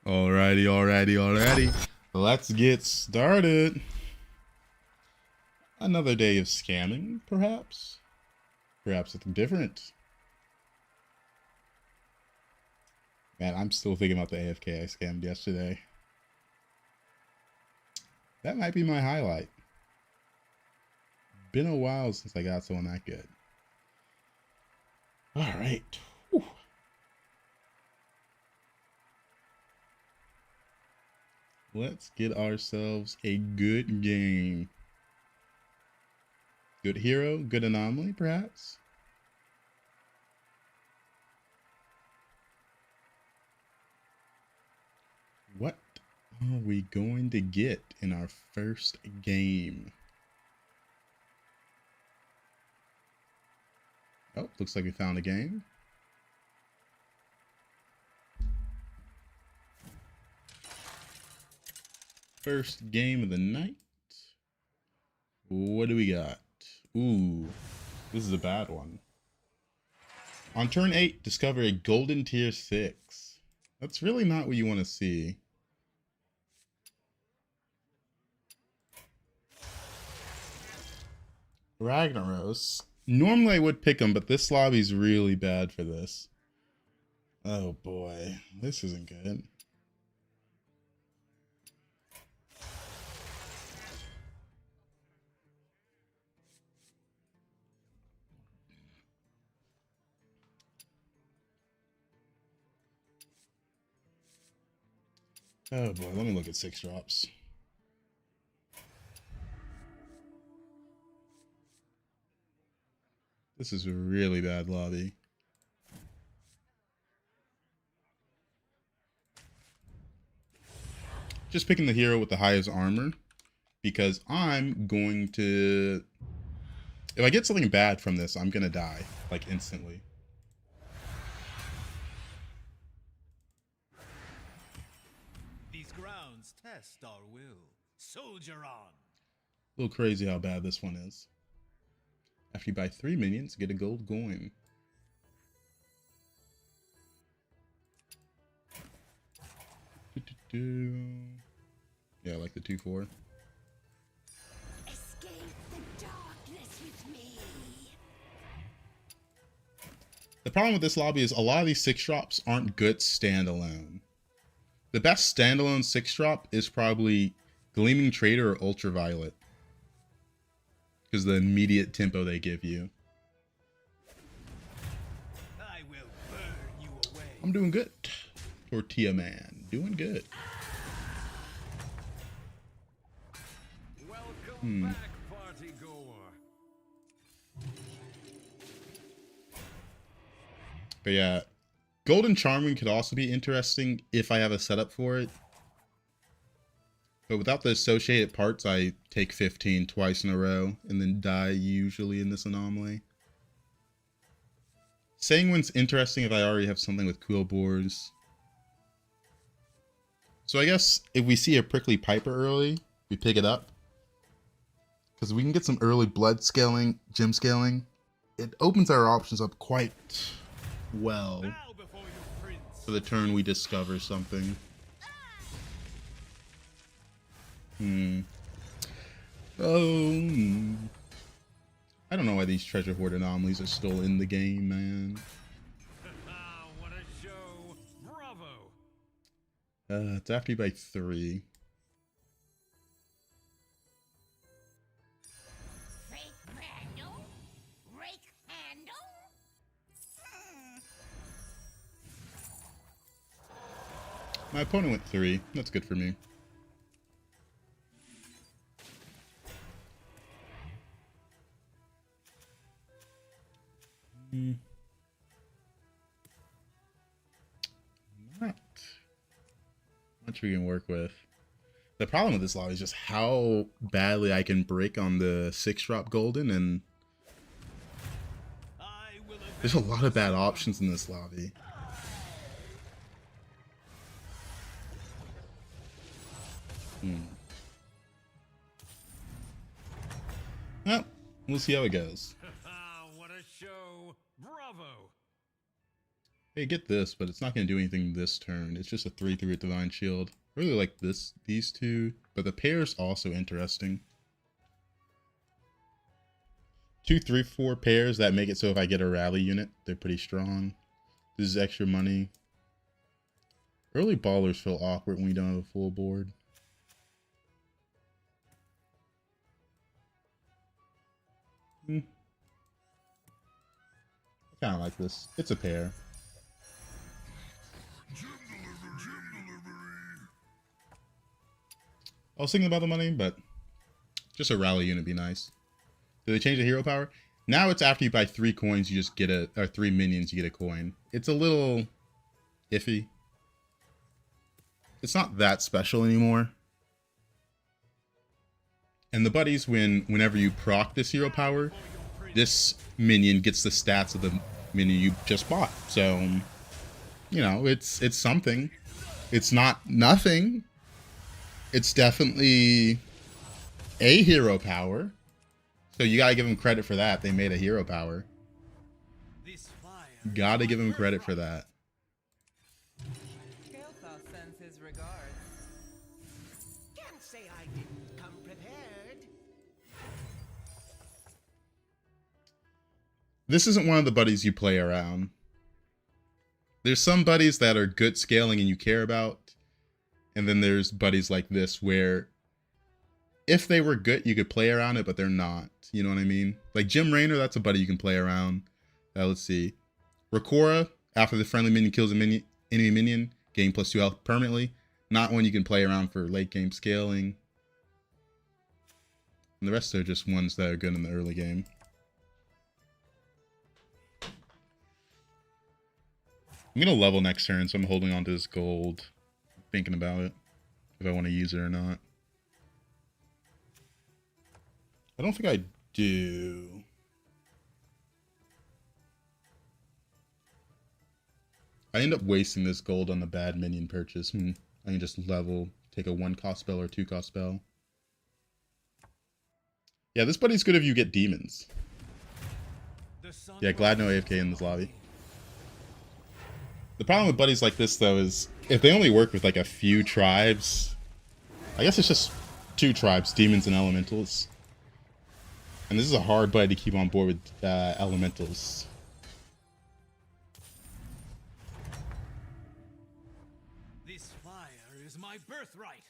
Alrighty. Let's get started. Another day of scamming, perhaps? Perhaps something different. Man, I'm still thinking about the AFK I scammed yesterday. That might be my highlight. Been a while since I got someone that good. Alright. Let's get ourselves a good game. Good hero, good anomaly, perhaps? What are we going to get in our first game? Oh, looks like we found a game. First game of the night. What do we got? Ooh, this is a bad one. On turn 8, discover a golden tier 6. That's really not what you want to see. Ragnaros. Normally I would pick him, but this lobby's really bad for this. Oh boy, this isn't good. Oh boy, let me look at 6 drops. This is a really bad lobby. Just picking the hero with the highest armor because I'm going to... If I get something bad from this, I'm gonna die, like, instantly. These grounds test our will. Soldier on. A little crazy how bad this one is. After you buy 3 minions, get a gold coin. Yeah, I like the 2-4. Escape the darkness with me. The problem with this lobby is a lot of these 6 drops aren't good standalone. The best standalone 6 drop is probably Gleaming Trader or Ultraviolet, because the immediate tempo they give you. I will burn you away. I'm doing good. Tortilla Man, doing good. Welcome back, party goer. But yeah, Golden Charming could also be interesting if I have a setup for it. But without the associated parts, I take 15 twice in a row and then die usually in this anomaly. Sanguine's interesting if I already have something with cool boars. So I guess if we see a Prickly Piper early, we pick it up. Because we can get some early blood scaling, gem scaling. It opens our options up quite well for the turn we discover something. Oh, I don't know why these treasure hoard anomalies are still in the game, man. What a show! Bravo! It's after you buy 3. Rake handle? Rake handle? My opponent went 3. That's good for me. Not much we can work with. The problem with this lobby is just how badly I can break on the 6 drop golden, and there's a lot of bad options in this lobby. Well, we'll see how it goes. What a show! Bravo! Hey, get this, but it's not going to do anything this turn. It's just a 3/3 with Divine Shield. I really like these two, but the pair's also interesting. 2, 3, 4 pairs that make it so if I get a rally unit, they're pretty strong. This is extra money. Early ballers feel awkward when we don't have a full board. I kind of like this. It's a pair. I was thinking about the money, but just a rally unit would be nice. Did they change the hero power? Now it's after you buy 3 coins, you just get or 3 minions, you get a coin. It's a little iffy. It's not that special anymore. And the buddies, whenever you proc this hero power, this minion gets the stats of the minion you just bought. So, you know, it's something. It's not nothing. It's definitely a hero power. So you gotta give them credit for that. They made a hero power. Gotta give them credit for that. Sends his regards. Can't say I didn't come prepared. This isn't one of the buddies you play around. There's some buddies that are good scaling and you care about. And then there's buddies like this where if they were good, you could play around it, but they're not. You know what I mean? Like Jim Raynor, that's a buddy you can play around. Let's see. Rakora, after the friendly minion kills an enemy minion, gain +2 health permanently. Not one you can play around for late game scaling. And the rest are just ones that are good in the early game. I'm going to level next turn, so I'm holding on to this gold. Thinking about it. If I want to use it or not. I don't think I do. I end up wasting this gold on the bad minion purchase. I can just level, take a 1-cost spell or 2-cost spell. Yeah, this buddy's good if you get demons. Yeah, glad no AFK in this lobby. The problem with buddies like this, though, is if they only work with like a few tribes, I guess it's just 2 tribes, demons and elementals. And this is a hard buddy to keep on board with elementals. This fire is my birthright.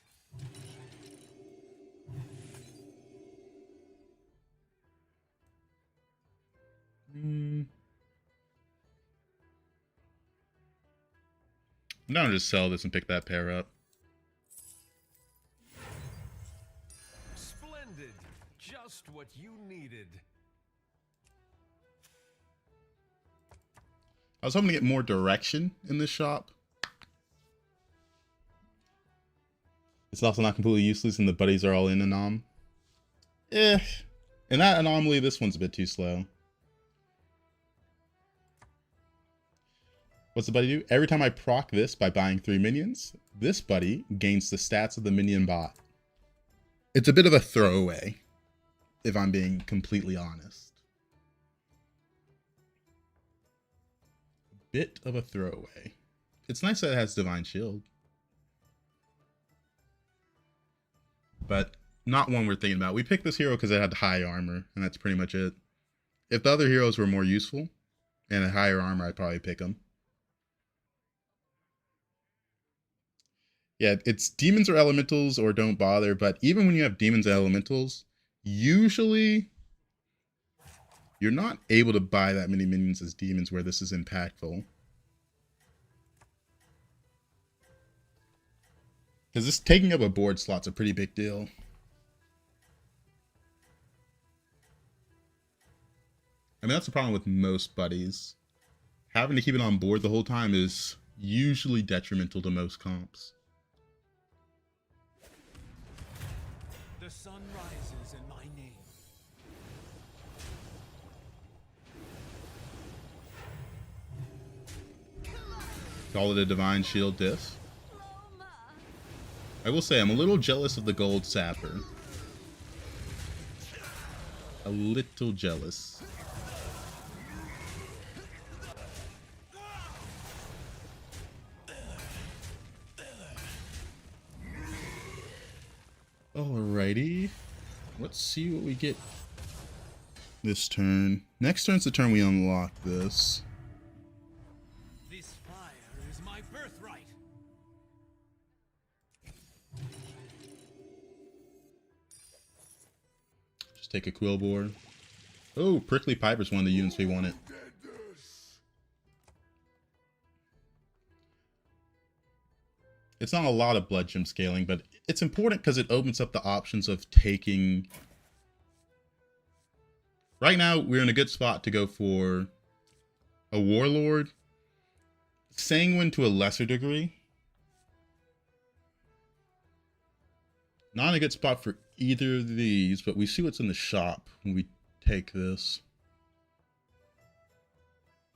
I'm down to just sell this and pick that pair up. Splendid. Just what you needed. I was hoping to get more direction in this shop. It's also not completely useless and the buddies are all in anom. In that anomaly, this one's a bit too slow. What's the buddy do? Every time I proc this by buying 3 minions, this buddy gains the stats of the minion bot. It's a bit of a throwaway, if I'm being completely honest. A bit of a throwaway. It's nice that it has Divine Shield. But not one we're thinking about. We picked this hero because it had high armor, and that's pretty much it. If the other heroes were more useful and had higher armor, I'd probably pick them. Yeah, it's demons or elementals or don't bother, but even when you have demons and elementals, usually you're not able to buy that many minions as demons where this is impactful. Because this taking up a board slot's a pretty big deal. I mean, that's the problem with most buddies. Having to keep it on board the whole time is usually detrimental to most comps. The sun rises in my name. Call it a Divine Shield diff. I will say I'm a little jealous of the gold sapper. A little jealous. Alrighty. Let's see what we get this turn. Next turn's the turn we unlock this. This fire is my birthright. Just take a Quillbore. Oh, Prickly Piper's one of the units we wanted. It's not a lot of blood gem scaling, but it's important because it opens up the options of taking... Right now, we're in a good spot to go for a Warlord. Sanguine to a lesser degree. Not in a good spot for either of these, but we see what's in the shop when we take this.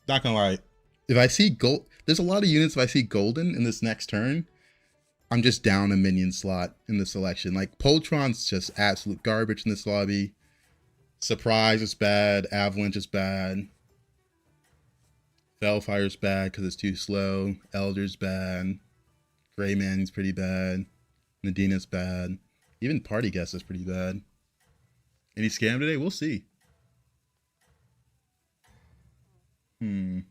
Not gonna lie, if I see gold... There's a lot of units if I see golden in this next turn, I'm just down a minion slot in the selection. Like, Poltron's just absolute garbage in this lobby. Surprise is bad. Avalanche is bad. Fellfire's bad because it's too slow. Elder's bad. Grey Man's pretty bad. Nadina's bad. Even Party Guest is pretty bad. Any scam today? We'll see. I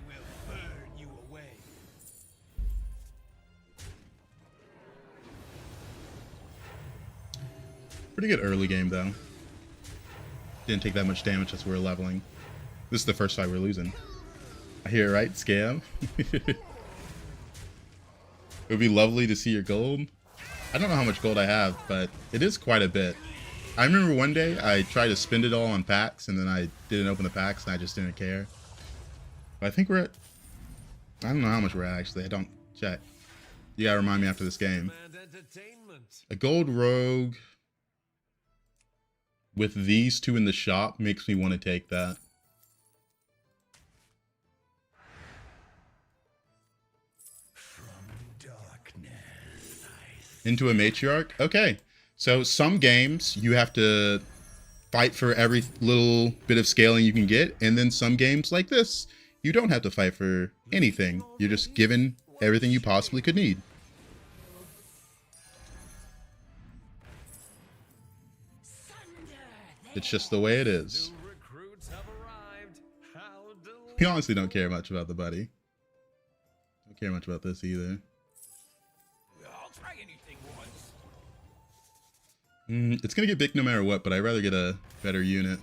will burn you away. Pretty good early game, though. Didn't take that much damage as we were leveling. This is the first fight we're losing. I hear it right, scam? It would be lovely to see your gold. I don't know how much gold I have, but it is quite a bit. I remember one day I tried to spend it all on packs, and then I didn't open the packs, and I just didn't care. But I think we're at... I don't know how much we're at, actually. I don't check. You gotta remind me after this game. A gold rogue with these two in the shop makes me want to take that. Into a matriarch? Okay. So some games you have to fight for every little bit of scaling you can get, and then some games like this, you don't have to fight for anything. You're just given everything you possibly could need. It's just the way it is. We honestly don't care much about the buddy. Don't care much about this either. I'll try anything once. It's gonna get big no matter what, but I'd rather get a better unit.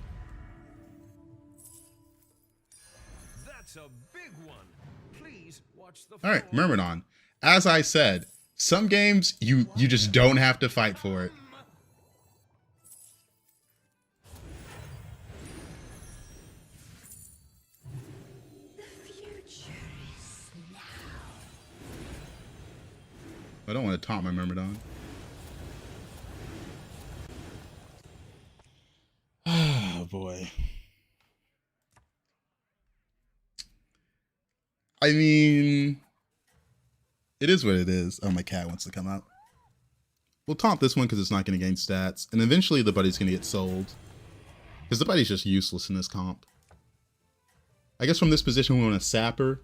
That's a big one. Please watch the All right, Myrmidon. As I said, some games you just don't have to fight for it. I don't want to taunt my Myrmidon. Oh boy. I mean, it is what it is. Oh, my cat wants to come out. We'll taunt this one because it's not going to gain stats. And eventually the buddy's going to get sold. Because the buddy's just useless in this comp. I guess from this position we want a sapper.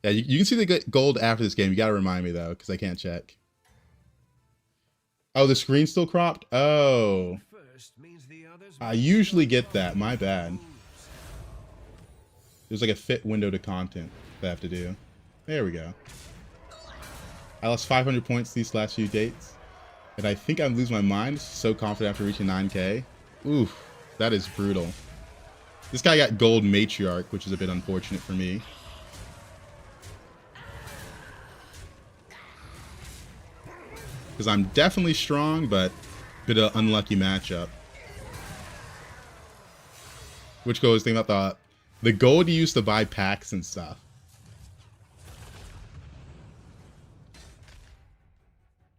Yeah, you can see the gold after this game. You got to remind me, though, because I can't check. Oh, the screen's still cropped? Oh. I usually get that. My bad. There's like a fit window to content that I have to do. There we go. I lost 500 points these last few dates. And I think I'm losing my mind. So confident after reaching 9k. Oof. That is brutal. This guy got gold matriarch, which is a bit unfortunate for me. Because I'm definitely strong, but a bit of unlucky matchup. Which goes think about the gold you use to buy packs and stuff.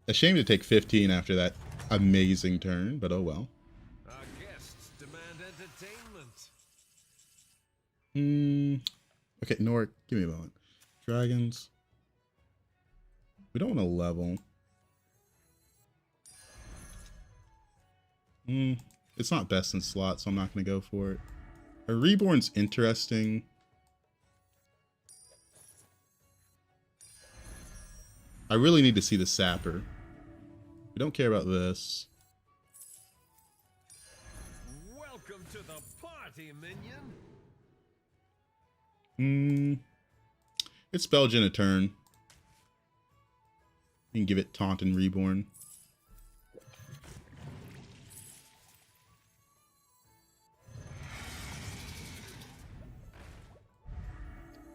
A shame to take 15 after that amazing turn, but oh well. Our guests demand entertainment. Okay, Noric, give me a moment. Dragons. We don't want to level. It's not best in slot, so I'm not going to go for it. A Reborn's interesting. I really need to see the sapper. We don't care about this. Welcome to the party, minion. It's Belgian a turn. You can give it Taunt and Reborn.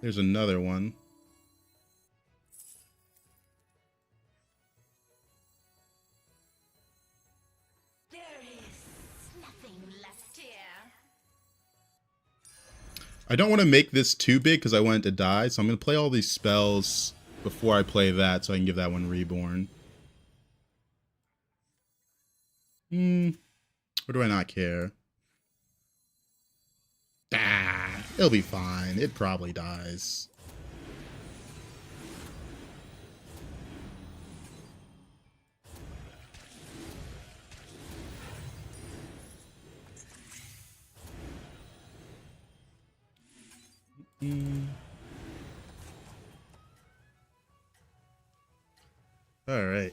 There's another one. There is nothing left here. I don't want to make this too big because I want it to die, so I'm going to play all these spells before I play that so I can give that one Reborn. Or do I not care? Ah, it'll be fine. It probably dies. Alright.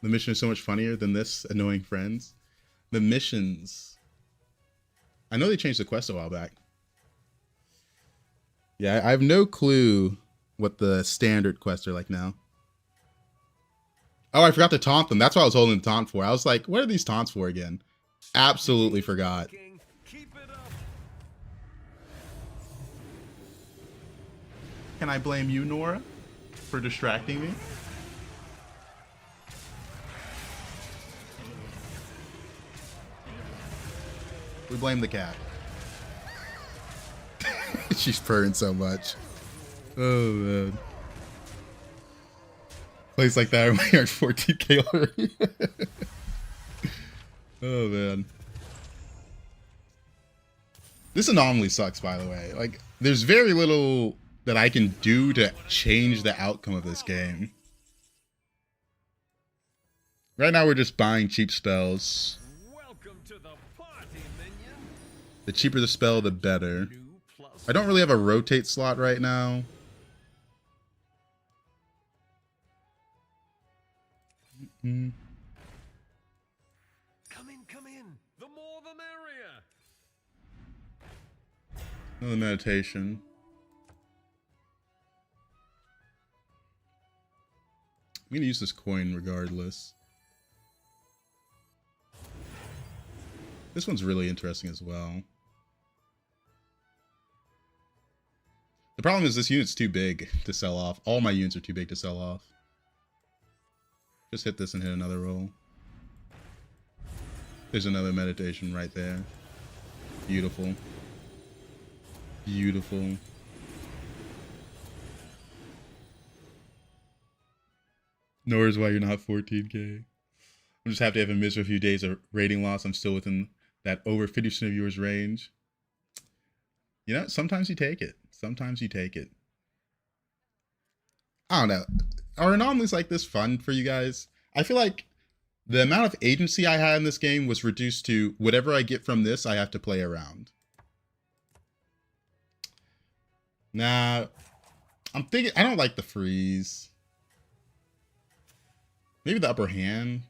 The mission is so much funnier than this, annoying friends. The missions. I know they changed the quest a while back. Yeah, I have no clue what the standard quests are like now. Oh, I forgot to taunt them. That's what I was holding the taunt for. I was like, what are these taunts for again? Absolutely forgot. Keep it up. Can I blame you, Nora, for distracting me? We blame the cat. She's purring so much. Oh, man. Place like that, we are 14k already. Oh, man. This anomaly sucks, by the way. Like, there's very little that I can do to change the outcome of this game. Right now, we're just buying cheap spells. Welcome to the party, minion. The cheaper the spell, the better. I don't really have a rotate slot right now. Come in, come in. The more the merrier. Another meditation. I'm gonna use this coin regardless. This one's really interesting as well. The problem is this unit's too big to sell off. All my units are too big to sell off. Just hit this and hit another roll. There's another meditation right there. Beautiful. Beautiful. Nora's why you're not 14k. I'm just happy to have missed a few days of rating loss. I'm still within that over 50% of viewers range. You know, sometimes you take it. Sometimes you take it. I don't know. Are anomalies like this fun for you guys? I feel like the amount of agency I had in this game was reduced to whatever I get from this, I have to play around. Nah, I'm thinking, I don't like the freeze. Maybe the upper hand.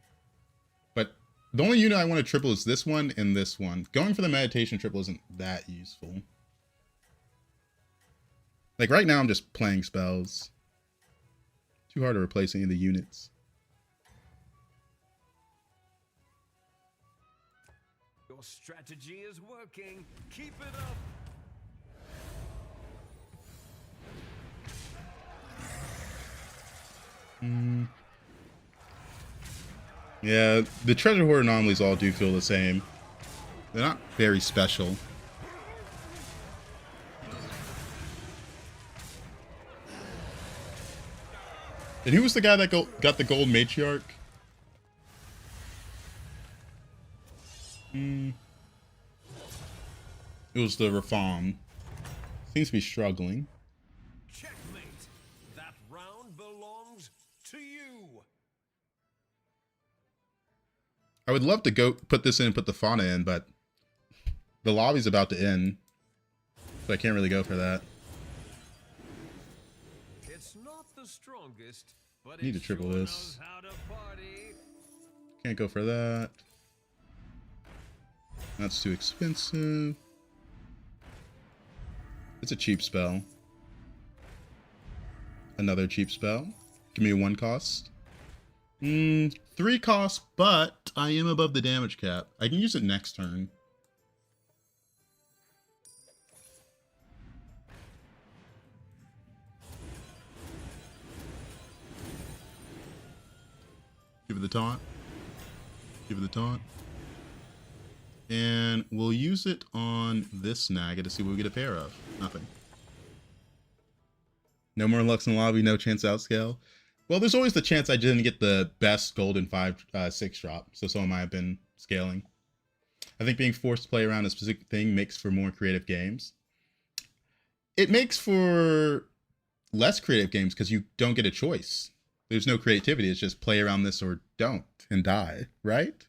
But the only unit I want to triple is this one and this one. Going for the meditation triple isn't that useful. Like right now I'm just playing spells. Too hard to replace any of the units. Your strategy is working. Keep it up. Yeah, the treasure hoard anomalies all do feel the same. They're not very special. And who was the guy that got the gold matriarch? It was the Reform. Seems to be struggling. Checkmate. That round belongs to you. I would love to go put this in and put the fauna in, but the lobby's about to end. So I can't really go for that. It's not the strongest, but but Need it to triple sure this. knows how to party. Can't go for that. That's too expensive. It's a cheap spell. Another cheap spell. Give me a 1 cost. 3 costs, but I am above the damage cap. I can use it next turn. Give it the taunt. Give it the taunt. And we'll use it on this Naga to see what we get a pair of. Nothing. No more Lux in lobby, no chance outscale. Well, there's always the chance I didn't get the best golden 5/6 drop, so some of mine have been scaling. I think being forced to play around a specific thing makes for more creative games. It makes for less creative games because you don't get a choice. There's no creativity, it's just play around this or don't and die, right?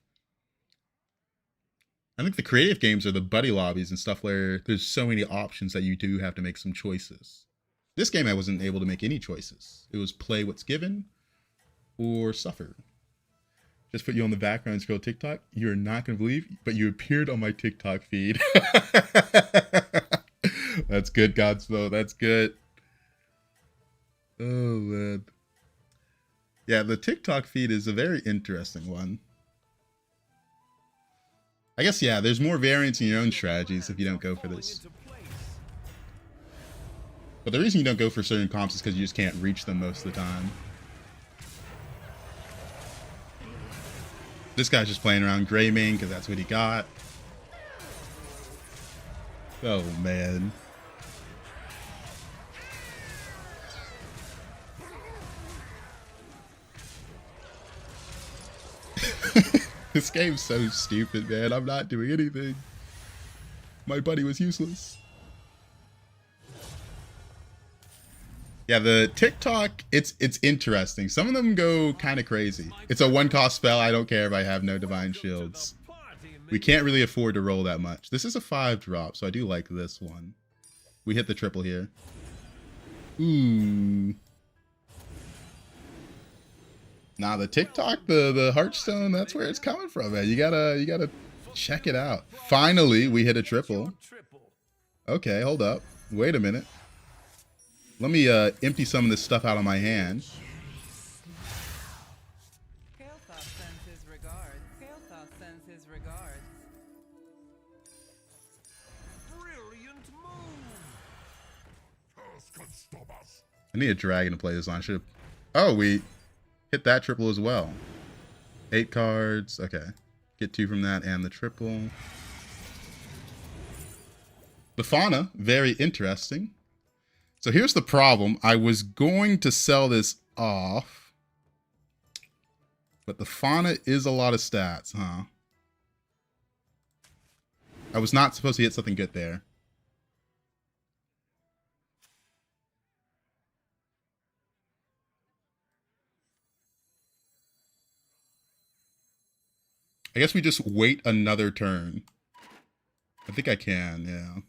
I think the creative games are the buddy lobbies and stuff where there's so many options that you do have to make some choices. This game, I wasn't able to make any choices. It was play what's given or suffer. Just put you on the background scroll TikTok. You're not going to believe, but you appeared on my TikTok feed. That's good, Godspo. That's good. Oh, man. Yeah, the TikTok feed is a very interesting one. I guess, yeah, there's more variance in your own strategies if you don't go for this. But the reason you don't go for certain comps is because you just can't reach them most of the time. This guy's just playing around Greymane because that's what he got. Oh, man. This game's so stupid, man. I'm not doing anything. My buddy was useless. Yeah, the TikTok, it's interesting. Some of them go kind of crazy. It's a 1-cost spell. I don't care if I have no Divine Shields. We can't really afford to roll that much. This is a 5-drop, so I do like this one. We hit the triple here. Ooh. Nah, the TikTok, the Hearthstone, that's where it's coming from, man. You gotta check it out. Finally, we hit a triple. Okay, hold up. Wait a minute. Let me empty some of this stuff out of my hand. Kael'thas sends his regards. Kael'thas sends his regards. Brilliant move. I need a dragon to play this on. Should've... Oh, we hit that triple as well. 8 cards. Okay. Get 2 from that and the triple. The fauna, very interesting. So here's the problem. I was going to sell this off, but the fauna is a lot of stats, huh? I was not supposed to hit something good there. I guess we just wait another turn. I think I can, yeah.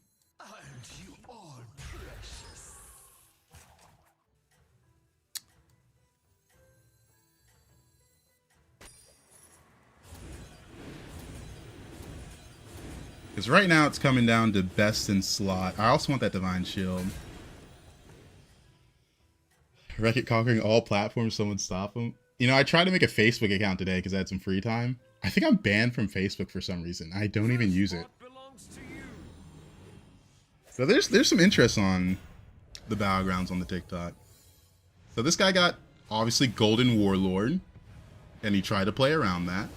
Because right now it's coming down to best in slot. I also want that Divine Shield. Wreck-It conquering all platforms, someone stop him. You know, I tried to make a Facebook account today because I had some free time. I think I'm banned from Facebook for some reason. I don't even use it. So there's some interest on the Battlegrounds on the TikTok. So this guy got, obviously, Golden Warlord. And he tried to play around that.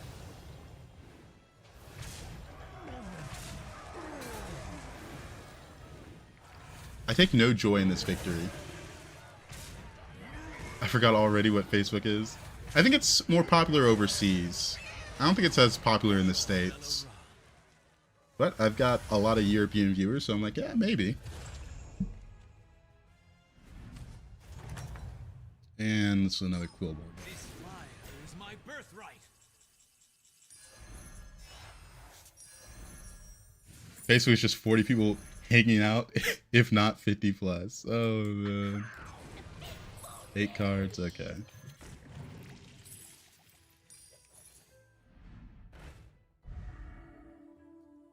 I take no joy in this victory. I forgot already what Facebook is. I think it's more popular overseas. I don't think it's as popular in the States. But I've got a lot of European viewers, so I'm like, yeah, maybe. And this is another quill board. This fire is my birthright. Basically, it's just 40 people hanging out, if not 50 plus. Oh, man. 8 cards, okay.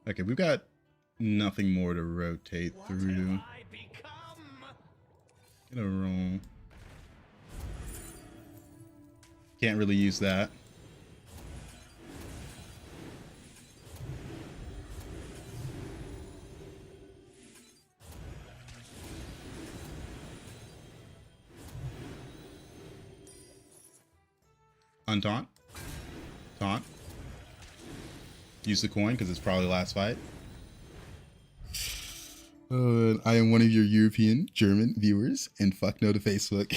Okay, we've got nothing more to rotate through. I become. Get a roll. Can't really use that. Untaunt. Taunt. Use the coin because it's probably last fight. I am one of your European, German viewers, and fuck no to Facebook.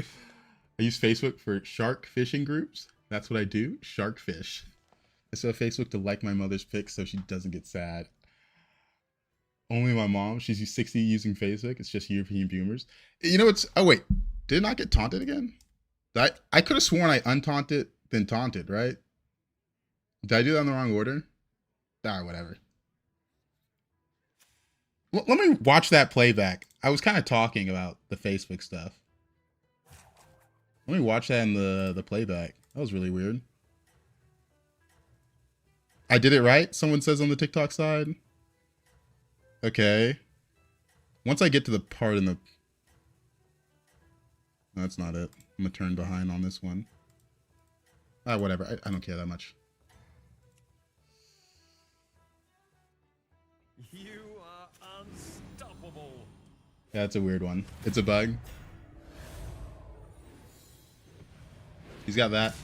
I use Facebook for shark fishing groups. That's what I do. Shark fish. I set Facebook to like my mother's pics so she doesn't get sad. Only my mom. She's 60 using Facebook. It's just European viewers. You know what's... Oh, wait. Did it not get taunted again? I could have sworn I untaunted, then taunted, right? Did I do that in the wrong order? Ah, whatever. Let me watch that playback. I was kind of talking about the Facebook stuff. Let me watch that in the playback. That was really weird. I did it right, someone says on the TikTok side. Okay. Once I get to the part in the... No, that's not it. I'm gonna turn behind on this one. Ah, whatever. I don't care that much. You are unstoppable. Yeah, it's a weird one. It's a bug. He's got that.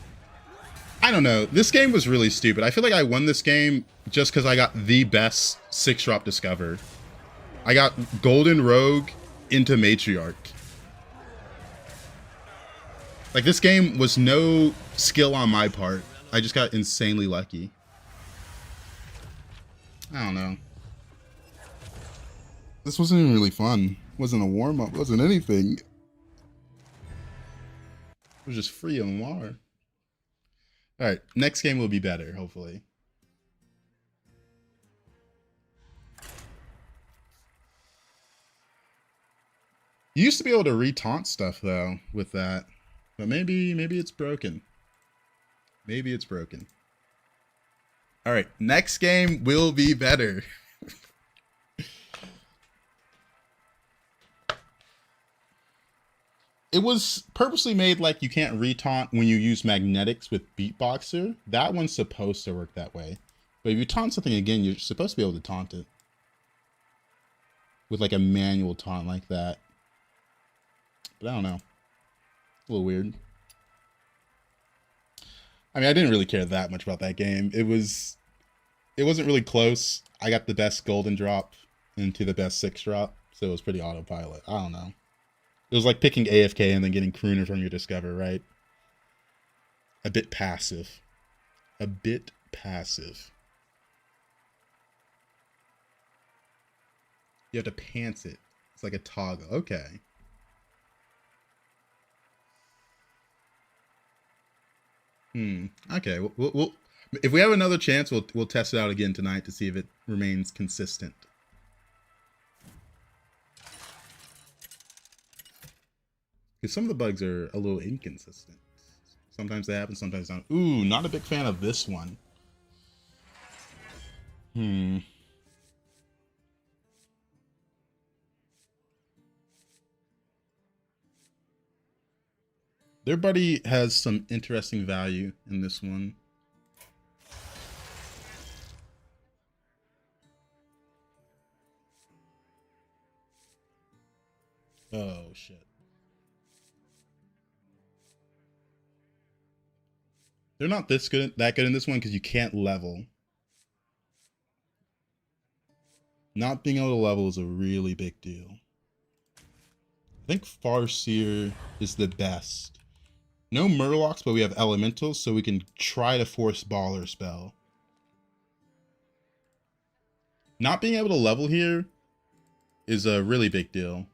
I don't know. This game was really stupid. I feel like I won this game just because I got the best 6-drop Discover. I got Golden Rogue into Matriarch. Like, this game was no skill on my part. I just got insanely lucky. I don't know. This wasn't even really fun. It wasn't a warm-up. It wasn't anything. It was just free and war. Alright, next game will be better, hopefully. You used to be able to retaunt stuff, though, with that. But maybe it's broken. Maybe it's broken. Alright, next game will be better. It was purposely made like you can't retaunt when you use magnetics with Beatboxer. That one's supposed to work that way. But if you taunt something again, you're supposed to be able to taunt it. With like a manual taunt like that. But I don't know. A little weird. I mean, I didn't really care that much about that game. It wasn't really close. I got the best golden drop into the best 6-drop. So it was pretty autopilot. I don't know. It was like picking AFK and then getting Crooner from your Discover, right? A bit passive. A bit passive. You have to pants it. It's like a toggle. Okay. Okay. We'll if we have another chance, we'll test it out again tonight to see if it remains consistent. Because some of the bugs are a little inconsistent. Sometimes they happen, sometimes not. Ooh, not a big fan of this one. Their buddy has some interesting value in this one. Oh, shit. They're not that good in this one because you can't level. Not being able to level is a really big deal. I think Farseer is the best. No Murlocs, but we have Elementals, so we can try to force Baller spell. Not being able to level here is a really big deal.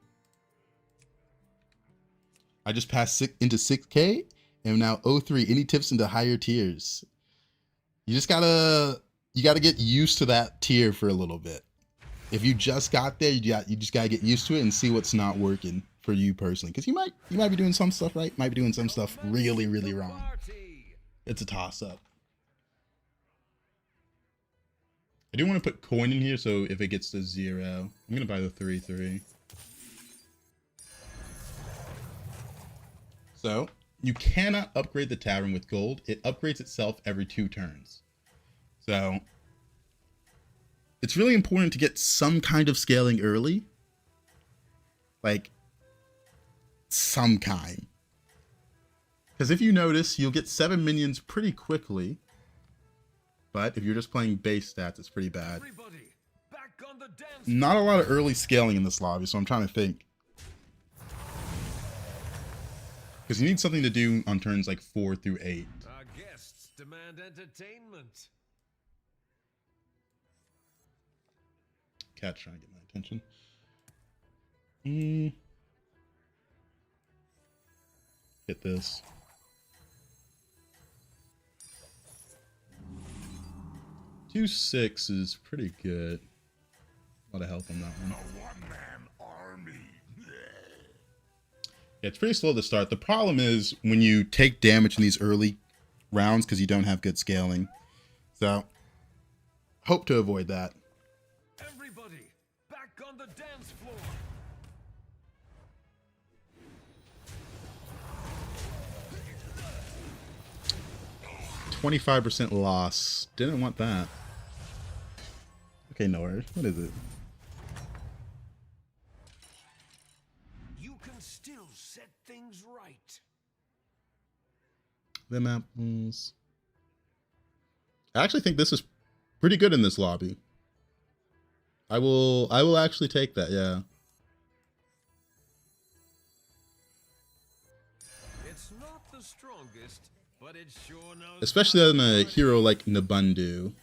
I just passed into 6K. And now 03, any tips into higher tiers? You just gotta get used to that tier for a little bit. If you just got there, you just gotta get used to it and see what's not working for you personally. Because you might be doing some stuff right, might be doing some stuff really, really wrong. It's a toss-up. I do want to put coin in here, so if it gets to 0, I'm gonna buy the 3/3. So you cannot upgrade the tavern with gold. It upgrades itself every 2 turns. So it's really important to get some kind of scaling early, like some kind. Because if you notice, you'll get 7 minions pretty quickly. But if you're just playing base stats, it's pretty bad. Everybody, back on the dance. Not a lot of early scaling in this lobby, so I'm trying to think. Because you need something to do on turns like 4 through 8. Our guests demand entertainment. Cat's trying to get my attention. Hit this. Two 6 is pretty good. A lot of health on that one. Yeah, it's pretty slow to start. The problem is when you take damage in these early rounds because you don't have good scaling. So, hope to avoid that. Everybody, back on the dance floor. 25% loss. Didn't want that. Okay, Nora, what is it? You can still set things right. Them apples. I actually think this is pretty good in this lobby. I will actually take that, yeah. It's not the strongest, but it sure knows. Especially on a hero like Nabundu.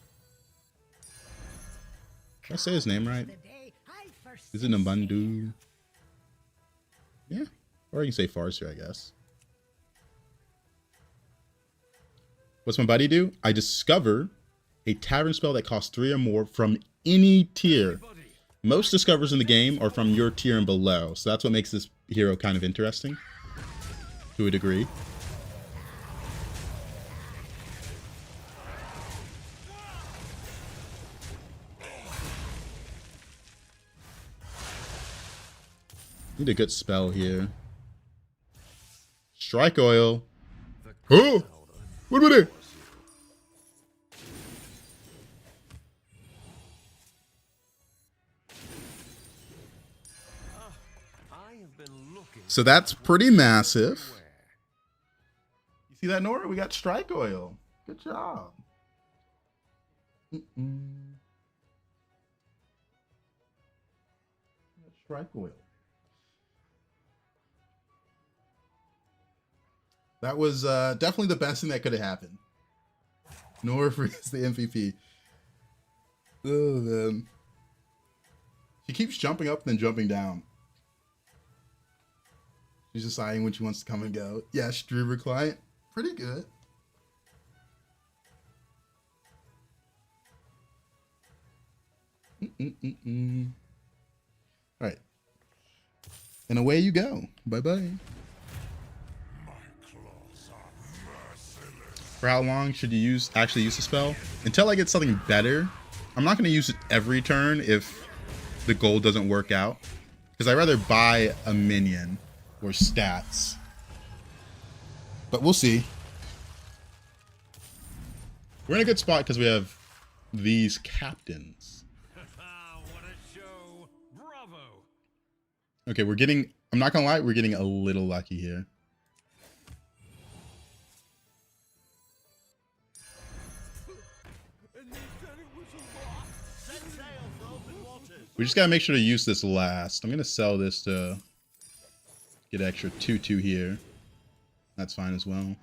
Did I say his name right? Is it Nabundu? Yeah. Or you can say Farseer, I guess. What's my buddy do? I discover a tavern spell that costs 3 or more from any tier. Most discovers in the game are from your tier and below. So that's what makes this hero kind of interesting. To a degree. Need a good spell here. Strike oil. Oh! What about it? So that's pretty massive. You see that, Nora? We got strike oil. Good job. Strike oil. That was definitely the best thing that could have happened. Nora is the MVP. Oh, man. She keeps jumping up and then jumping down. She's deciding when she wants to come and go. Yeah, streamer client. Pretty good. All right. And away you go. Bye-bye. For how long should you actually use the spell? Until I get something better. I'm not going to use it every turn if the gold doesn't work out. Because I'd rather buy a minion or stats. But we'll see. We're in a good spot because we have these captains. What a show. Bravo. Okay, we're getting... I'm not going to lie, we're getting a little lucky here. We just gotta make sure to use this last. I'm gonna sell this to get extra 2/2 here. That's fine as well.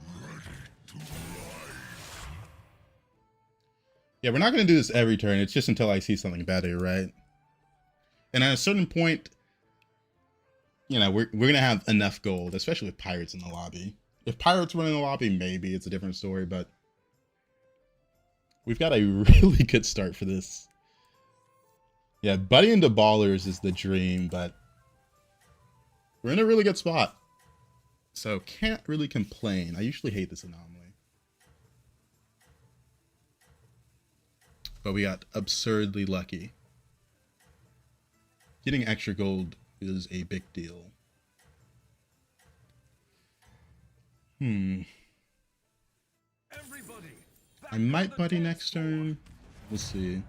Yeah, we're not gonna do this every turn. It's just until I see something better, right? And at a certain point, you know, we're gonna have enough gold, especially with pirates in the lobby. If pirates were in the lobby, maybe it's a different story, but we've got a really good start for this. Yeah, Buddy into Ballers is the dream, but we're in a really good spot. So can't really complain. I usually hate this anomaly. but we got absurdly lucky. Getting extra gold is a big deal. Everybody, I might buddy next turn. We'll see.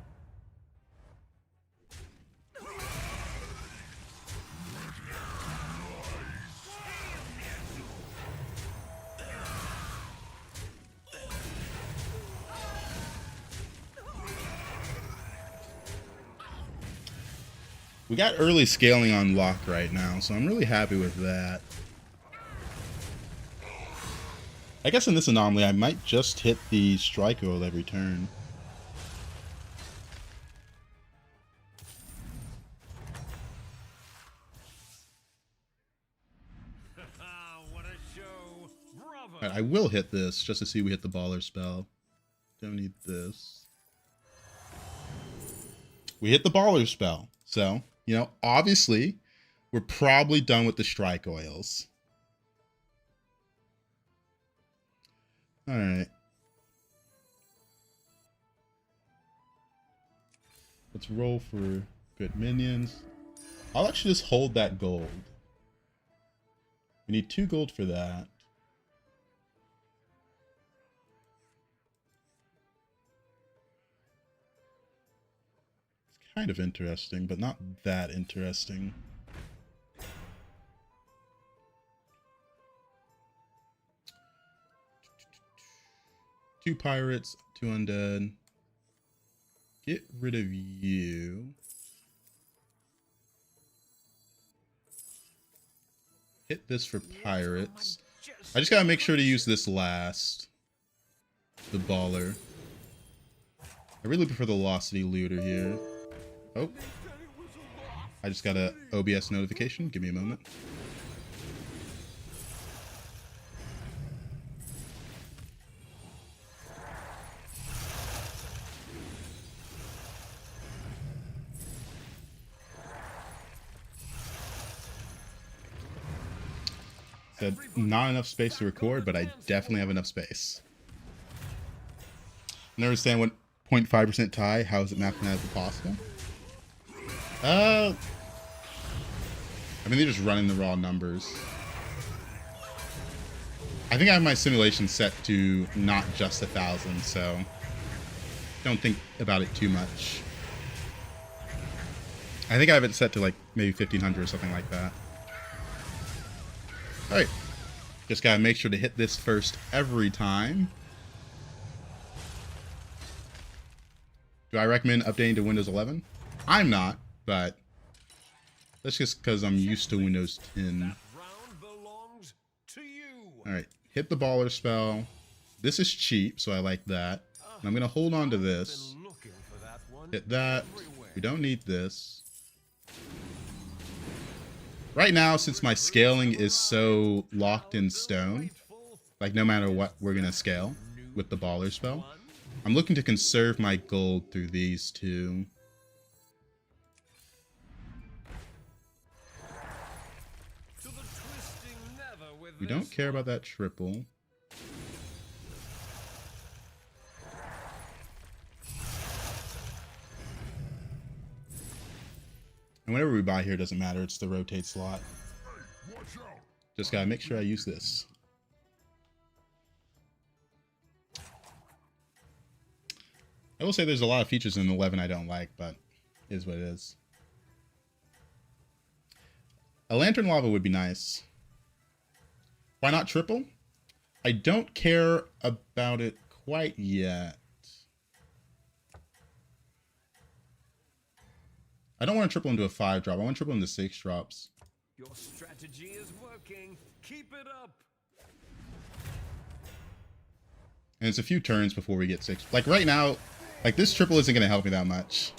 We got early scaling on lock right now, so I'm really happy with that. I guess in this anomaly, I might just hit the strike roll every turn. what a show! Bravo! Alright, I will hit this just to see we hit the baller spell. Don't need this. We hit the baller spell. So, you know, obviously, we're probably done with the strike oils. Alright. Let's roll for good minions. I'll actually just hold that gold. We need 2 gold for that. It's kind of interesting, but not that interesting. Two pirates, 2 undead. Get rid of you. Hit this for pirates. I just gotta make sure to use this last. The baller. I really prefer the velocity looter here. Oh. I just got a OBS notification. Give me a moment. Said not enough space to record, but I definitely have enough space. I don't understand what 0.5% tie. How is it mathematically possible? I mean, they're just running the raw numbers. I think I have my simulation set to not just 1,000, so don't think about it too much. I think I have it set to like maybe 1,500 or something like that. Alright, just gotta make sure to hit this first every time. Do I recommend updating to Windows 11? I'm not, but that's just because I'm used to Windows 10. Alright, hit the baller spell. This is cheap, so I like that. And I'm gonna hold on to this. Hit that. We don't need this. Right now, since my scaling is so locked in stone, like no matter what, we're gonna scale with the baller spell. I'm looking to conserve my gold through these two. We don't care about that triple. And whenever we buy here, it doesn't matter. It's the rotate slot. Just gotta make sure I use this. I will say there's a lot of features in 11 I don't like, but it is what it is. A lantern lava would be nice. Why not triple? I don't care about it quite yet. I don't want to triple into a 5-drop. I want to triple into 6 drops. Your strategy is working. Keep it up. And it's a few turns before we get 6. Like right now, like this triple isn't going to help me that much.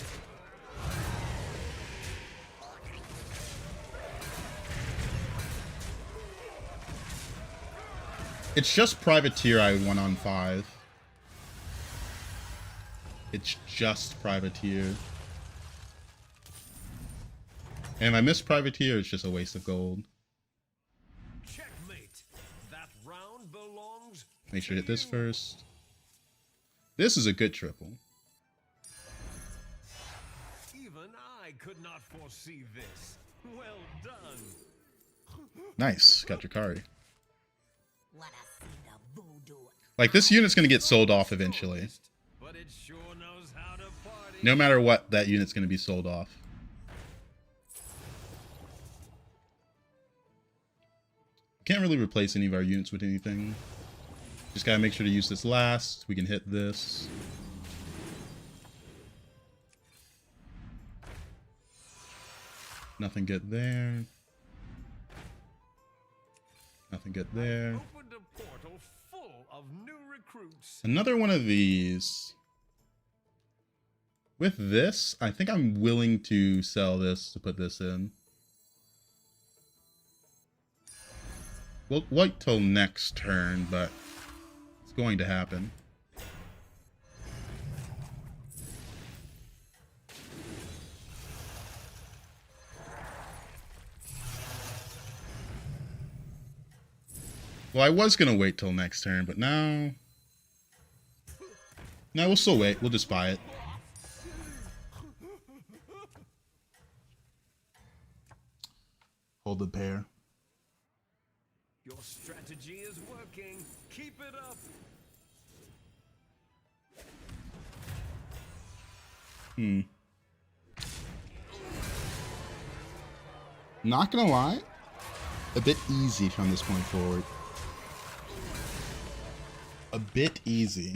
It's just Privateer I won on 5. It's just Privateer. And if I miss Privateer, it's just a waste of gold. Checkmate. That round belongs. Make sure to hit this first. This is a good triple. Even I could not foresee this. Well done. Nice. Got your Kari. Wanna see the voodoo? Like, this unit's going to get sold off eventually. But it sure knows how to party. No matter what, that unit's going to be sold off. Can't really replace any of our units with anything. Just gotta make sure to use this last. We can hit this. Nothing good there. Nothing good there. Opened a portal full of new recruits. Another one of these. With this, I think I'm willing to sell this to put this in. We'll wait till next turn, but it's going to happen. Well, I was going to wait till next turn, but now... No, we'll still wait. We'll just buy it. Hold the pair. Your strategy is working. Keep it up. Not gonna lie, a bit easy from this point forward. A bit easy.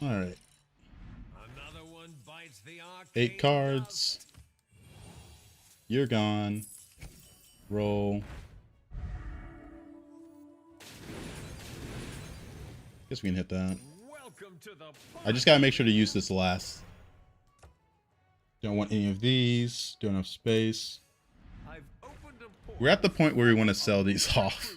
All right. Another one bites the arcane 8 cards. You're gone. Roll. Guess we can hit that. Welcome to the I just gotta make sure to use this last. Don't want any of these. Don't have space. I've opened a portal. We're at the point where we want to sell these off.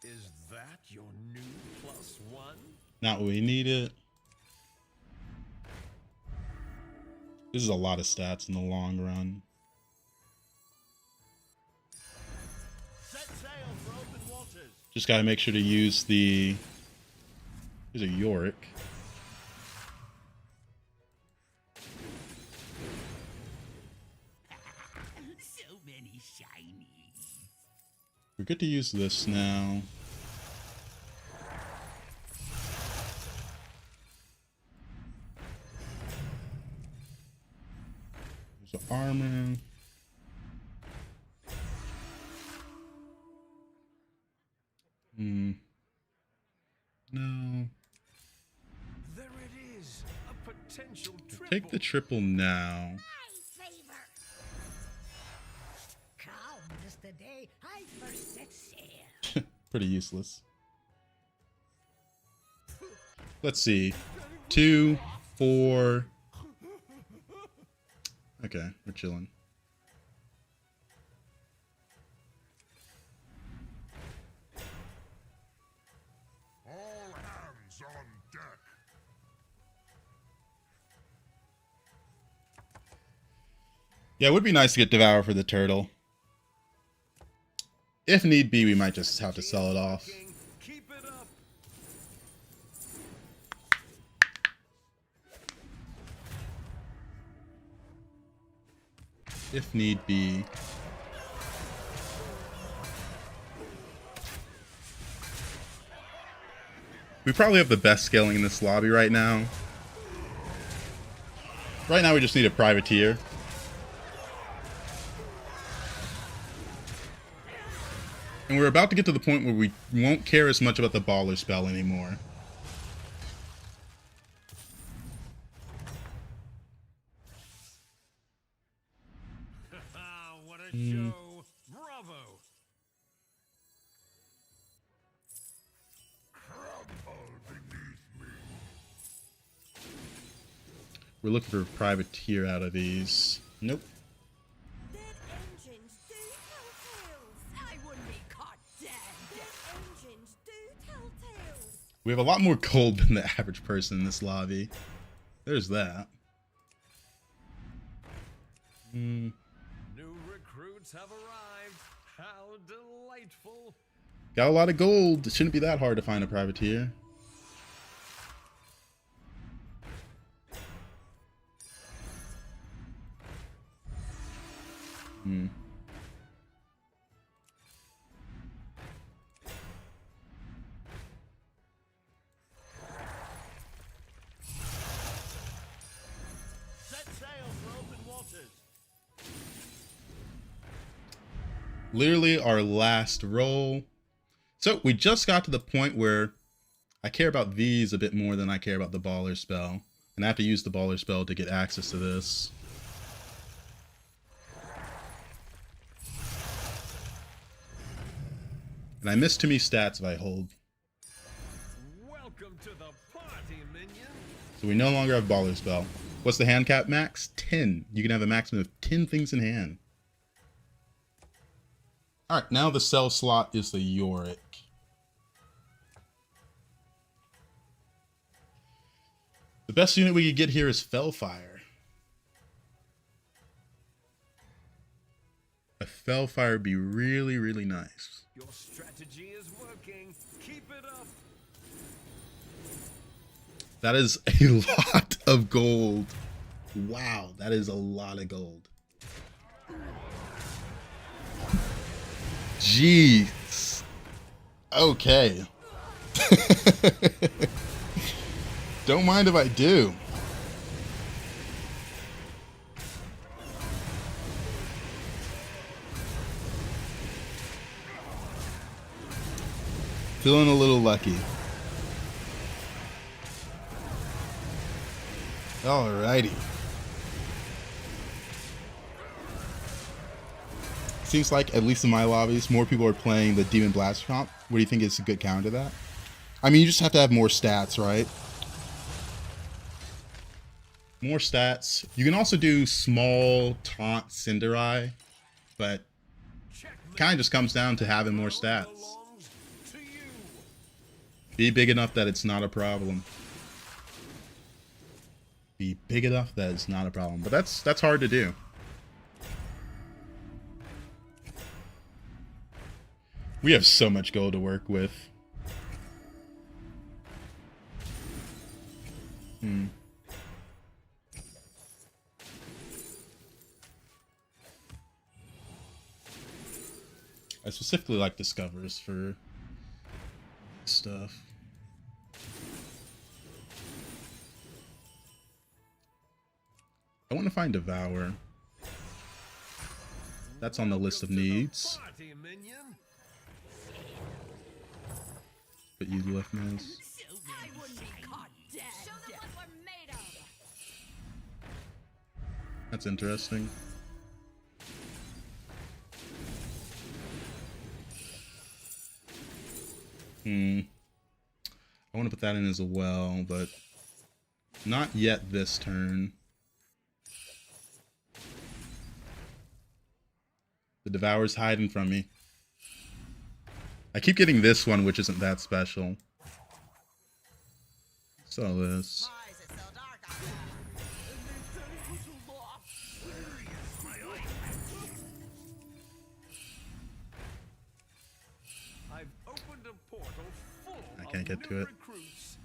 Is that your new +1? Not what we needed. This is a lot of stats in the long run. Set sail for open waters. Just gotta make sure to use the... Here's a Yorick. So many shinies. We're good to use this now. There's the armor. No. There it is. A potential triple. Take the triple now. My favor. Come is the day I first set sail. Pretty useless. Let's see. 2, 4. Okay, we're chilling. All hands on deck. Yeah, it would be nice to get Devour for the turtle. If need be, we might just have to sell it off. Keep it up. If need be. We probably have the best scaling in this lobby right now. Right now we just need a privateer. And we're about to get to the point where we won't care as much about the baller spell anymore. What a show. Bravo. We're looking for a privateer out of these. Nope. Dead engines do tell tales. I We have a lot more gold than the average person in this lobby. There's that. New recruits have arrived. How delightful. Got a lot of gold. It shouldn't be that hard to find a privateer. Set sail for open waters. Literally our last roll. So we just got to the point where I care about these a bit more than I care about the baller spell. And I have to use the baller spell to get access to this. And I miss too many stats if I hold. Welcome to the party, minion. So we no longer have baller spell. What's the hand cap max? 10. You can have a maximum of 10 things in hand. Alright, now the cell slot is the Yorick. The best unit we could get here is Fellfire. A Fellfire would be really, really nice. Your strategy is working. Keep it up. That is a lot of gold. Wow, that is a lot of gold. Jeez. Okay. Don't mind if I do. Feeling a little lucky. Alrighty. Seems like, at least in my lobbies, more people are playing the Demon Blast comp. What do you think is a good counter to that? I mean, you just have to have more stats, right? More stats. You can also do small taunt Cinderai, but kind of just comes down to having more stats. Be big enough that it's not a problem. Be big enough that it's not a problem. But that's hard to do. We have so much gold to work with. I specifically like Discovers for stuff. I want to find Devour. That's on the list of needs. Party, minion. But you left miss. I wouldn't be caught dead. Show them what we're made of. That's interesting. I want to put that in as well, but not yet this turn. The Devour's hiding from me. I keep getting this one, which isn't that special. So this. Why is it so dark out I've opened a portal full I can't get of to new it. recruits.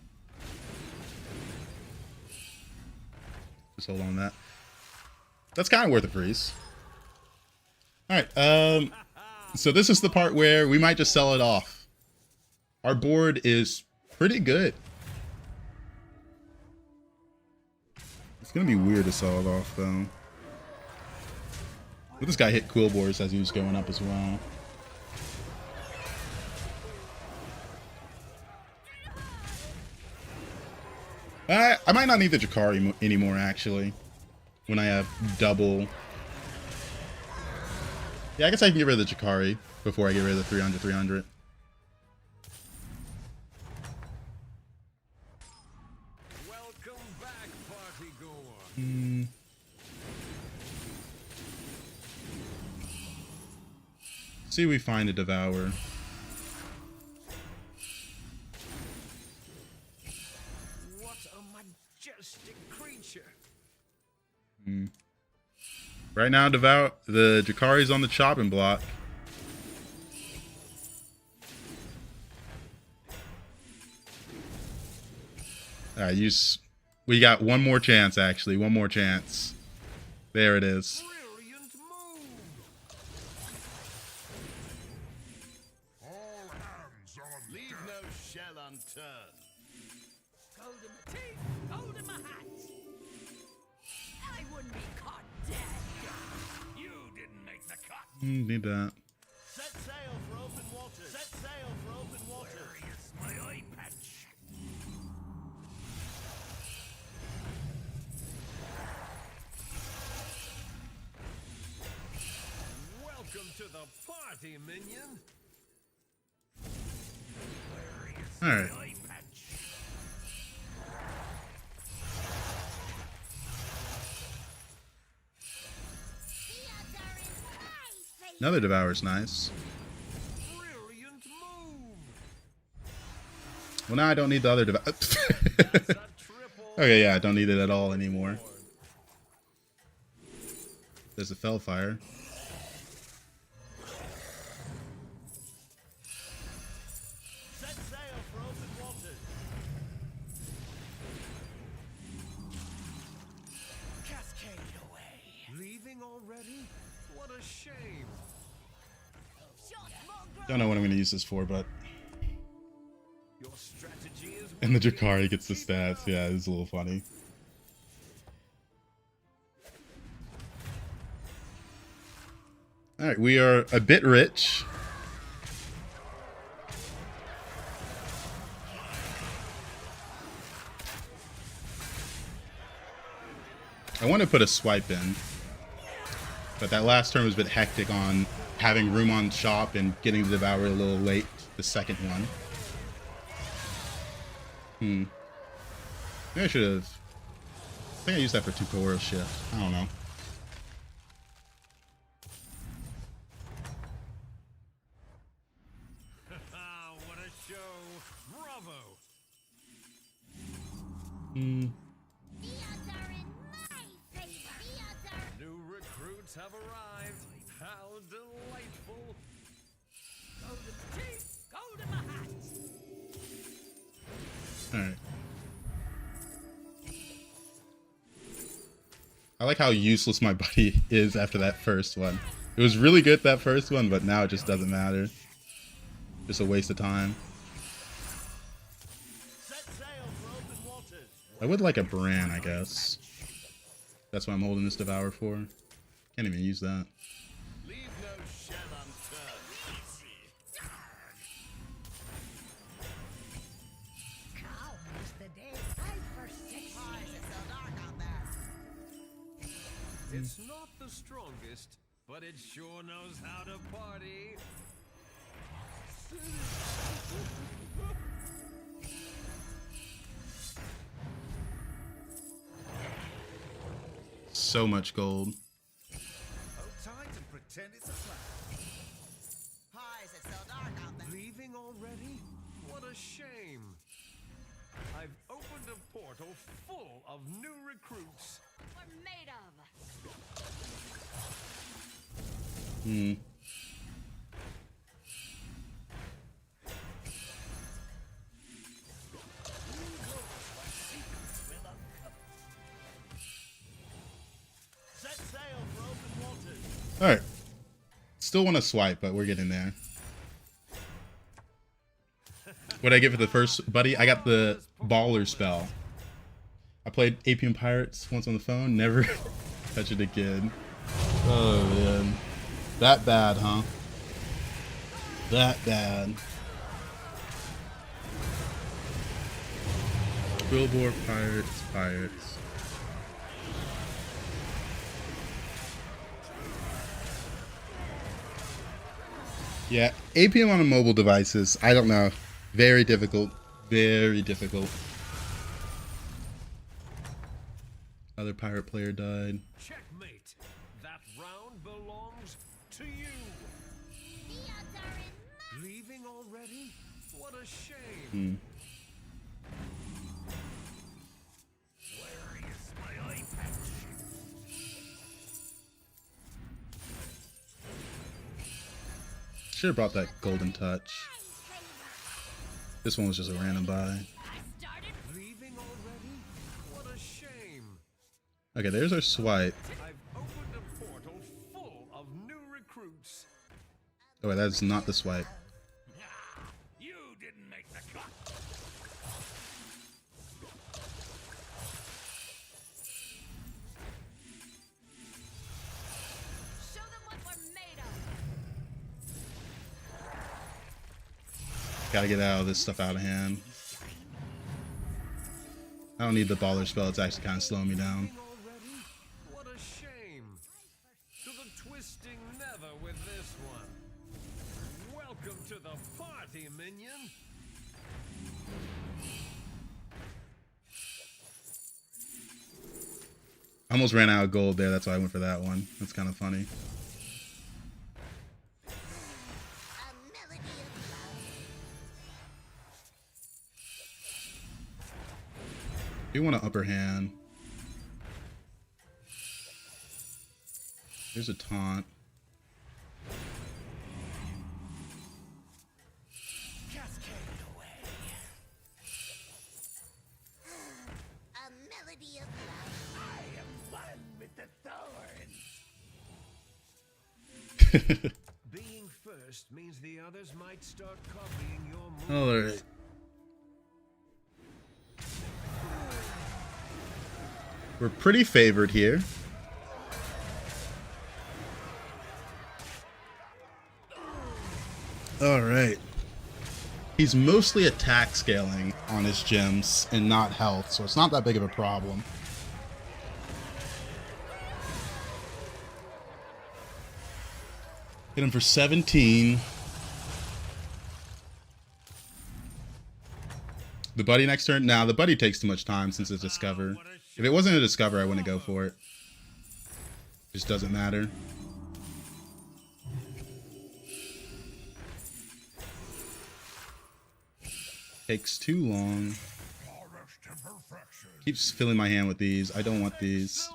Just hold on to that. That's kind of worth a freeze. Alright, so this is the part where we might just sell it off. Our board is pretty good. It's gonna be weird to sell it off, though. But this guy hit Quillboars as he was going up as well. I might not need the Jakari anymore, actually. When I have double... Yeah, I guess I can get rid of the Jakari before I get rid of the 300-300. Welcome back, party goer. See, we find a Devour. Right now, the Drakari's on the chopping block. All right, we got one more chance, actually. One more chance. There it is. Brilliant move. All hands on Leave no shell unturned. Gold in my teeth, gold in my hat. I wouldn't be caught dead. You didn't make the cut. Need that. Set sail for open water. Set sail for open water. My eye patch. Welcome to the party, minion. All right. Eye patch. Another Devour's nice. Brilliant move. Well, now I don't need the other Devour. That's a triple. Okay, yeah, I don't need it at all anymore. There's a Fellfire. Set sail for open water. Cascade away. Leaving already? What a shame. Don't know what I'm going to use this for, but... Your strategy is And the working. Drakari gets the stats. Yeah, it's a little funny. Alright, we are a bit rich. I want to put a swipe in. But that last turn was a bit hectic on having room on shop and getting the Devour a little late, the second one. Maybe I should have... I think I used that for tutorial shift. I don't know. Ah, what a show. Bravo. New recruits have arrived. How delightful. Gold in my teeth, gold in my hat. Alright. I like how useless my buddy is after that first one. It was really good that first one, but now it just doesn't matter. Just a waste of time. Set sail for open water. I would like a Bran, I guess. That's what I'm holding this Devour for. Can't even use that. Leave no shell unturned. Now is the day I first set eyes. It's so dark out there. It's not the strongest, but it sure knows how to party. So much gold. Hold tight and pretend it's a flag. Why is it so dark out there? Leaving already? What a shame. I've opened a portal full of new recruits. We're made of. Set sail for open water. Alright. Still want to swipe, but we're getting there. What did I get for the first buddy? I got the Baller spell. I played Apium Pirates once on the phone. Never touch it again. Oh, man. That bad, huh? That bad. Billboard Pirates. Yeah, APM on mobile devices, I don't know. Very difficult. Very difficult. Other pirate player died. Checkmate. That round belongs to you. Leaving already? What a shame. Where is my eye patch? should have brought that golden touch. This one was just a random buy. Leaving already? What a shame. Okay, there's our swipe. I've opened a portal full of new recruits. Oh wait, that's not the swipe. You didn't make the cut. Show them what we're made of. Gotta get out of this stuff out of hand. I don't need the baller spell, it's actually kind of slowing me down. Already? What a shame. To the twisting nether with this one. Welcome to the party, minion. I almost ran out of gold there, that's why I went for that one. That's kind of funny. Do want an upper hand. There's a taunt. Cascade away. A melody of love. I am one with the thorns. Being first means the others might start copying your moves. Alright. We're pretty favored here. Alright. He's mostly attack scaling on his gems and not health, so it's not that big of a problem. Hit him for 17. The buddy next turn? Nah, the buddy takes too much time since it's Discover. If it wasn't a Discover, I wouldn't go for it. Just doesn't matter. Takes too long. Keeps filling my hand with these. I don't want these.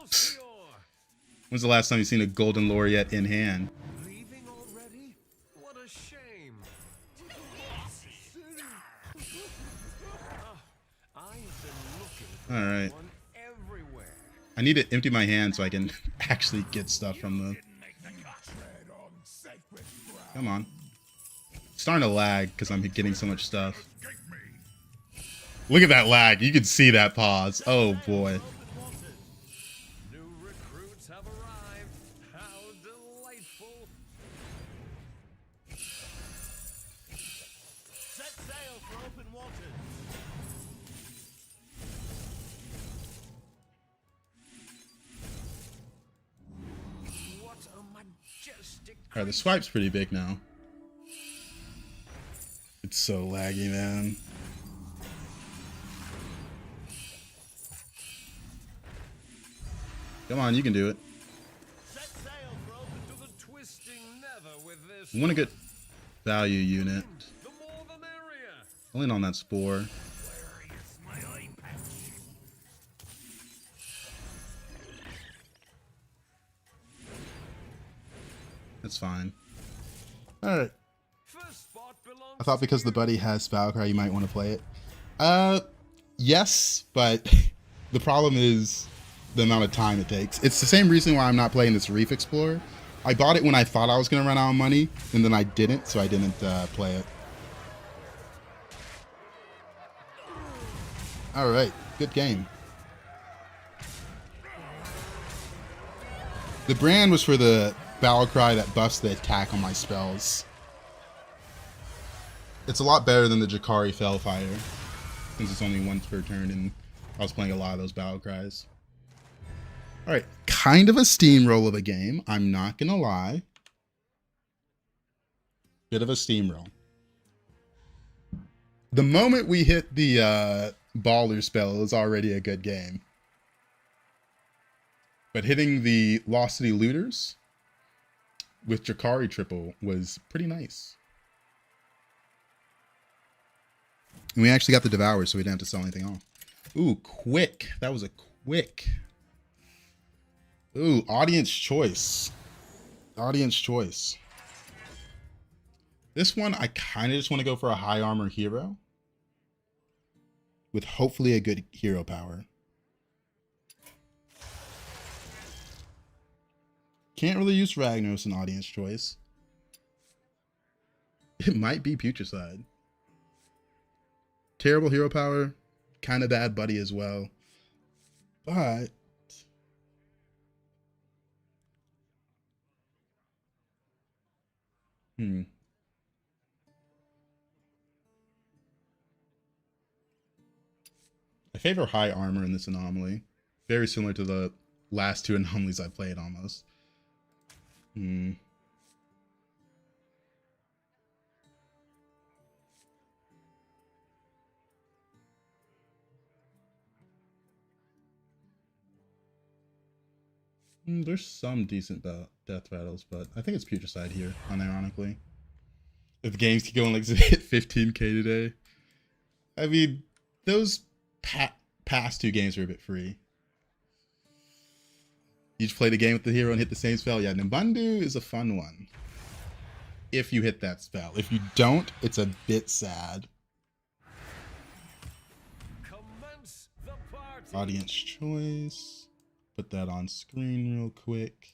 When's the last time you've seen a golden laureate in hand? Leaving already? What a shame. I have been looking for Alright. one everywhere. I need to empty my hand so I can actually get stuff from them. Come on. It's starting to lag because I'm getting so much stuff. Look at that lag. You can see that pause. Oh boy. New recruits have arrived. How delightful. Set sail for open waters. What a majestic Alright, the swipe's pretty big now. It's so laggy, man. Come on, you can do it. Set sail for open to the twisting nether with this. I want a good value unit. The more the merrier. I'll lean on that spore. Where is my eye patch? That's fine. Alright. First spot belongs I thought because the buddy has Valkyrie, you might want to play it. Yes, but the problem is the amount of time it takes. It's the same reason why I'm not playing this Reef Explorer. I bought it when I thought I was going to run out of money, and then I didn't, so I didn't play it. Alright, good game. The brand was for the battle cry that buffs the attack on my spells. It's a lot better than the Jakari Fellfire, since it's only once per turn, and I was playing a lot of those battle cries. Alright, kind of a steamroll of a game, I'm not gonna lie. Bit of a steamroll. The moment we hit the baller spell, it was already a good game. But hitting the Losity Looters with Jakari triple was pretty nice. And we actually got the Devour, so we didn't have to sell anything off. Ooh, quick. That was a quick. Ooh, audience choice. Audience choice. This one, I kind of just want to go for a high armor hero with hopefully a good hero power. Can't really use Ragnaros in audience choice. It might be Putricide. Terrible hero power, kind of bad buddy as well. But I favor high armor in this anomaly. Very similar to the last two anomalies I played almost. There's some decent death battles, but I think it's Putricide here, unironically. If the games keep going like hit 15k today. I mean, those past two games were a bit free. You just play the game with the hero and hit the same spell. Yeah, Nimbundu is a fun one. If you hit that spell. If you don't, it's a bit sad. Commence the party. Audience choice. Put that on screen real quick.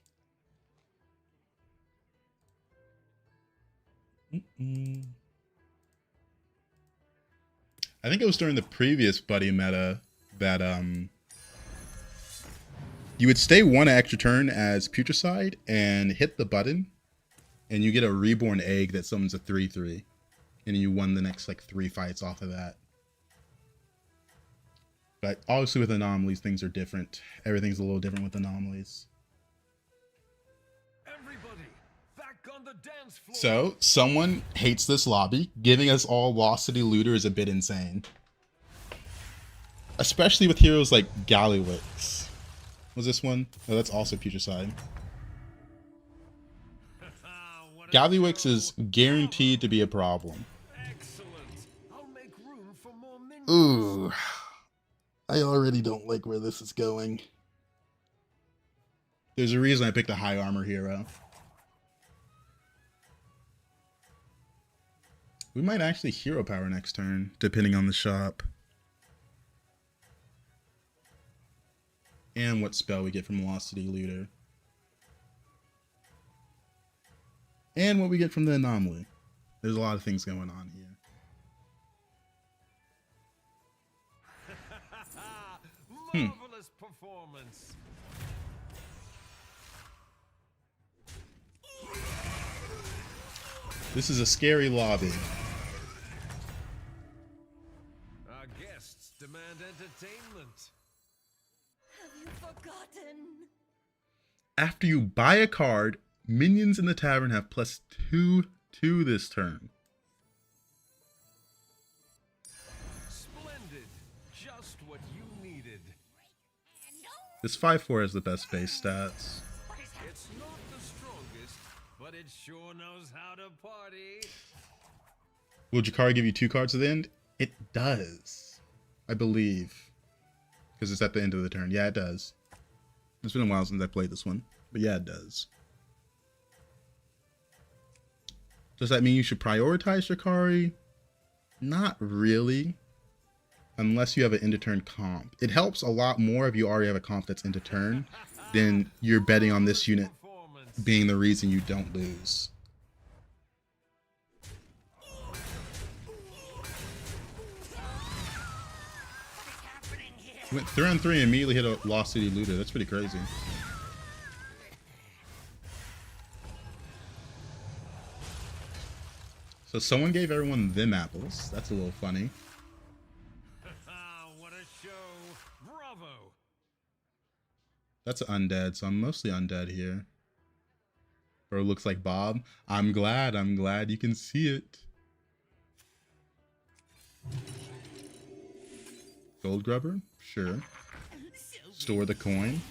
I think it was during the previous buddy meta that you would stay one extra turn as Putricide and hit the button, and you get a reborn egg that summons a 3/3, and you won the next like 3 fights off of that. But obviously with anomalies, things are different. Everything's a little different with anomalies. Everybody, back on the dance floor. So, someone hates this lobby. Giving us all Lost City Looter is a bit insane. Especially with heroes like Gallywix. Was this one? Oh, that's also Putricide. Gallywix is guaranteed to be a problem. Excellent. I'll make room for more minions. Ooh. I already don't like where this is going. There's a reason I picked a high armor hero. We might actually hero power next turn, depending on the shop. And what spell we get from Lost City Looter. And what we get from the anomaly. There's a lot of things going on here. Marvelous performance. This is a scary lobby. Our guests demand entertainment. Have you forgotten? After you buy a card, minions in the tavern have +2/2 this turn. Splendid. Just what you needed. This 5/4 has the best base stats. It's not the strongest, but it sure knows how to party. Will Jakari give you 2 cards at the end? It does. I believe. Because it's at the end of the turn. Yeah, it does. It's been a while since I played this one. But yeah, it does. Does that mean you should prioritize Jakari? Not really. Unless you have an end of turn comp. It helps a lot more if you already have a comp that's end of turn. Then you're betting on this unit being the reason you don't lose. Went 3-on-3 and immediately hit a Lost City Looter. That's pretty crazy. So someone gave everyone them apples. That's a little funny. What a show. Bravo. That's undead, so I'm mostly undead here. Or it looks like Bob. I'm glad you can see it. Gold grubber? Sure. Store the coin.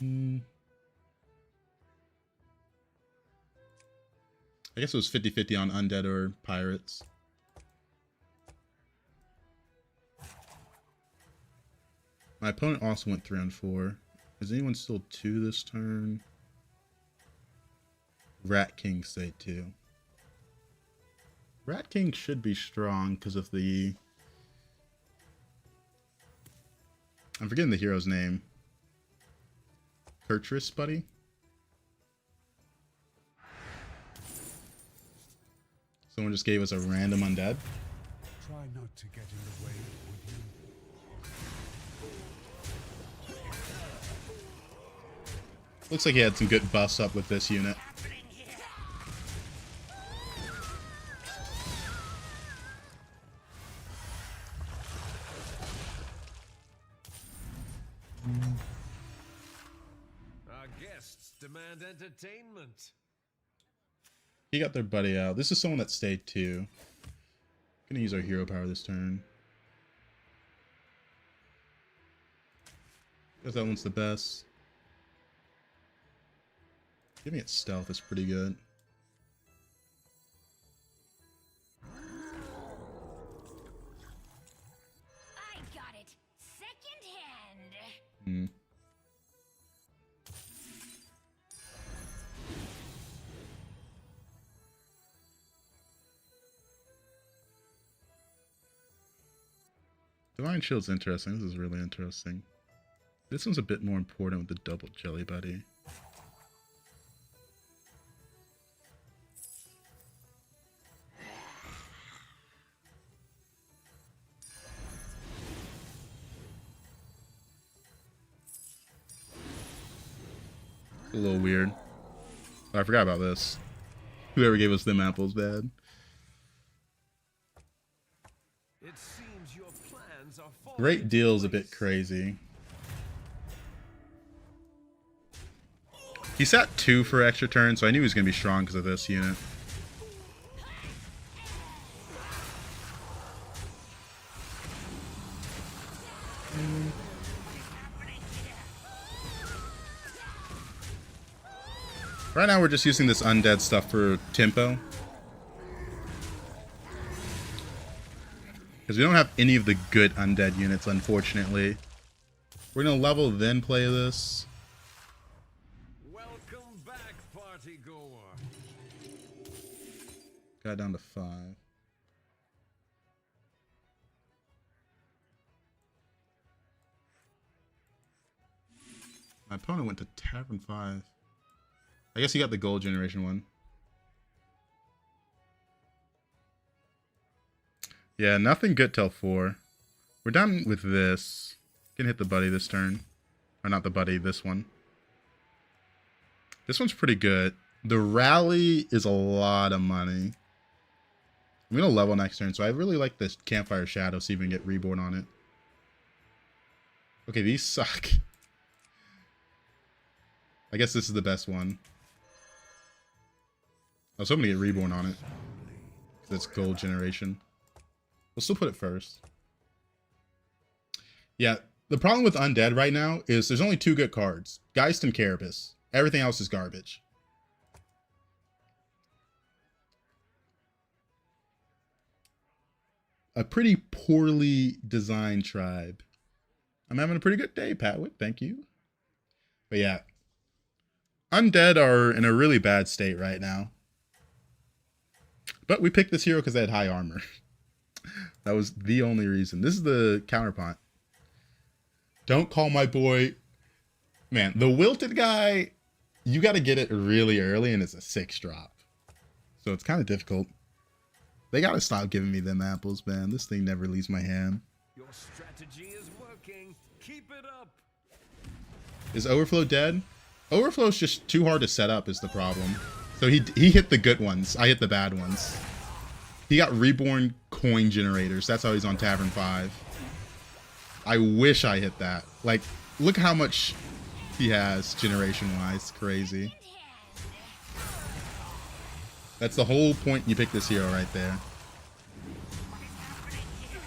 I guess it was 50-50 on undead or pirates. My opponent also went 3-on-4. Is anyone still 2 this turn? Rat King state 2. Rat King should be strong because of the... I'm forgetting the hero's name. Kurtrus, buddy? Someone just gave us a random undead. Try not to get in the way, would you? Looks like he had some good buffs up with this unit. Our guests demand entertainment. He got their buddy out. This is someone that stayed 2. Gonna use our hero power this turn. Guess that one's the best. Giving it stealth is pretty good. I got it second hand. Hmm. Divine Shield's interesting. This is really interesting. This one's a bit more important with the double jelly buddy. A little weird. Oh, I forgot about this. Whoever gave us them apples, bad. It seems your plans are falling Great Deal's a into bit place. crazy. He sat 2 for extra turn, so I knew he was going to be strong because of this unit. Right now we're just using this undead stuff for tempo. Because we don't have any of the good undead units, unfortunately. We're going to level, then play this. Welcome back, party goer. Got down to 5. My opponent went to Tavern 5. I guess he got the gold generation one. Yeah, nothing good till 4. We're done with this. Can hit the buddy this turn. Or not the buddy, this one. This one's pretty good. The rally is a lot of money. I'm going to level next turn, so I really like this Campfire Shadow, see if we can get Reborn on it. Okay, these suck. I guess this is the best one. I was hoping to get Reborn on it. That's gold generation. We'll still put it first. Yeah, the problem with Undead right now is there's only 2 good cards. Geist and Carapace. Everything else is garbage. A pretty poorly designed tribe. I'm having a pretty good day, Patwick. Thank you. But yeah. Undead are in a really bad state right now. But we picked this hero because they had high armor. That was the only reason. This is the counterpoint. Don't call my boy... Man, the wilted guy, you got to get it really early and it's a 6 drop. So it's kind of difficult. They got to stop giving me them apples, man. This thing never leaves my hand. Your strategy is working. Keep it up. Is Overflow dead? Overflow's just too hard to set up is the problem. So he hit the good ones. I hit the bad ones. He got Reborn coin generators. That's how he's on Tavern 5. I wish I hit that. Like, look how much he has generation-wise. Crazy. That's the whole point you pick this hero right there.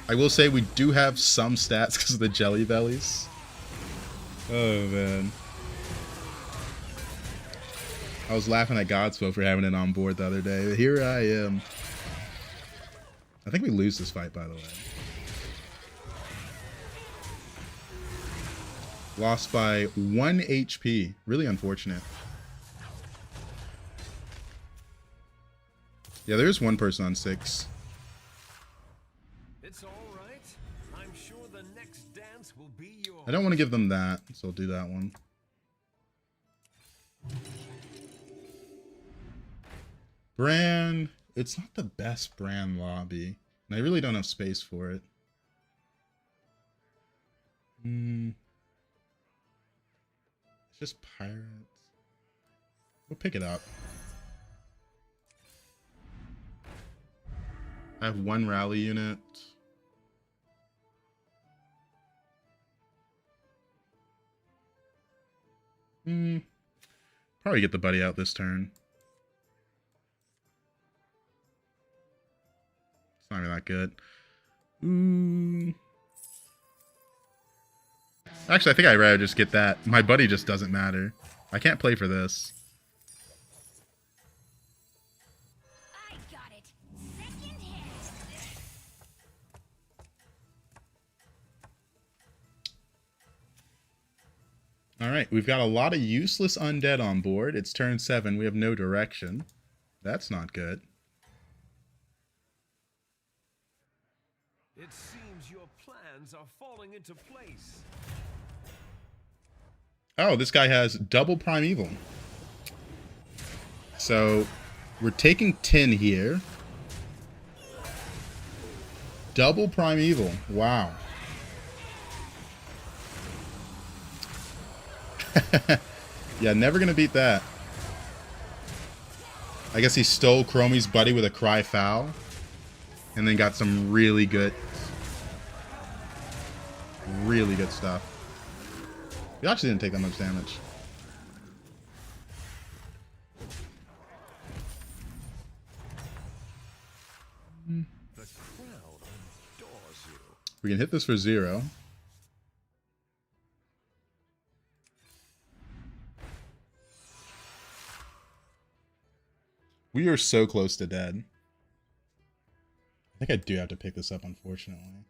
I will say we do have some stats because of the Jelly Bellies. Oh, man. I was laughing at Godspo for having it on board the other day. But here I am. I think we lose this fight, by the way. Lost by 1 HP. Really unfortunate. Yeah, there is one person on 6. It's all right. I'm sure the next dance will be yours. I don't want to give them that, so I'll do that one. Bran, it's not the best Bran lobby, and I really don't have space for it. It's just pirates. We'll pick it up. I have 1 rally unit. Probably get the buddy out this turn. It's not even that good. Actually, I think I'd rather just get that. My buddy just doesn't matter. I can't play for this. I got it. Second hit. Alright, we've got a lot of useless undead on board. It's turn 7. We have no direction. That's not good. It seems your plans are falling into place. Oh, this guy has double primeval. So, we're taking 10 here. Double primeval. Wow. Yeah, never gonna beat that. I guess he stole Chromie's buddy with a cry foul. And then got some really good stuff. He actually didn't take that much damage. The crowd adores you. We can hit this for 0. We are so close to dead. I think I do have to pick this up, unfortunately.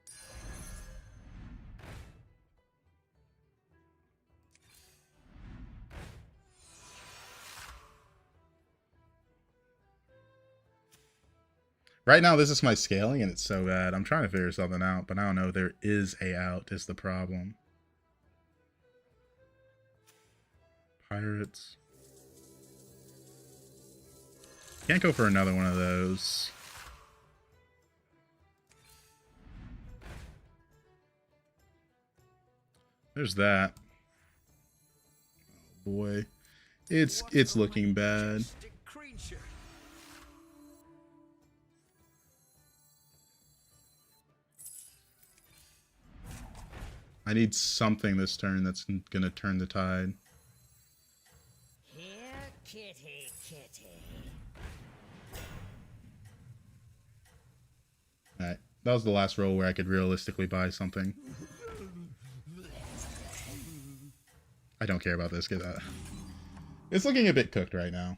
Right now, this is my scaling, and it's so bad. I'm trying to figure something out, but I don't know. There is a out, is the problem. Pirates. Can't go for another one of those. There's that. Oh boy. It's looking bad. Creature. I need something this turn that's gonna turn the tide. Here, kitty, kitty. Alright. That was the last roll where I could realistically buy something. I don't care about this. Get that. It's looking a bit cooked right now.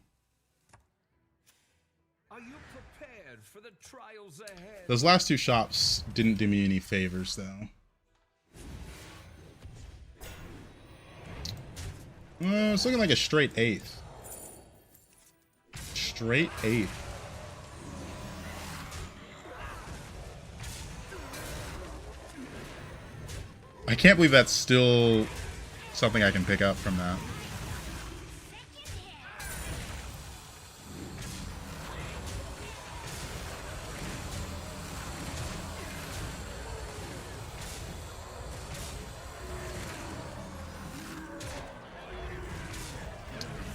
Are you prepared for the trials ahead? Those last 2 shops didn't do me any favors, though. It's looking like a straight 8th. Straight 8th. I can't believe that's still something I can pick up from that.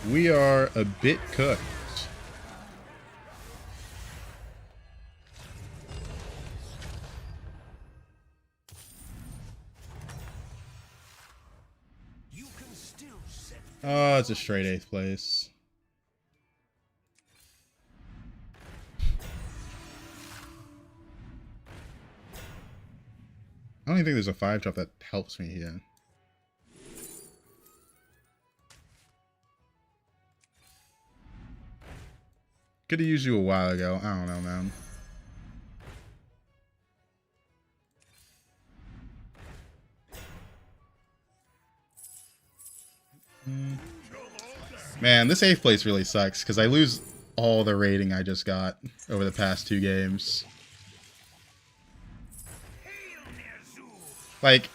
We are a bit cooked. You can still set. Oh, it's a straight 8th place. I don't even think there's a 5-drop that helps me here. Could have used you a while ago. I don't know, man. Man, this 8th place really sucks because I lose all the rating I just got over the past 2 games. Like,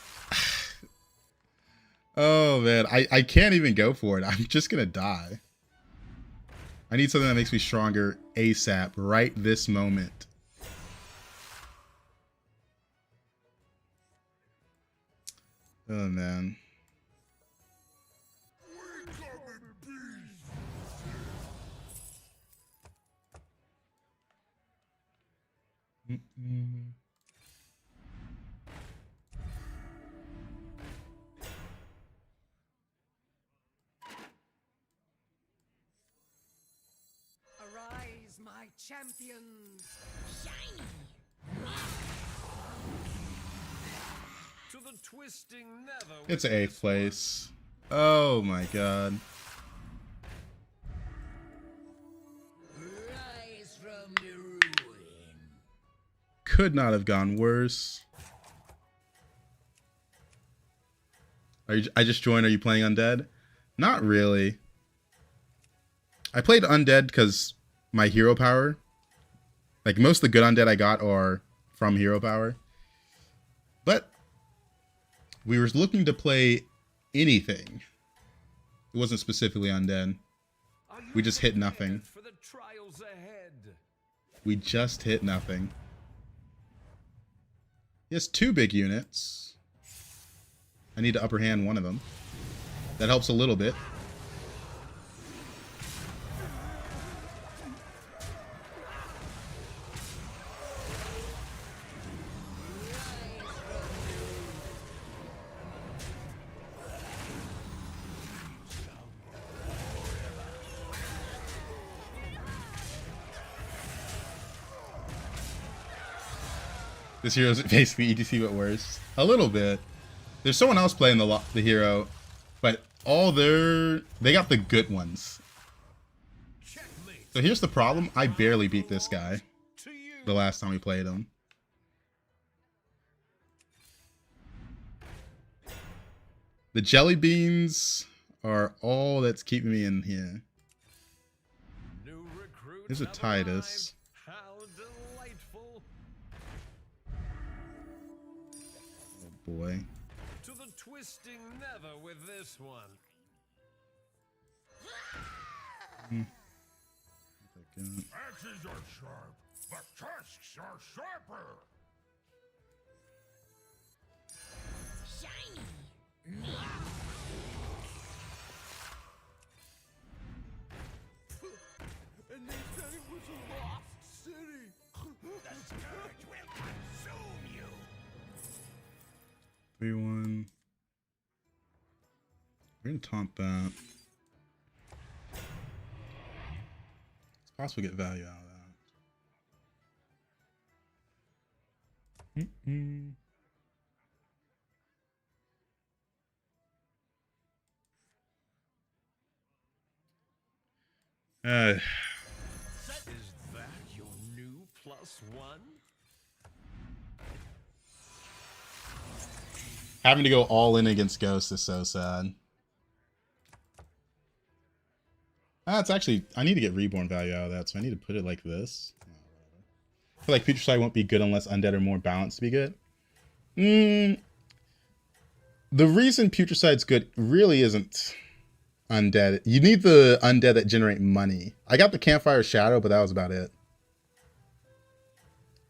oh man, I can't even go for it. I'm just gonna die. I need something that makes me stronger ASAP, right this moment. Oh man. Arise, my champions! Shiny! To the twisting nether. It's 8th place. Oh my god. Rise from the ruin! Could not have gone worse. I just joined. Are you playing Undead? Not really. I played Undead because my hero power. Like, most of the good Undead I got are from hero power. But we were looking to play anything. It wasn't specifically Undead. We just hit nothing. For the trials ahead. We just hit nothing. He has 2 big units. I need to upper hand one of them. That helps a little bit. This hero's basically EDC but worse. A little bit. There's someone else playing the hero, but they got the good ones. So here's the problem. I barely beat this guy the last time we played him. The jelly beans are all that's keeping me in here. New recruits There's a have Titus. arrived. How delightful. Oh boy. To the twisting nether with this one. Axes are sharp, but tusks are sharper. Shiny! And they said it was a lost city. The scourge will consume you. 3-1. We're gonna taunt that. It's possible to get value out of that. Is that your new +1? Having to go all in against Ghost is so sad. It's actually, I need to get reborn value out of that, so I need to put it like this. I feel like Putricide won't be good unless Undead are more balanced to be good. The reason Putricide's good really isn't Undead. You need the Undead that generate money. I got the Campfire Shadow, but that was about it.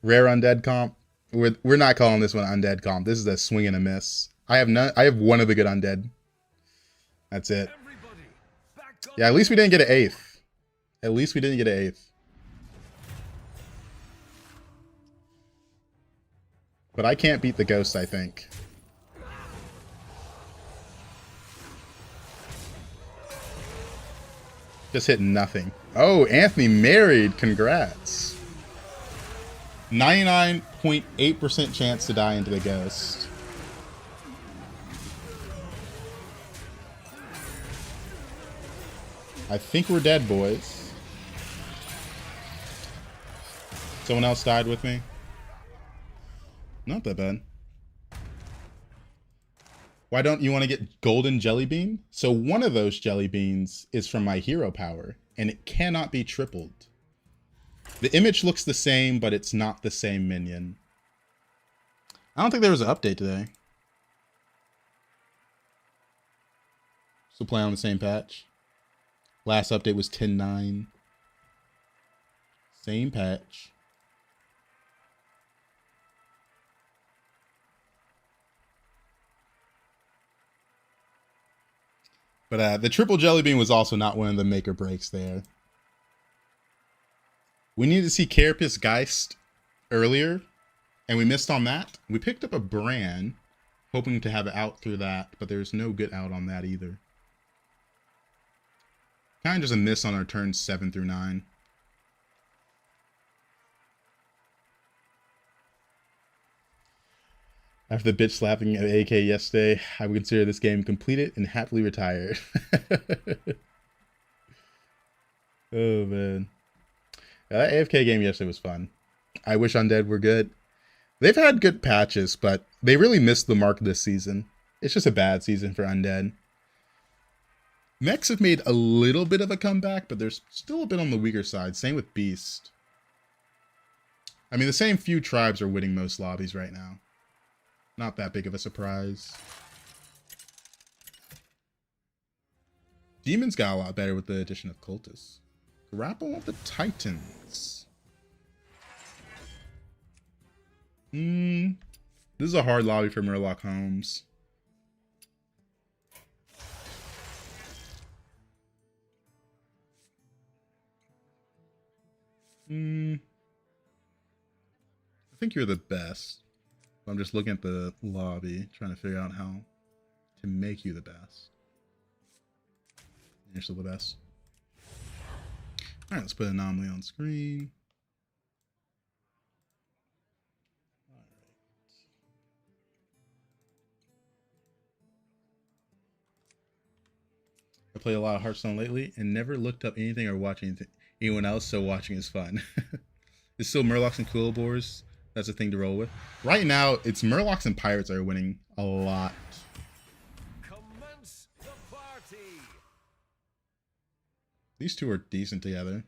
Rare Undead comp. We're not calling this one Undead comp. This is a swing and a miss. I have one of the good Undead. That's it. Yeah, at least we didn't get an 8th. At least we didn't get an 8th. But I can't beat the Ghost, I think. Just hit nothing. Oh, Anthony married. Congrats. 99.8% chance to die into the Ghost. I think we're dead, boys. Someone else died with me. Not that bad. Why don't you want to get golden jelly bean? So one of those jelly beans is from my hero power. and it cannot be tripled. The image looks the same, but it's not the same minion. I don't think there was an update today. Still playing on the same patch. Last update was 10.9. Same patch. But the triple jelly bean was also not one of the make or breaks there. We needed to see Carapace Geist earlier, and we missed on that. We picked up a brand, hoping to have it out through that, but there's no good out on that either. Kind of just a miss on our turns 7 through 9. After the bitch slapping at AK yesterday, I would consider this game completed and happily retired. Oh, man. Yeah, that AFK game yesterday was fun. I wish Undead were good. They've had good patches, but they really missed the mark this season. It's just a bad season for Undead. Mechs have made a little bit of a comeback, but they're still a bit on the weaker side. Same with Beast. I mean, the same few tribes are winning most lobbies right now. Not that big of a surprise. Demons got a lot better with the addition of Cultists. Grapple of the Titans. This is a hard lobby for Murloc Holmes. I think you're the best. I'm just looking at the lobby, trying to figure out how to make you the best. You're still the best. Alright, let's put Anomaly on screen. I played a lot of Hearthstone lately and never looked up anything or watched anyone else, so watching is fun. It's still Murlocs and Coolbors. That's a thing to roll with. Right now, it's Murlocs and Pirates that are winning a lot. Commence the party. These two are decent together.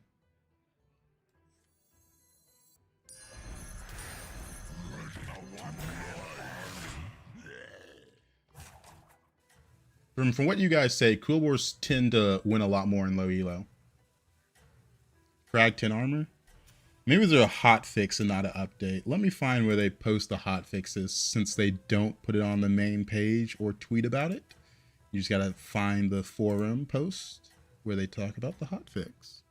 From what you guys say, Coolbors tend to win a lot more in low elo. Frag 10 armor? Maybe there's a hot fix and not an update. Let me find where they post the hot fixes, since they don't put it on the main page or tweet about it. You just gotta find the forum post where they talk about the hot fix.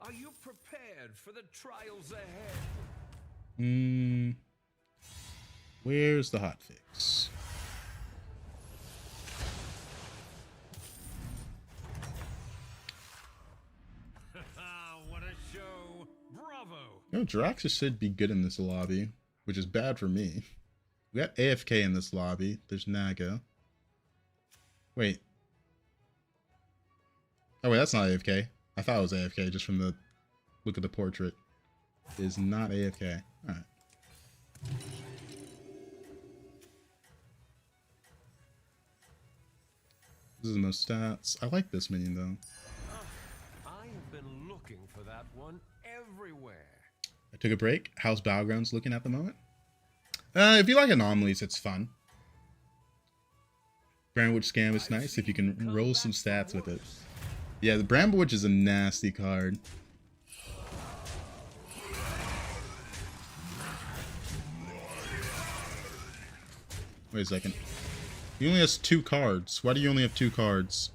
Are you prepared for the trials ahead? Where's the hot fix? What a show! Bravo! No, Jiraxis should be good in this lobby, which is bad for me. We got AFK in this lobby. There's Naga. Wait. Oh wait, that's not AFK. I thought it was AFK just from the look at the portrait. It is not AFK. Alright. This is the most stats. I like this minion though. I have been looking for that one everywhere. I took a break. How's Battlegrounds looking at the moment? If you like anomalies, it's fun. Bramblewood Scam is nice if you can roll some stats with it. Yeah, the Bramblewood is a nasty card. Wait a second. He only has 2 cards. Why do you only have 2 cards?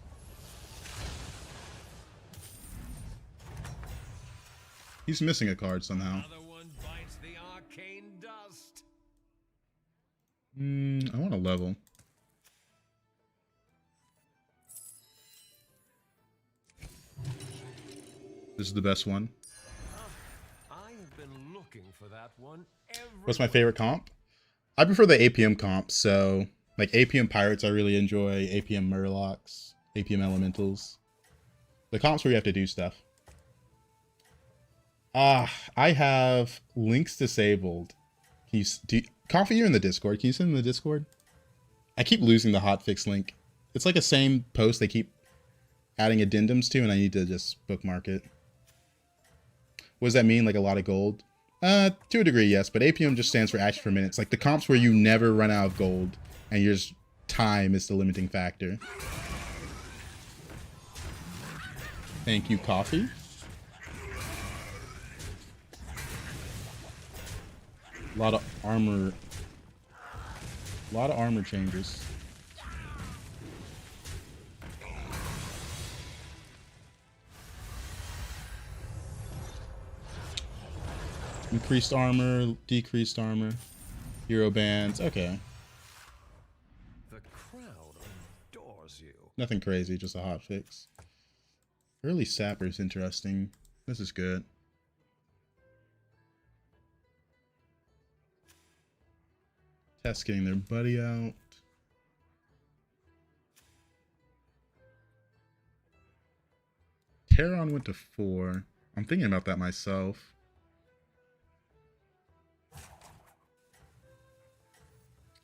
He's missing a card somehow. Another one bites the arcane dust. I want a level. This is the best one. I have been looking for that one everywhere. What's my favorite comp? I prefer the APM comp, so like APM Pirates I really enjoy, APM Murlocs, APM Elementals. The comps where you have to do stuff. I have links disabled. Can you, Coffee, you're in the Discord. Can you send in the Discord? I keep losing the hotfix link. It's like a same post they keep adding addendums to, and I need to just bookmark it. What does that mean? Like a lot of gold? To a degree, yes, but APM just stands for action per minute. It's like the comps where you never run out of gold, and your time is the limiting factor. Thank you, coffee. A lot of armor changes. Increased armor, decreased armor, hero bands. Okay. The crowd adores you. Nothing crazy, just a hot fix. Early sapper's interesting. This is good. Test getting their buddy out. Terron went to 4. I'm thinking about that myself.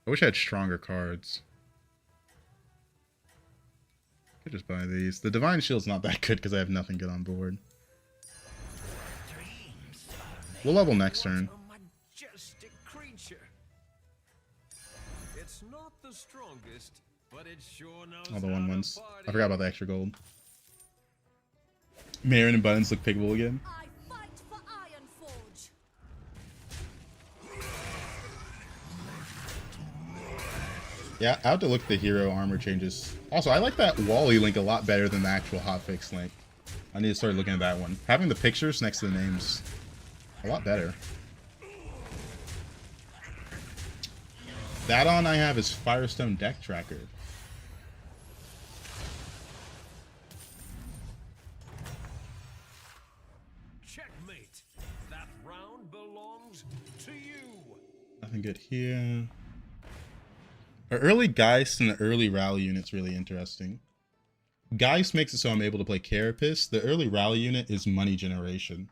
I wish I had stronger cards. Could just buy these. The Divine Shield's not that good because I have nothing good on board. We'll level next turn. What a majestic creature. It's not the strongest, but it sure knows All the how 1/1s. to party. I forgot about the extra gold. Marin and Buttons look pickable again. I fight for Ironforge. Yeah, I have to look at the hero armor changes. Also, I like that Wally link a lot better than the actual hotfix link. I need to start looking at that one. Having the pictures next to the names, a lot better. That on I have is Firestone Deck Tracker. Checkmate. That round belongs to you. Nothing good here. Our early Geist and the early Rally unit's really interesting. Geist makes it so I'm able to play Carapace. The early Rally unit is money generation.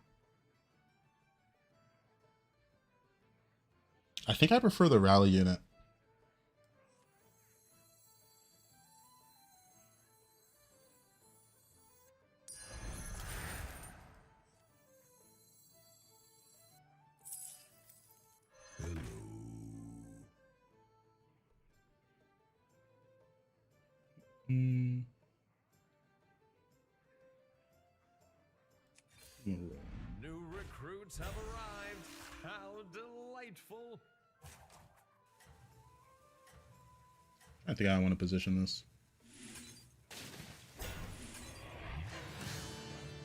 I think I prefer the Rally unit. Hmm. New recruits have arrived. How delightful. I think I want to position this.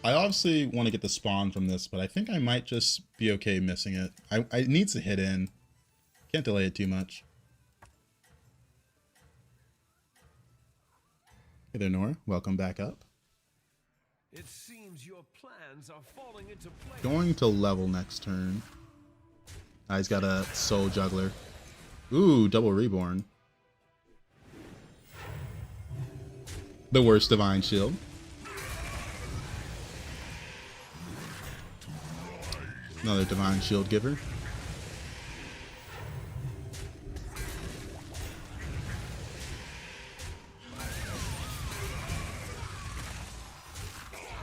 I obviously want to get the spawn from this, but I think I might just be okay missing it. It needs to hit in. Can't delay it too much. Hey there, Nora. Welcome back up. It seems your plans are falling into place. Going to level next turn. He's got a Soul Juggler. Ooh, double Reborn. The worst Divine Shield. Another Divine Shield Giver.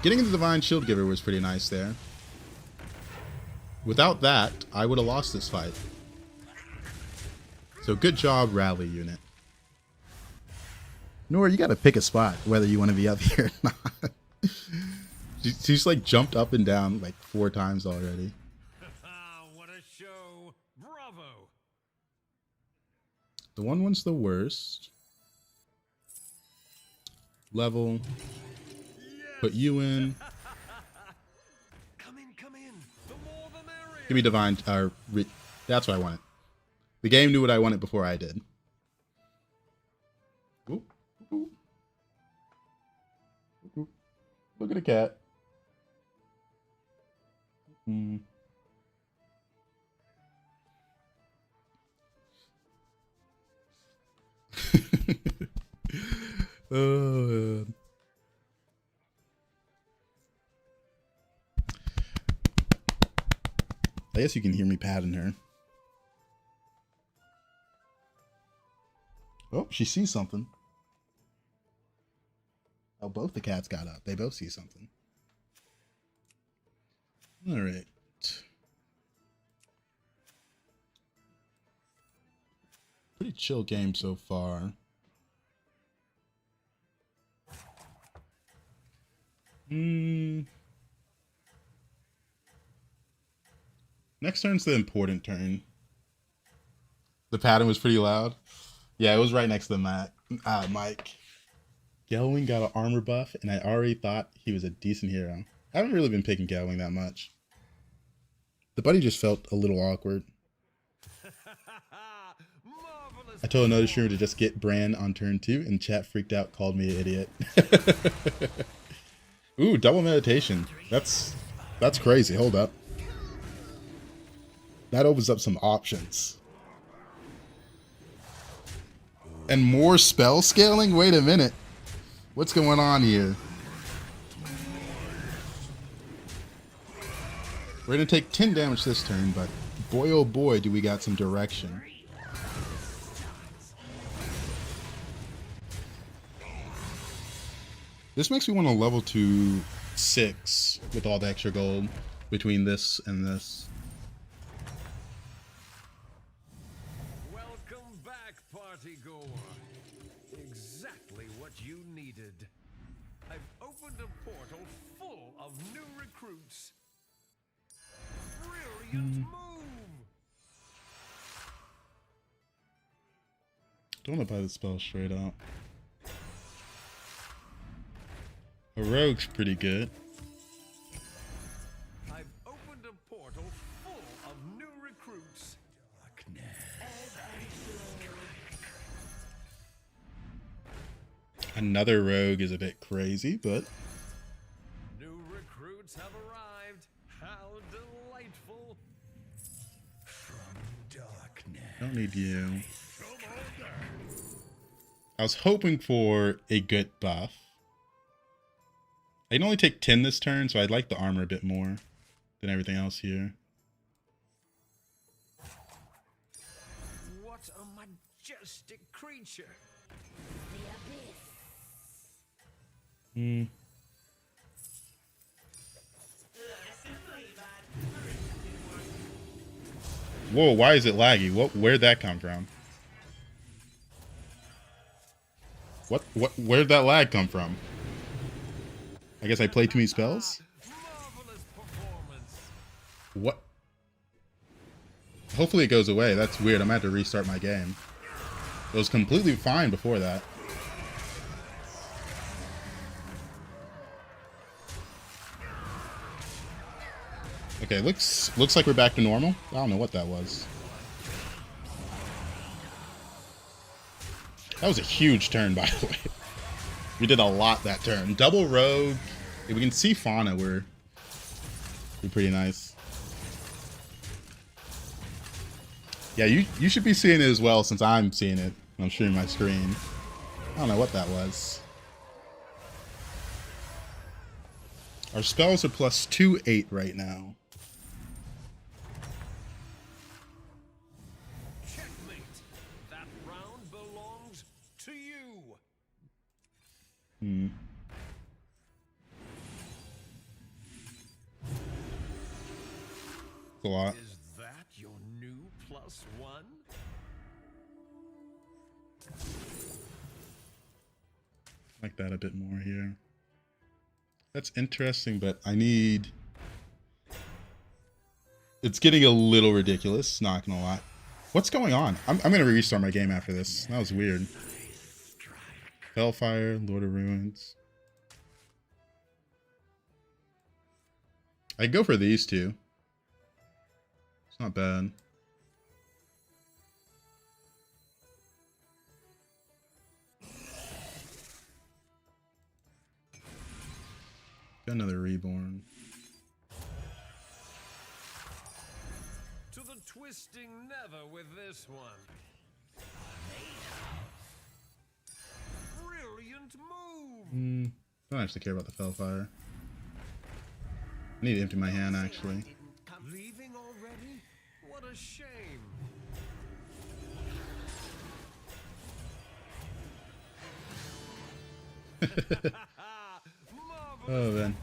Getting the Divine Shield Giver was pretty nice there. Without that, I would have lost this fight. So good job, Rally unit. Nora, you gotta pick a spot, whether you want to be up here or not. She's like jumped up and down like 4 times already. What a show. Bravo. The 1/1's the worst. Level. Put you in. Come in, come in. The more the merrier. Give me Divine. That's what I wanted. The game knew what I wanted before I did. Ooh, ooh. Ooh. Look at the cat. Hmm. Oh, I guess you can hear me patting her. Oh, she sees something. Oh, both the cats got up. They both see something. All right. Pretty chill game so far. Next turn's the important turn. The pattern was pretty loud. Yeah, it was right next to the mic. Gelwin got an armor buff, and I already thought he was a decent hero. I haven't really been picking Gelwin that much. The buddy just felt a little awkward. I told another streamer to just get Bran on turn 2, and chat freaked out, called me an idiot. Ooh, double meditation. That's crazy. Hold up. That opens up some options. And more spell scaling? Wait a minute. What's going on here? We're going to take 10 damage this turn, but boy oh boy do we got some direction. This makes me want to level to 6 with all the extra gold between this and this. Welcome back, party goer. Exactly what you needed. I've opened a portal full of new recruits. Brilliant move! Don't apply the spell straight up. A rogue's pretty good. I've opened a portal full of new recruits. Another rogue is a bit crazy, but New recruits have arrived. How delightful! don't need you. I was hoping for a good buff. I can only take 10 this turn, so I'd like the armor a bit more than everything else here. What a majestic creature! Whoa, why is it laggy? Where'd that come from? Where'd that lag come from? I guess I played too many spells? Marvelous performance! What? Hopefully it goes away. That's weird. I'm gonna have to restart my game. It was completely fine before that. Okay, looks like we're back to normal. I don't know what that was. That was a huge turn, by the way. We did a lot that turn. Double rogue. If we can see Fauna, we're pretty nice. Yeah, you should be seeing it as well, since I'm seeing it. I'm sharing my screen. I don't know what that was. Our spells are plus 2/8 right now. Checkmate! That round belongs to you! A lot. Is that your new +1? Like that a bit more here. That's interesting, but I need... It's getting a little ridiculous, not gonna lie. What's going on? I'm gonna restart my game after this. That was weird. Hellfire, Lord of Ruins. I go for these two. It's not bad. Got another Reborn. To the twisting nether with this one. Brilliant move! Don't actually care about the Hellfire. I need to empty my hand, actually. Leaving already? What a shame! Oh man.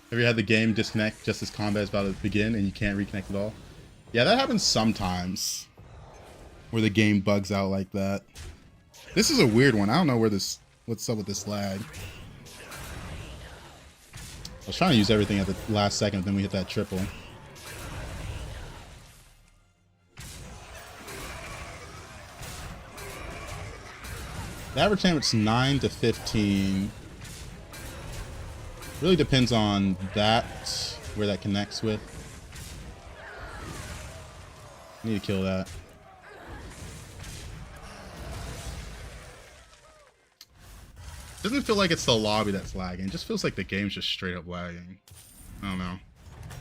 Have you had the game disconnect just as combat is about to begin and you can't reconnect at all? Yeah, that happens sometimes. Where the game bugs out like that. This is a weird one. I don't know what's up with this lag. I was trying to use everything at the last second, then we hit that triple. The average damage's 9 to 15. Really depends on that, where that connects with. Need to kill that. Doesn't feel like it's the lobby that's lagging. It just feels like the game's just straight up lagging. I don't know.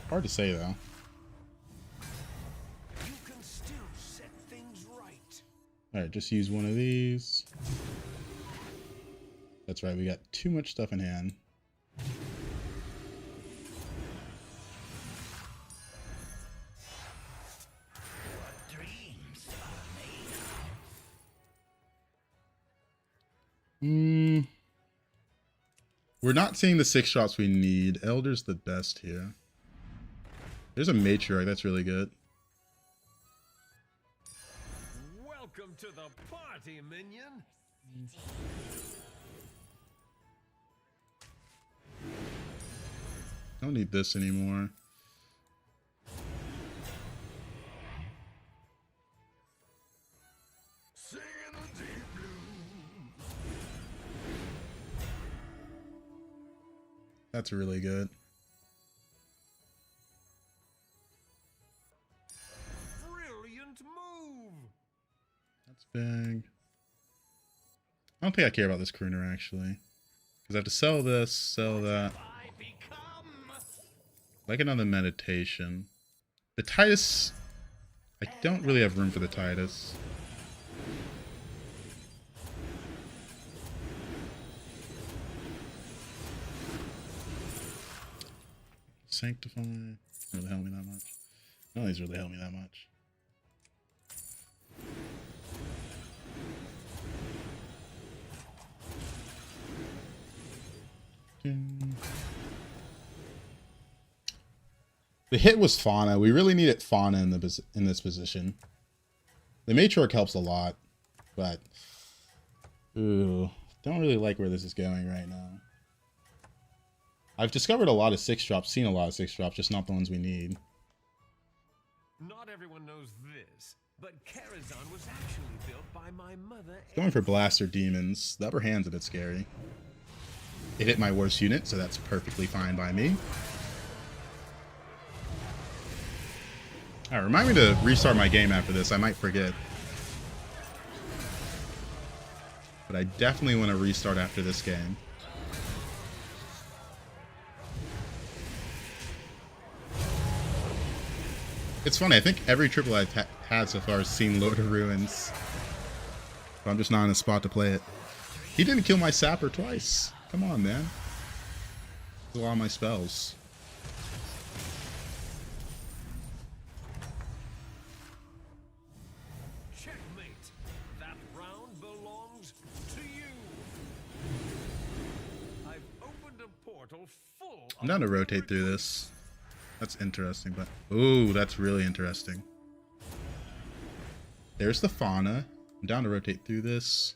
Hard to say though. You can still set things right. Alright, just use one of these. That's right, we got too much stuff in hand. We're not seeing the 6 drops we need. Elder's the best here. There's a matriarch, that's really good. Welcome to the party, minion. Don't need this anymore. That's really good. Brilliant move. That's big. I don't think I care about this crooner actually. Because I have to sell this, sell that. Like another meditation. The Titus. I don't really have room for the Titus. Sanctify. Really help me that much. None of these really help me that much. The hit was Fauna. We really needed Fauna in this position. The Matriarch helps a lot, but ooh, don't really like where this is going right now. I've discovered a lot of 6 drops, seen a lot of 6 drops, just not the ones we need. Not everyone knows this, but Karazhan was actually built by my mother. Going for Blaster Demons. The upper hand's a bit scary. It hit my worst unit, so that's perfectly fine by me. Alright, remind me to restart my game after this. I might forget. But I definitely want to restart after this game. It's funny, I think every triple I've had so far has seen Lord of Ruins. But I'm just not in a spot to play it. He didn't kill my Sapper twice. Come on, man. That's a lot of my spells. Checkmate. That round belongs to you. I've opened a portal full. I'm down to rotate through this. That's interesting, but ooh, that's really interesting. There's the Fauna. I'm down to rotate through this.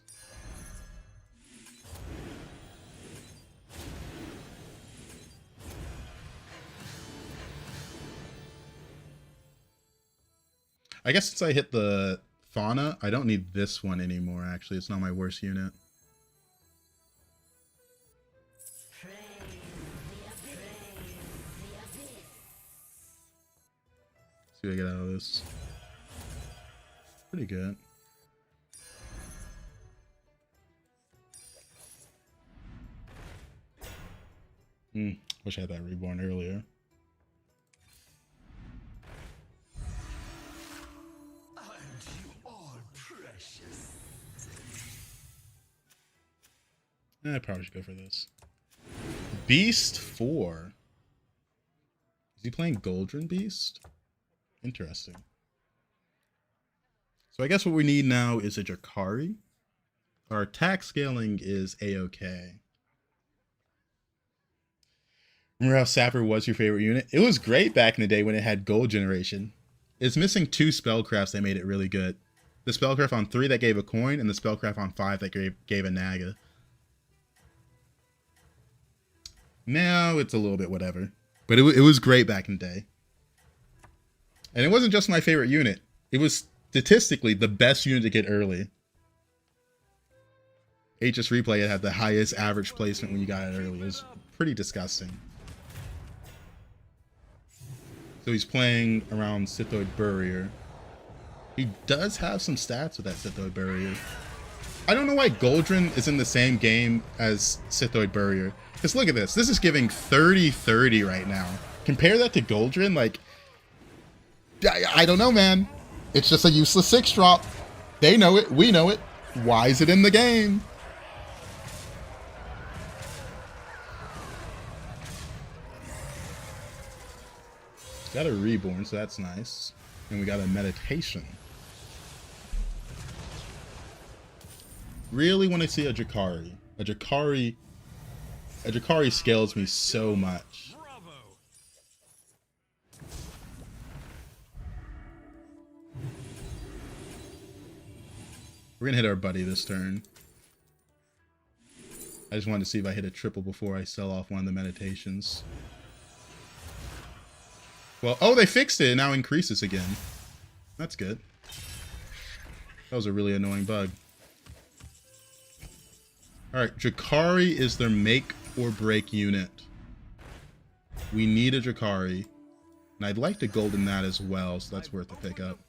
I guess since I hit the Fauna, I don't need this one anymore, actually. It's not my worst unit. See what I get out of this. Pretty good. Wish I had that reborn earlier. Aren't you all precious? I probably should go for this. Beast 4. Is he playing Goldrun Beast? Interesting. So I guess what we need now is a Drakari. Our attack scaling is A-OK. Remember how Sapper was your favorite unit? It was great back in the day when it had gold generation. It's missing 2 spellcrafts that made it really good. The spellcraft on 3 that gave a coin, and the spellcraft on 5 that gave a naga. Now it's a little bit whatever. But it was great back in the day. And it wasn't just my favorite unit. It was statistically the best unit to get early. HS Replay, it had the highest average placement when you got it early. It was pretty disgusting. So he's playing around Sithoid Burrier. He does have some stats with that Sithoid Burrier. I don't know why Goldrin is in the same game as Sithoid Burrier. Because look at this. This is giving 30-30 right now. Compare that to Goldrin, like... I don't know, man. It's just a useless 6-drop. They know it. We know it. Why is it in the game? Got a reborn, so that's nice. And we got a meditation. Really want to see a Jakari. A Jakari scales me so much. Bravo. We're gonna hit our buddy this turn. I just wanted to see if I hit a triple before I sell off one of the meditations. Well, oh, they fixed it. It now increases again. That's good. That was a really annoying bug. Alright, Jakari is their make or break unit. We need a Jakari. And I'd like to golden that as well, so that's worth a pickup.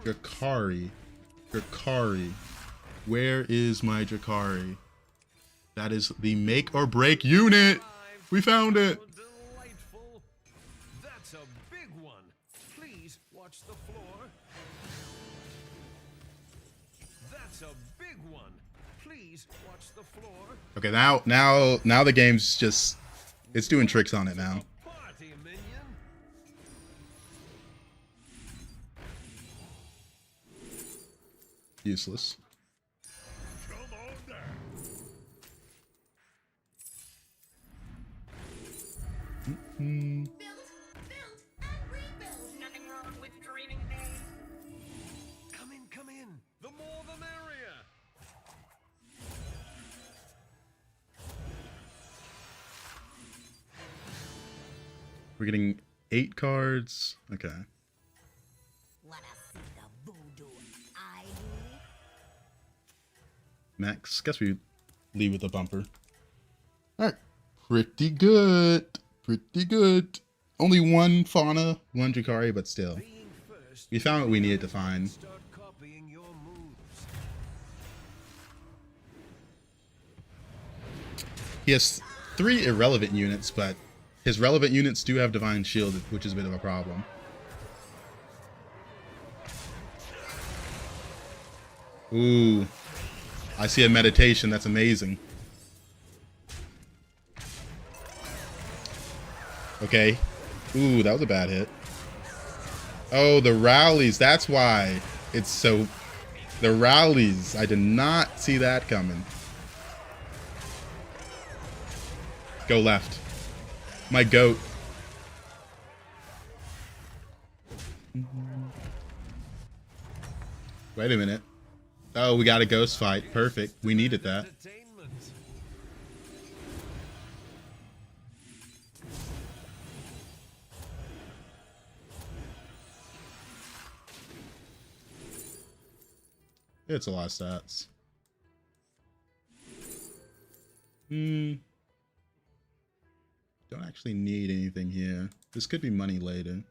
Jakari. Jakari. Where is my Jakari? That is the make or break unit! We found it! Delightful. That's a big one. Please watch the floor. That's a big one. Please watch the floor. Okay, now the game's just... It's doing tricks on it now. Party minion. Useless. Come on down. Hmm. Build, and rebuild. Nothing wrong with dreaming big. Come in, come in. The more the merrier. We're getting 8 cards. Okay. Wanna see the voodoo I do? Max, guess we leave with a bumper. Alright. Pretty good. Pretty good. Only 1 fauna, 1 Jakari, but still. Being first, We found what we needed to find. start copying your moves. He has 3 irrelevant units, but his relevant units do have Divine Shield, which is a bit of a problem. Ooh. I see a meditation. That's amazing. Okay. Ooh, that was a bad hit. Oh, the rallies. That's why it's so... The rallies. I did not see that coming. Go left. My goat. Wait a minute. Oh, we got a ghost fight. Perfect. We needed that. Entertainment. It's a lot of stats. Don't actually need anything here. This could be money later.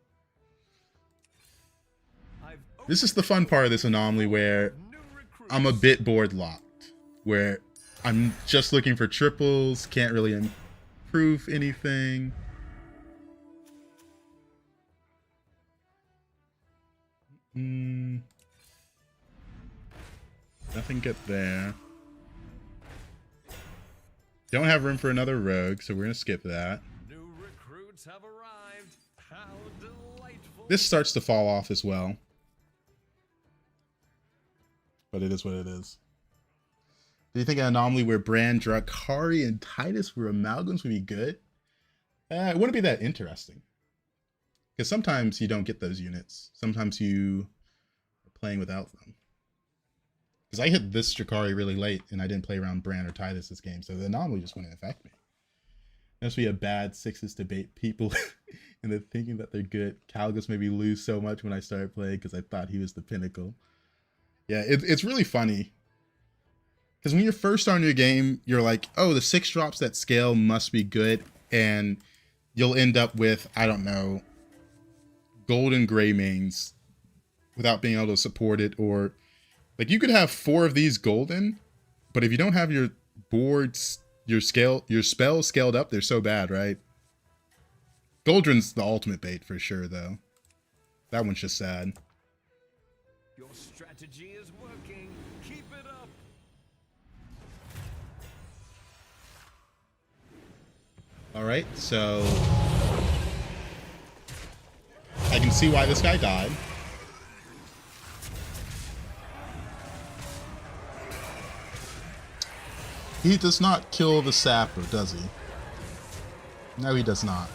I've This is the fun part of this anomaly where new recruits. I'm a bit board locked. Where I'm just looking for triples, can't really improve anything. Nothing good there. Don't have room for another rogue, so we're gonna skip that. New recruits have arrived. How delightful. This starts to fall off as well. But it is what it is. Do you think an anomaly where Bran, Drakari, and Titus were amalgams would be good? It wouldn't be that interesting. Because sometimes you don't get those units. Sometimes you are playing without them. Because I hit this Drakari really late and I didn't play around Bran or Titus this game, so the anomaly just wouldn't affect me. It must be a bad sixes to bait people and they're thinking that they're good. Calgus made me lose so much when I started playing because I thought he was the pinnacle. Yeah, it's really funny. Because when you're first starting your game, you're like, oh, the 6 drops that scale must be good. And you'll end up with, I don't know, golden gray mains without being able to support it. Or, like, you could have 4 of these golden, but if you don't have your boards, your spells scaled up, they're so bad, right? Goldrin's the ultimate bait for sure, though. That one's just sad. Your strategy is working. Keep it up. All right, so I can see why this guy died. He does not kill the sapper, does he? No, he does not.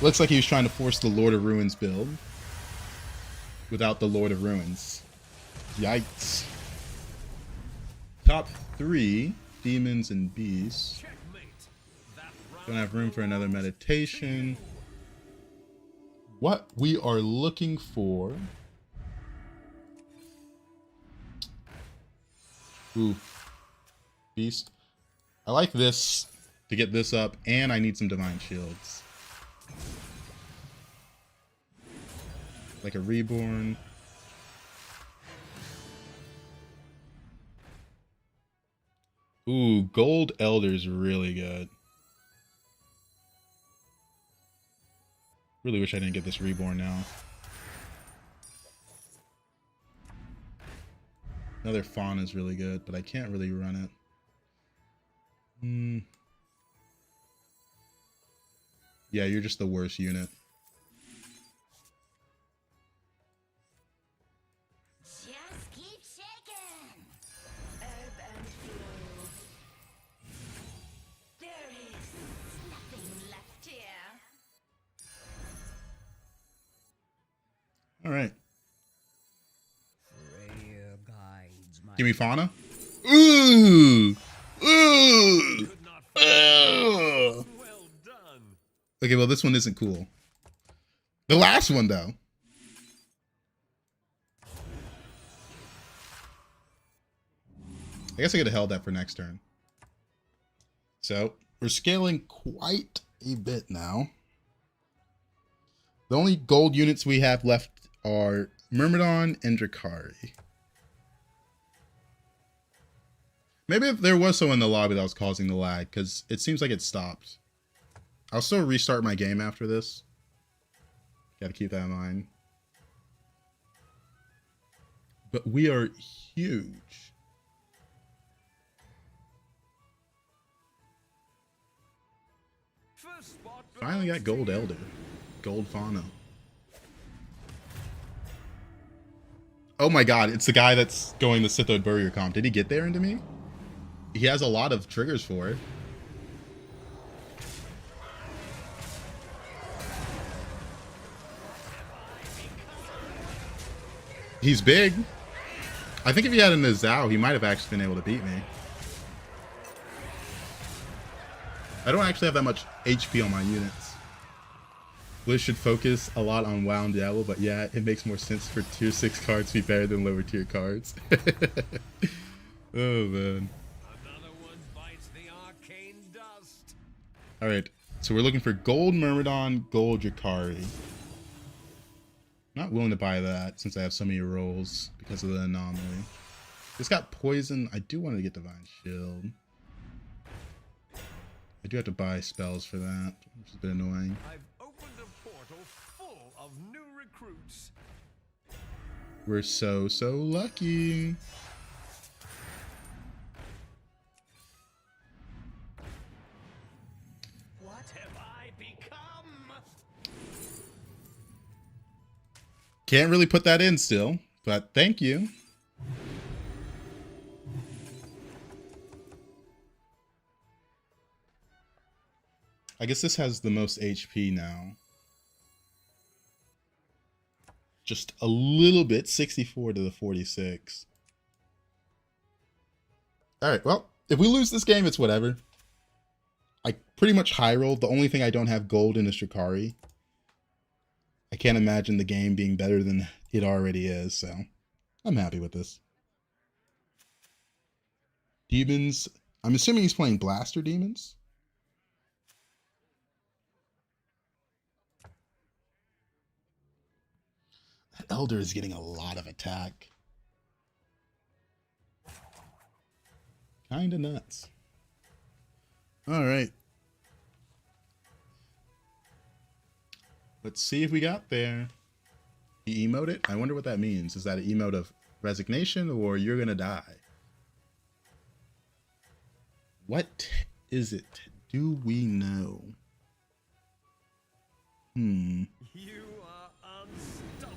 Looks like he was trying to force the Lord of Ruins build without the Lord of Ruins. Yikes. Top 3, demons and beasts. Don't have room for another meditation. What we are looking for. Ooh. Beast. I like this to get this up, and I need some divine shields. Like a reborn. Ooh, gold elder's really good. Really wish I didn't get this reborn now. Another fawn is really good, but I can't really run it. Yeah, you're just the worst unit. Just keep shaking. Ebb and flow. There is nothing left here. All right. Freya guides my Give me fauna. Ooh! Ooh! Ugh. Well done. Okay, well, this one isn't cool. The last one, though. I guess I could have held that for next turn. So, we're scaling quite a bit now. The only gold units we have left are Myrmidon and Drakari. Maybe if there was someone in the lobby that was causing the lag, because it seems like it stopped. I'll still restart my game after this. Gotta keep that in mind. But we are huge. First spot Finally got gold elder. Gold fauna. Oh my god, it's the guy that's going the Sithod Burrier comp. Did he get there into me? He has a lot of triggers for it. He's big. I think if he had a Nizao, he might have actually been able to beat me. I don't actually have that much HP on my units. Blizz should focus a lot on WoW and Diablo, but yeah, it makes more sense for tier 6 cards to be better than lower tier cards. Oh man. Another one bites the arcane dust. Alright, so we're looking for gold Myrmidon, gold Drakari. Not willing to buy that since I have so many rolls because of the anomaly. It's got poison. I do want to get Divine Shield. I do have to buy spells for that, which is a bit annoying. I've opened a portal full of new recruits. We're so lucky. What have I become? Can't really put that in still, but thank you. I guess this has the most HP now. Just a little bit, 64 to the 46. Alright, well, if we lose this game, it's whatever. I pretty much high rolled. The only thing I don't have gold in is Shikari. I can't imagine the game being better than it already is, so I'm happy with this. Demons. I'm assuming he's playing Blaster Demons. That Elder is getting a lot of attack. Kinda nuts. Alright. Let's see if we got there. He emoted? I wonder what that means. Is that an emote of resignation or you're gonna die? What is it? Do we know? You are unstoppable.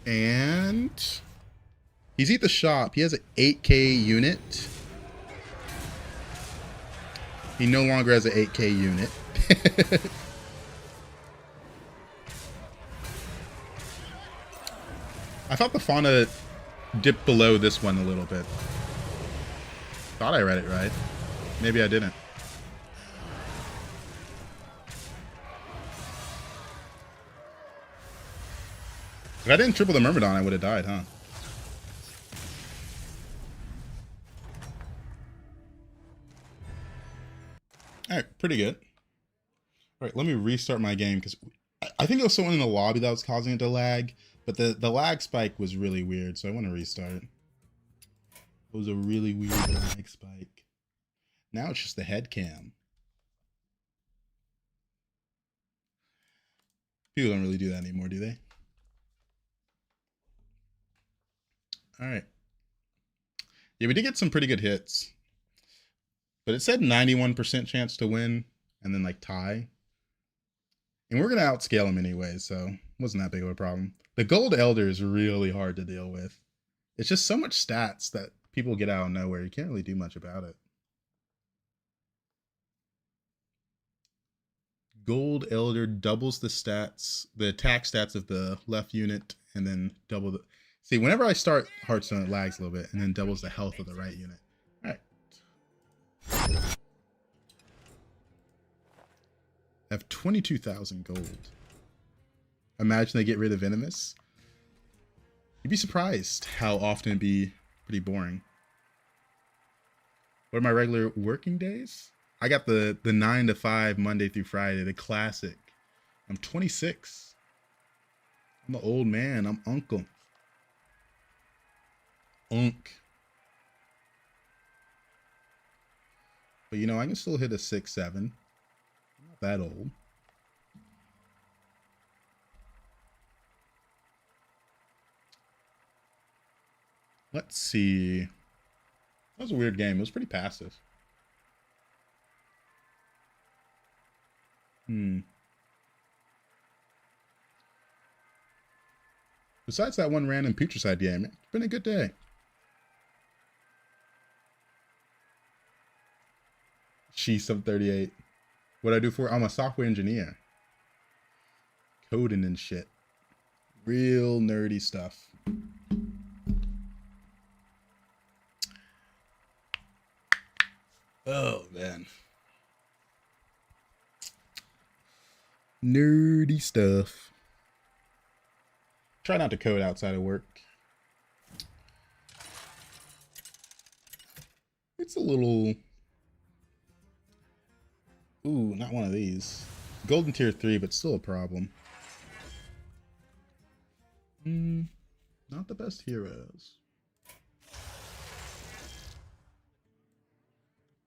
And he's at the shop. He has an 8K unit. He no longer has an 8K unit. I thought the fauna dipped below this one a little bit. Thought I read it right. Maybe I didn't. If I didn't triple the Myrmidon, I would have died, huh? Alright, pretty good. Alright, let me restart my game because I think it was someone in the lobby that was causing it to lag, but the lag spike was really weird, so I want to restart. It was a really weird lag spike. Now it's just the head cam. People don't really do that anymore, do they? Alright. Yeah, we did get some pretty good hits. But it said 91% chance to win and then like tie. And we're going to outscale him anyway, so it wasn't that big of a problem. The Gold Elder is really hard to deal with. It's just so much stats that people get out of nowhere. You can't really do much about it. Gold Elder doubles the stats, the attack stats of the left unit, and then double the... See, whenever I start Hearthstone, it lags a little bit, and then doubles the health of the right unit. Alright. I have 22,000 gold. Imagine they get rid of Venomous. You'd be surprised how often it'd be pretty boring. What are my regular working days? I got the 9 to 5 Monday through Friday, the classic. I'm 26. I'm an old man. I'm uncle. Unk. But you know, I can still hit a 6-7. Not that old. Let's see. That was a weird game. It was pretty passive. Besides that one random Putricide game, it's been a good day. She's sub 38. What I do for? I'm a software engineer. Coding and shit. Real nerdy stuff. Oh, man. Nerdy stuff. Try not to code outside of work. It's a little... Ooh, not one of these. Golden tier 3, but still a problem. Not the best heroes.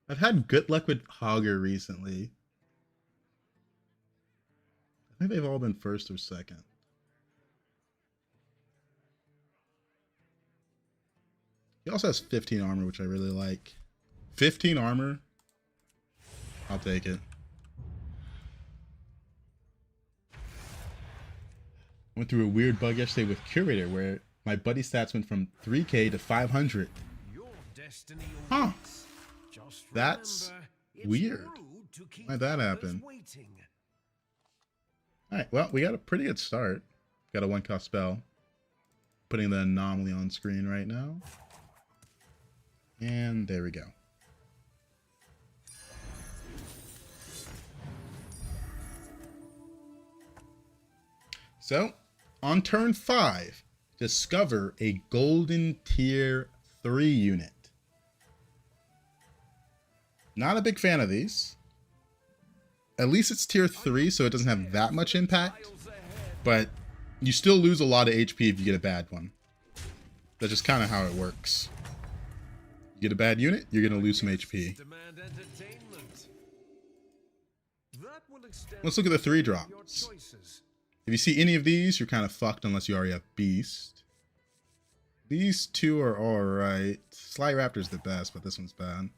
I've had good luck with Hogger recently. I think they've all been first or second. He also has 15 armor, which I really like. 15 armor? I'll take it. Went through a weird bug yesterday with Curator where my buddy stats went from 3K to 500. Your destiny Huh. awaits. Just That's remember, it's weird. rude to keep Why'd that others happen? waiting. Alright, well, we got a pretty good start. Got a 1-cost spell. Putting the anomaly on screen right now. And there we go. So, on turn 5, discover a golden tier 3 unit. Not a big fan of these. At least it's tier 3, so it doesn't have that much impact. But you still lose a lot of HP if you get a bad one. That's just kind of how it works. You get a bad unit, you're going to lose some HP. Demand entertainment. That will extend Let's look at the 3 your drops. choices. If you see any of these, you're kind of fucked unless you already have Beast. These 2 are alright. Sly Raptor's the best, but this one's bad.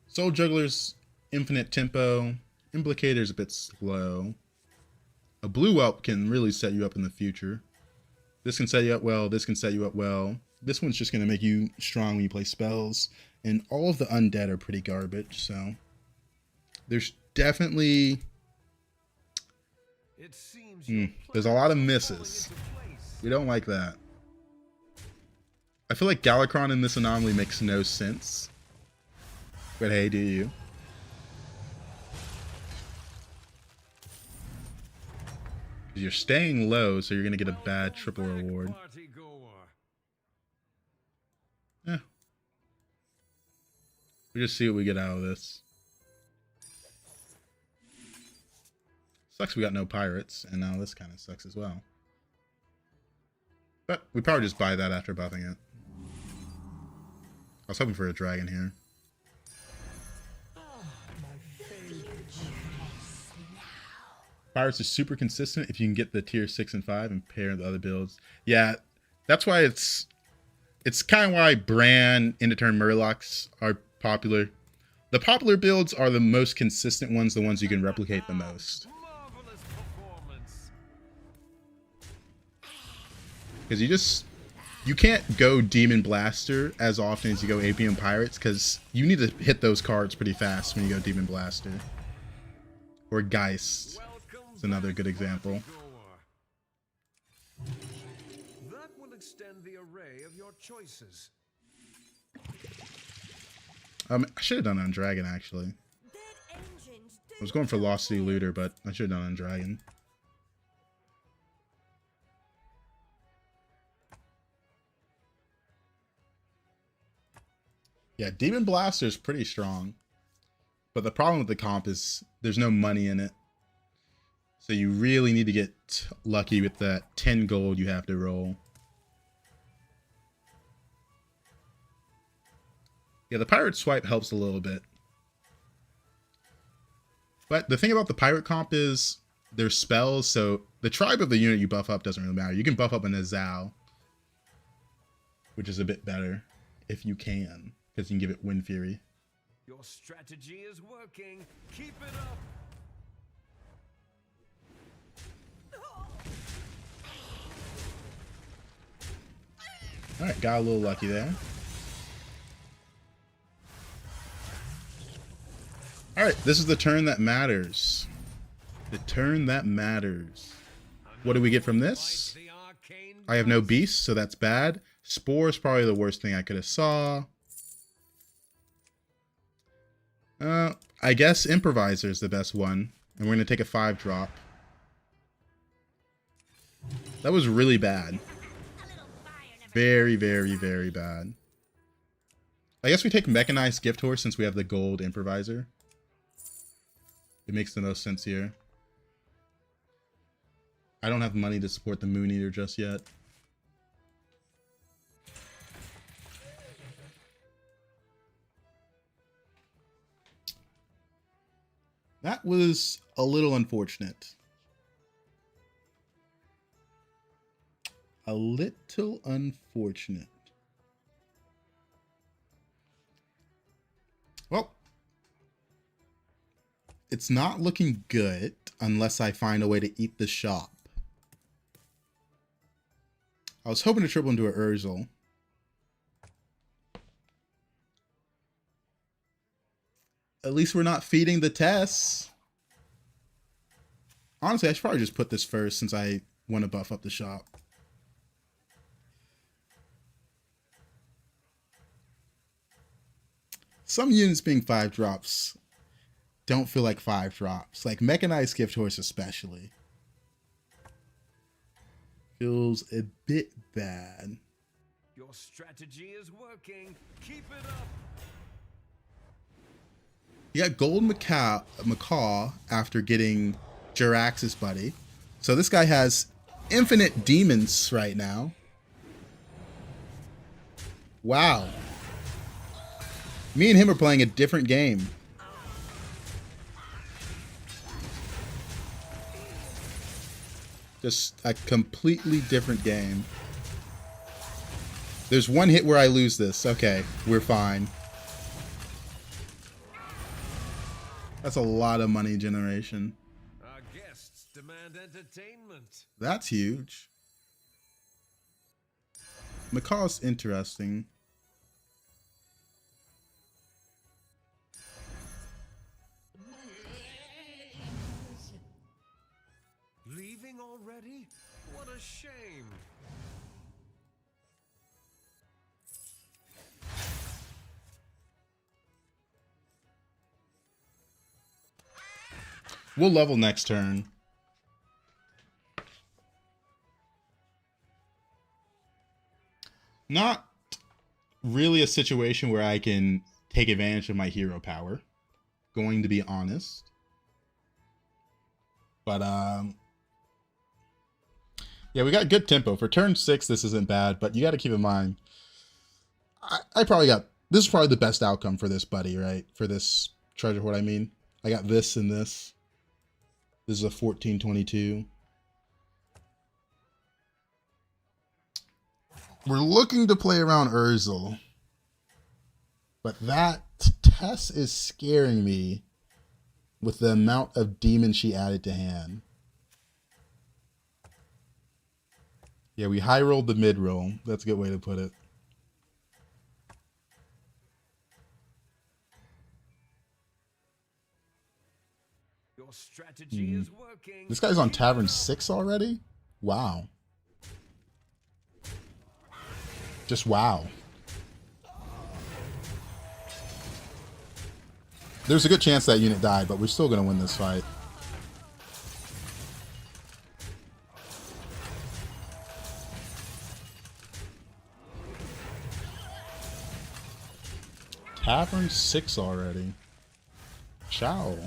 Soul Juggler's infinite tempo. Implicator's a bit slow. A Blue Whelp can really set you up in the future. This can set you up well. This can set you up well. This one's just going to make you strong when you play spells. And all of the undead are pretty garbage, so... There's definitely... It seems there's a lot of misses. We don't like that. I feel like Galakrond in this anomaly makes no sense. But hey, do you? You're staying low, so you're going to get a bad triple reward. Yeah. We just see what we get out of this. Sucks we got no pirates, and now this kind of sucks as well. But we probably just buy that after buffing it. I was hoping for a dragon here. Pirates are super consistent if you can get the tier 6 and 5 and pair the other builds. Yeah, that's why it's kind of why Bran, End of Turn Murlocs are popular. The popular builds are the most consistent ones, the ones you can replicate the most. Because you can't go Demon Blaster as often as you go APM Pirates, because you need to hit those cards pretty fast when you go Demon Blaster. Or Geist is another good example. That will extend the array of your choices. I should have done on Dragon, actually. I was going for Lost City Looter, but I should have done on Dragon. Yeah, Demon Blaster is pretty strong. But the problem with the comp is there's no money in it. So you really need to get lucky with that 10 gold you have to roll. Yeah, the pirate swipe helps a little bit. But the thing about the pirate comp is there's spells, so the tribe of the unit you buff up doesn't really matter. You can buff up an Azal, which is a bit better if you can, because you can give it Wind Fury. Your strategy is working. Keep it up. Alright, got a little lucky there. Alright, this is the turn that matters. The turn that matters. What do we get from this? I have no beasts, so that's bad. Spore is probably the worst thing I could have saw. I guess Improviser is the best one. And we're going to take a 5-drop. That was really bad. Very, very, very bad. I guess we take Mechanized Gift Horse since we have the gold Improviser. It makes the most sense here. I don't have money to support the Moon Eater just yet. That was a little unfortunate. A little unfortunate. Well, it's not looking good unless I find a way to eat the shop. I was hoping to triple into a At least we're not feeding the tests. Honestly, I should probably just put this first since I want to buff up the shop. Some units being 5 drops don't feel like 5 drops. Like Mechanized Gift Horse especially. Feels a bit bad. Your strategy is working. Keep it up. You got Gold Macaw after getting Jirax's buddy. So this guy has infinite demons right now. Wow. Me and him are playing a different game. Just a completely different game. There's one hit where I lose this. Okay, we're fine. That's a lot of money generation. Our guests demand entertainment. That's huge. Macaw's interesting. Leaving already? What a shame. We'll level next turn. Not really a situation where I can take advantage of my hero power. Going to be honest. But, yeah, we got good tempo. For turn 6, this isn't bad, but you got to keep in mind, I probably got, this is probably the best outcome for this buddy, right? For this treasure hoard, I mean. I got this and this. This is a 1422. We're looking to play around Urzel. But that Tess is scaring me with the amount of demons she added to hand. Yeah, we high rolled the mid roll. That's a good way to put it. Your strategy is working. This guy's on Tavern 6 already? Wow. Just wow. There's a good chance that unit died, but we're still going to win this fight. Tavern 6 already. Ciao.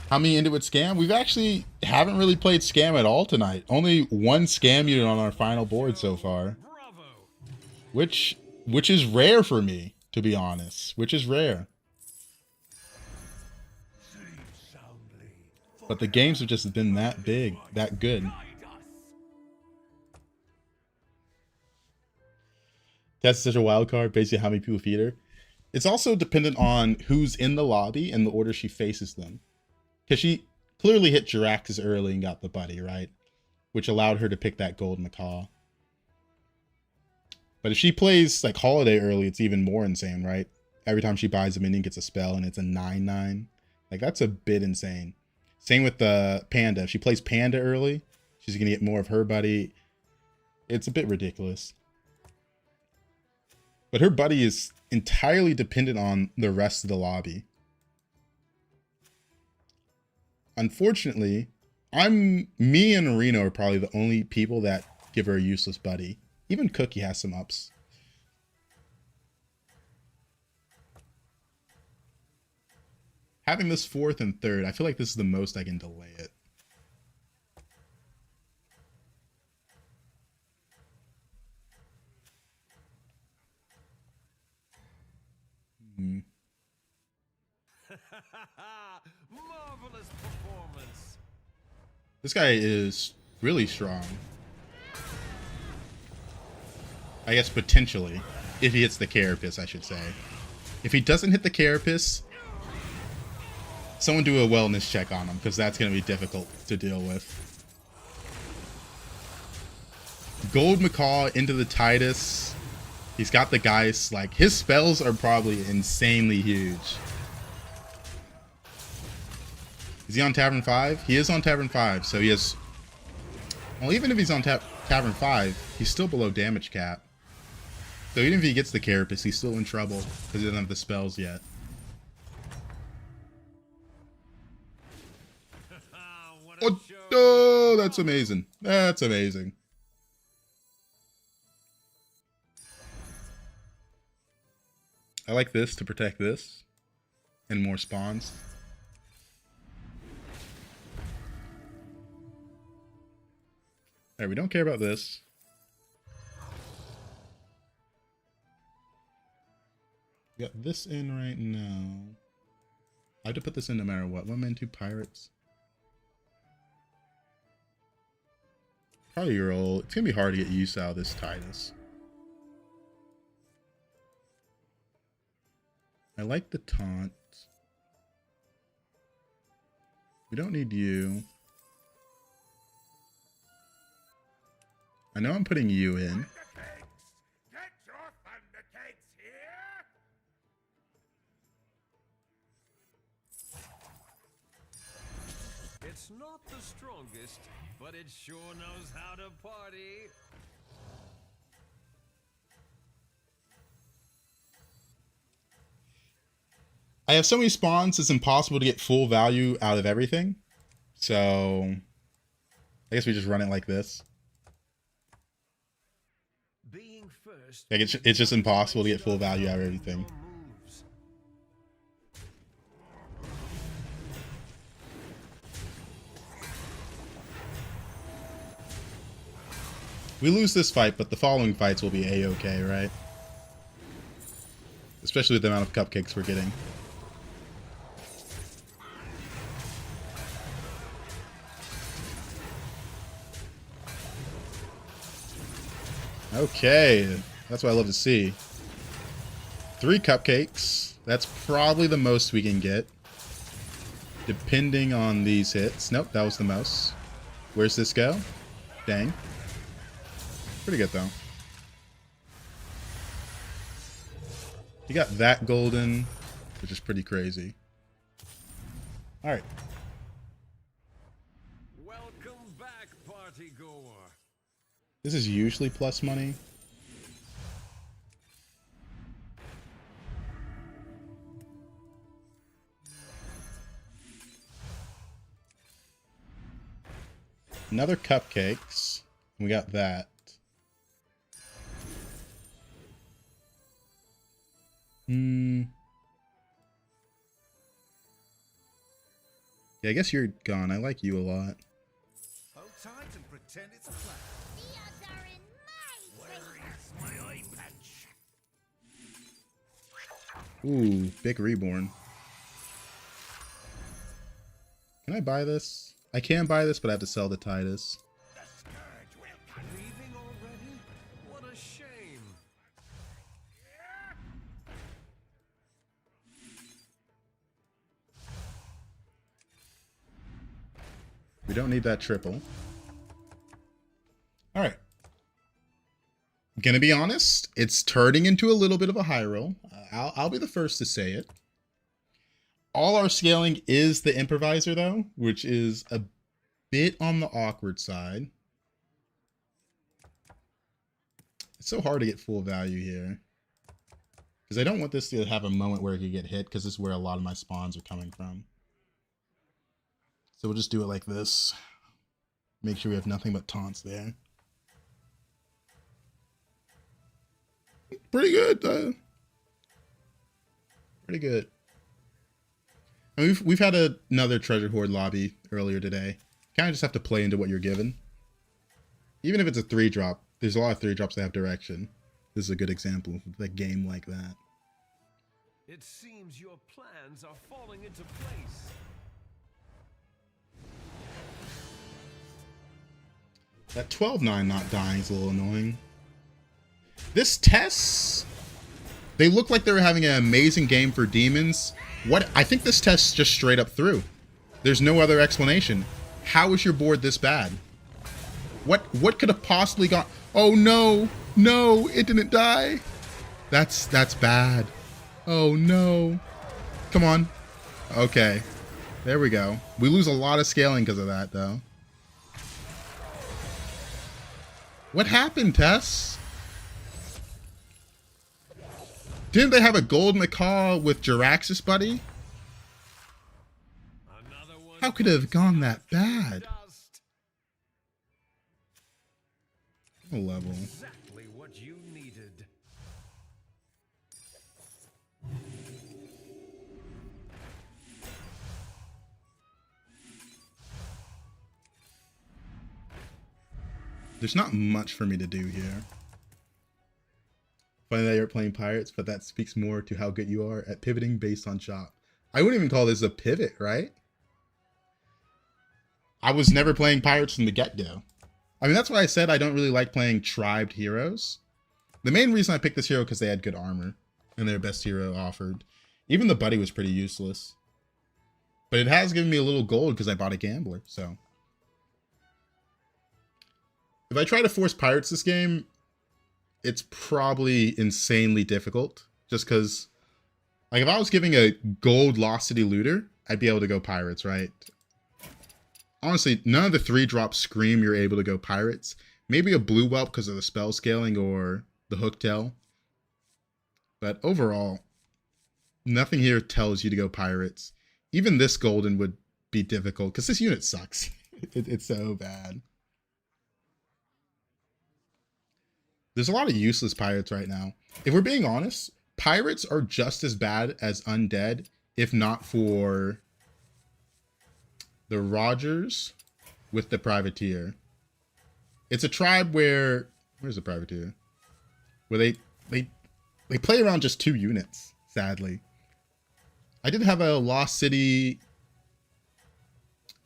How many ended with scam? We've actually haven't really played scam at all tonight. Only one scam unit on our final board so far. Bravo. Which is rare for me, to be honest. Which is rare. But the games have just been that big, that good. That's such a wild card, basically how many people feed her. It's also dependent on who's in the lobby and the order she faces them. Because she clearly hit Jirax's early and got the buddy, right? Which allowed her to pick that gold macaw. But if she plays like Holiday early, it's even more insane, right? Every time she buys a minion, gets a spell, and it's a 9/9. Like, that's a bit insane. Same with the Panda. If she plays Panda early, she's going to get more of her buddy. It's a bit ridiculous. But her buddy is entirely dependent on the rest of the lobby. Unfortunately, me and Reno are probably the only people that give her a useless buddy. Even Cookie has some ups. Having this 4th and 3rd, I feel like this is the most I can delay it. Marvelous performance. This guy is really strong. I guess potentially. If he hits the Carapace, I should say. If he doesn't hit the Carapace, someone do a wellness check on him, because that's going to be difficult to deal with. Gold Macaw into the Titus. He's got the guys, like, his spells are probably insanely huge. Is he on Tavern 5? He is on Tavern 5, so he has... Well, even if he's on Tavern 5, he's still below damage cap. So even if he gets the Carapace, he's still in trouble because he doesn't have the spells yet. Oh, that's amazing. That's amazing. I like this to protect this and more spawns. Alright, we don't care about this. We got this in right now. I have to put this in no matter what. 1 man, 2 pirates. Probably roll. It's gonna be hard to get use out of this Titus. I like the taunt. We don't need you. I know I'm putting you in. Get your thunder cakes here! It's not the strongest, but it sure knows how to party. I have so many spawns, it's impossible to get full value out of everything. So, I guess we just run it like this. Being first, Like it's just impossible to get full value out of everything. moves. We lose this fight, but the following fights will be a-okay, right? Especially with the amount of cupcakes we're getting. Okay, that's what I love to see. 3 cupcakes. That's probably the most we can get. Depending on these hits. Nope, that was the most. Where's this go? Dang. Pretty good, though. You got that golden, which is pretty crazy. Alright. Welcome back, party goer. This is usually plus money. Another cupcakes. We got that. Yeah, I guess you're gone. I like you a lot. Hold tight and pretend it's a plan. The odds are in my favor. Where is my eye patch? Ooh, big reborn. Can I buy this? I can buy this, but I have to sell the Titus. The scourge will come. Leaving already? What a shame. We don't need that triple. Alright. Gonna be honest, it's turning into a little bit of a high roll. I'll be the first to say it. All our scaling is the improviser though, which is a bit on the awkward side. It's so hard to get full value here. Because I don't want this to have a moment where it could get hit, because this is where a lot of my spawns are coming from. So we'll just do it like this. Make sure we have nothing but taunts there. Pretty good. Pretty good. And we've had another treasure hoard lobby earlier today. Kind of just have to play into what you're given. Even if it's a 3-drop, there's a lot of 3-drops that have direction. This is a good example of a game like that. It seems your plans are falling into place. That 12-9 not dying is a little annoying. This test, they look like they were having an amazing game for demons. What? I think this test just straight up through. There's no other explanation. How is your board this bad? What could have possibly gone? Oh no, no, it didn't die. That's bad. Oh no. Come on. Okay. There we go. We lose a lot of scaling because of that though. What happened, Tess? Didn't they have a gold macaw with Jiraxis, buddy? How could it have gone that bad? A level. Exactly what you needed. There's not much for me to do here. Funny that you're playing pirates, but that speaks more to how good you are at pivoting based on shop. I wouldn't even call this a pivot, right? I was never playing pirates from the get-go. I mean, that's why I said I don't really like playing tribed heroes. The main reason I picked this hero because they had good armor and their best hero offered. Even the buddy was pretty useless. But it has given me a little gold because I bought a gambler, so. If I try to force pirates this game, it's probably insanely difficult. Just because, like, if I was giving a gold Lost City looter, I'd be able to go pirates, right? Honestly, none of the 3-drop scream you're able to go pirates. Maybe a blue whelp because of the spell scaling or the hooktail. But overall, nothing here tells you to go pirates. Even this golden would be difficult because this unit sucks. It's so bad. There's a lot of useless pirates right now. If we're being honest, pirates are just as bad as undead, if not for the Rogers with the privateer. It's a tribe where, where's the privateer? Where they play around just 2 units, sadly. I did have a Lost City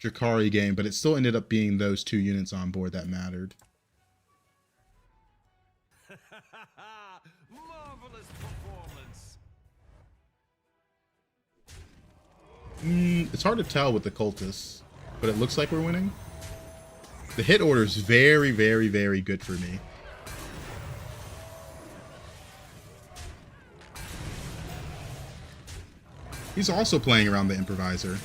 Drakari game, but it still ended up being those 2 units on board that mattered. Marvelous performance. It's hard to tell with the cultists, but it looks like we're winning. The hit order is very, very, very good for me. He's also playing around the improviser.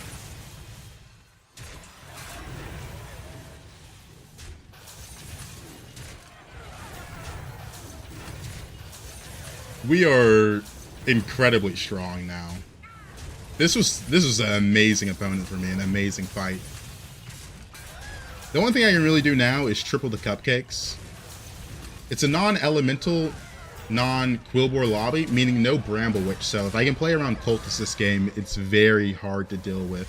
We are incredibly strong now. This was an amazing opponent for me, an amazing fight. The only thing I can really do now is triple the cupcakes. It's a non-elemental, non-Quilboar lobby, meaning no Bramble Witch, so if I can play around cultists this game, it's very hard to deal with.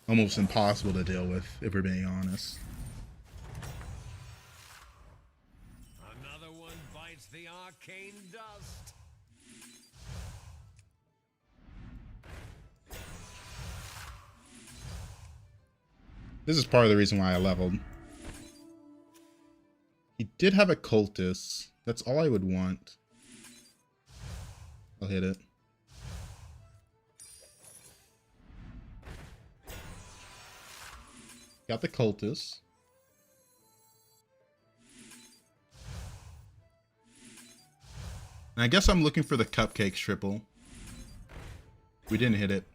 Almost impossible to deal with, if we're being honest. Another one bites the arcane dust. This is part of the reason why I leveled. He did have a cultist. That's all I would want. I'll hit it. Got the cultist. And I guess I'm looking for the cupcakes triple. We didn't hit it.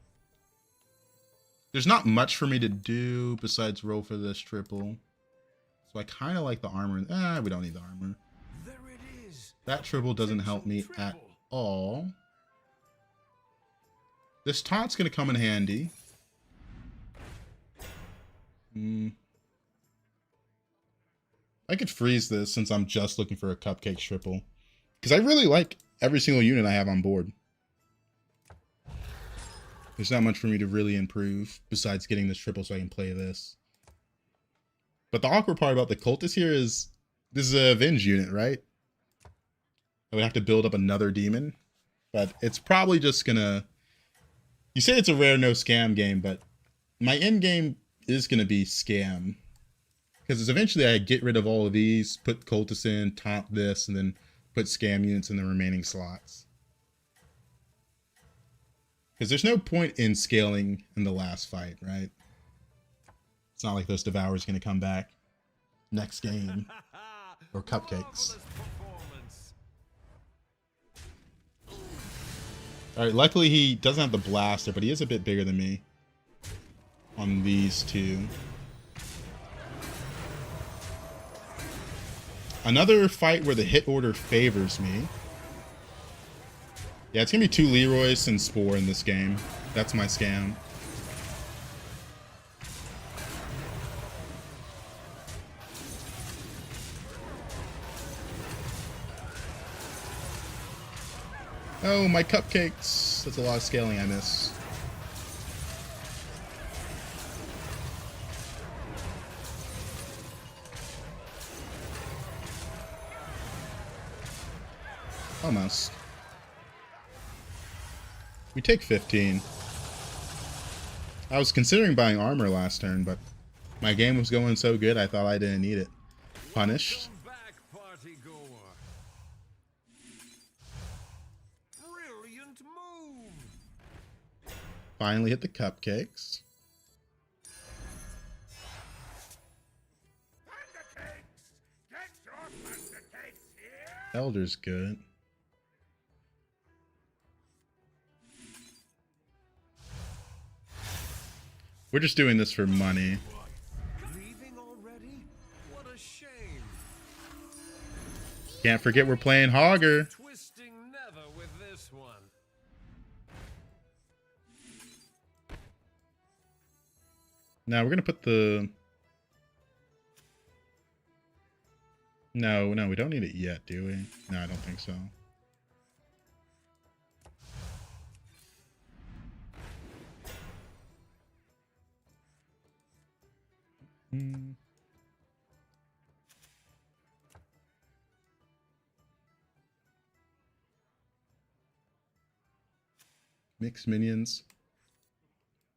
There's not much for me to do besides roll for this triple. So I kind of like the armor. We don't need the armor. There it is. That triple doesn't help me at all. This taunt's going to come in handy. I could freeze this since I'm just looking for a cupcake triple. Because I really like every single unit I have on board. There's not much for me to really improve besides getting this triple so I can play this. But the awkward part about the cultist here is this is a Avenge unit, right? I would have to build up another demon. But it's probably just gonna... You say it's a rare no scam game, but my end game is gonna be scam. Because eventually I get rid of all of these, put cultists in, top this, and then put scam units in the remaining slots. Because there's no point in scaling in the last fight, right? It's not like those Devourers going to come back next game. Or cupcakes. Alright, luckily he doesn't have the blaster, but he is a bit bigger than me on these two. Another fight where the hit order favors me. Yeah, it's gonna be 2 Leroys and Spore in this game. That's my scam. Oh, my cupcakes. That's a lot of scaling I miss. Almost. We take 15. I was considering buying armor last turn, but my game was going so good I thought I didn't need it. Punished. Welcome back, party goer. Brilliant move. Finally hit the cupcakes. Thundercakes! Get your thundercakes here! Elder's good. We're just doing this for money. Leaving already? What a shame. Can't forget we're playing Hogger. Twisting never with this one. Now we're gonna put the... No, we don't need it yet, do we? No, I don't think so. Mix minions.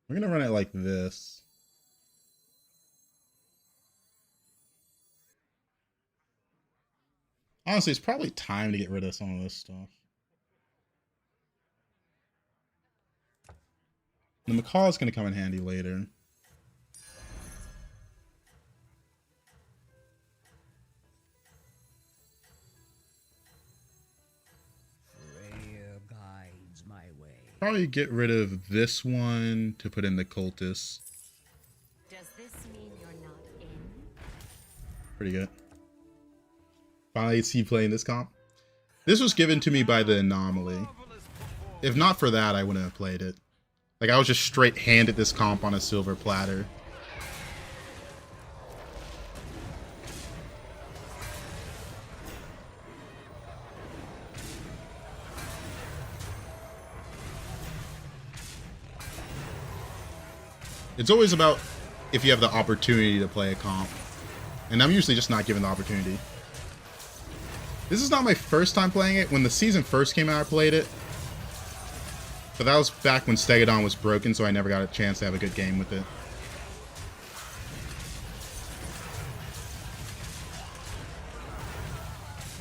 We're gonna run it like this. Honestly, it's probably time to get rid of some of this stuff. The macaw is gonna come in handy later. Guides my way. Probably get rid of this one to put in the cultist. Does this mean you're not in? Pretty good. Finally see you playing this comp. This was given to me by the anomaly. If not for that, I wouldn't have played it. Like, I was just straight handed this comp on a silver platter. It's always about if you have the opportunity to play a comp. And I'm usually just not given the opportunity. This is not my first time playing it. When the season first came out, I played it. But that was back when Stegadon was broken, so I never got a chance to have a good game with it.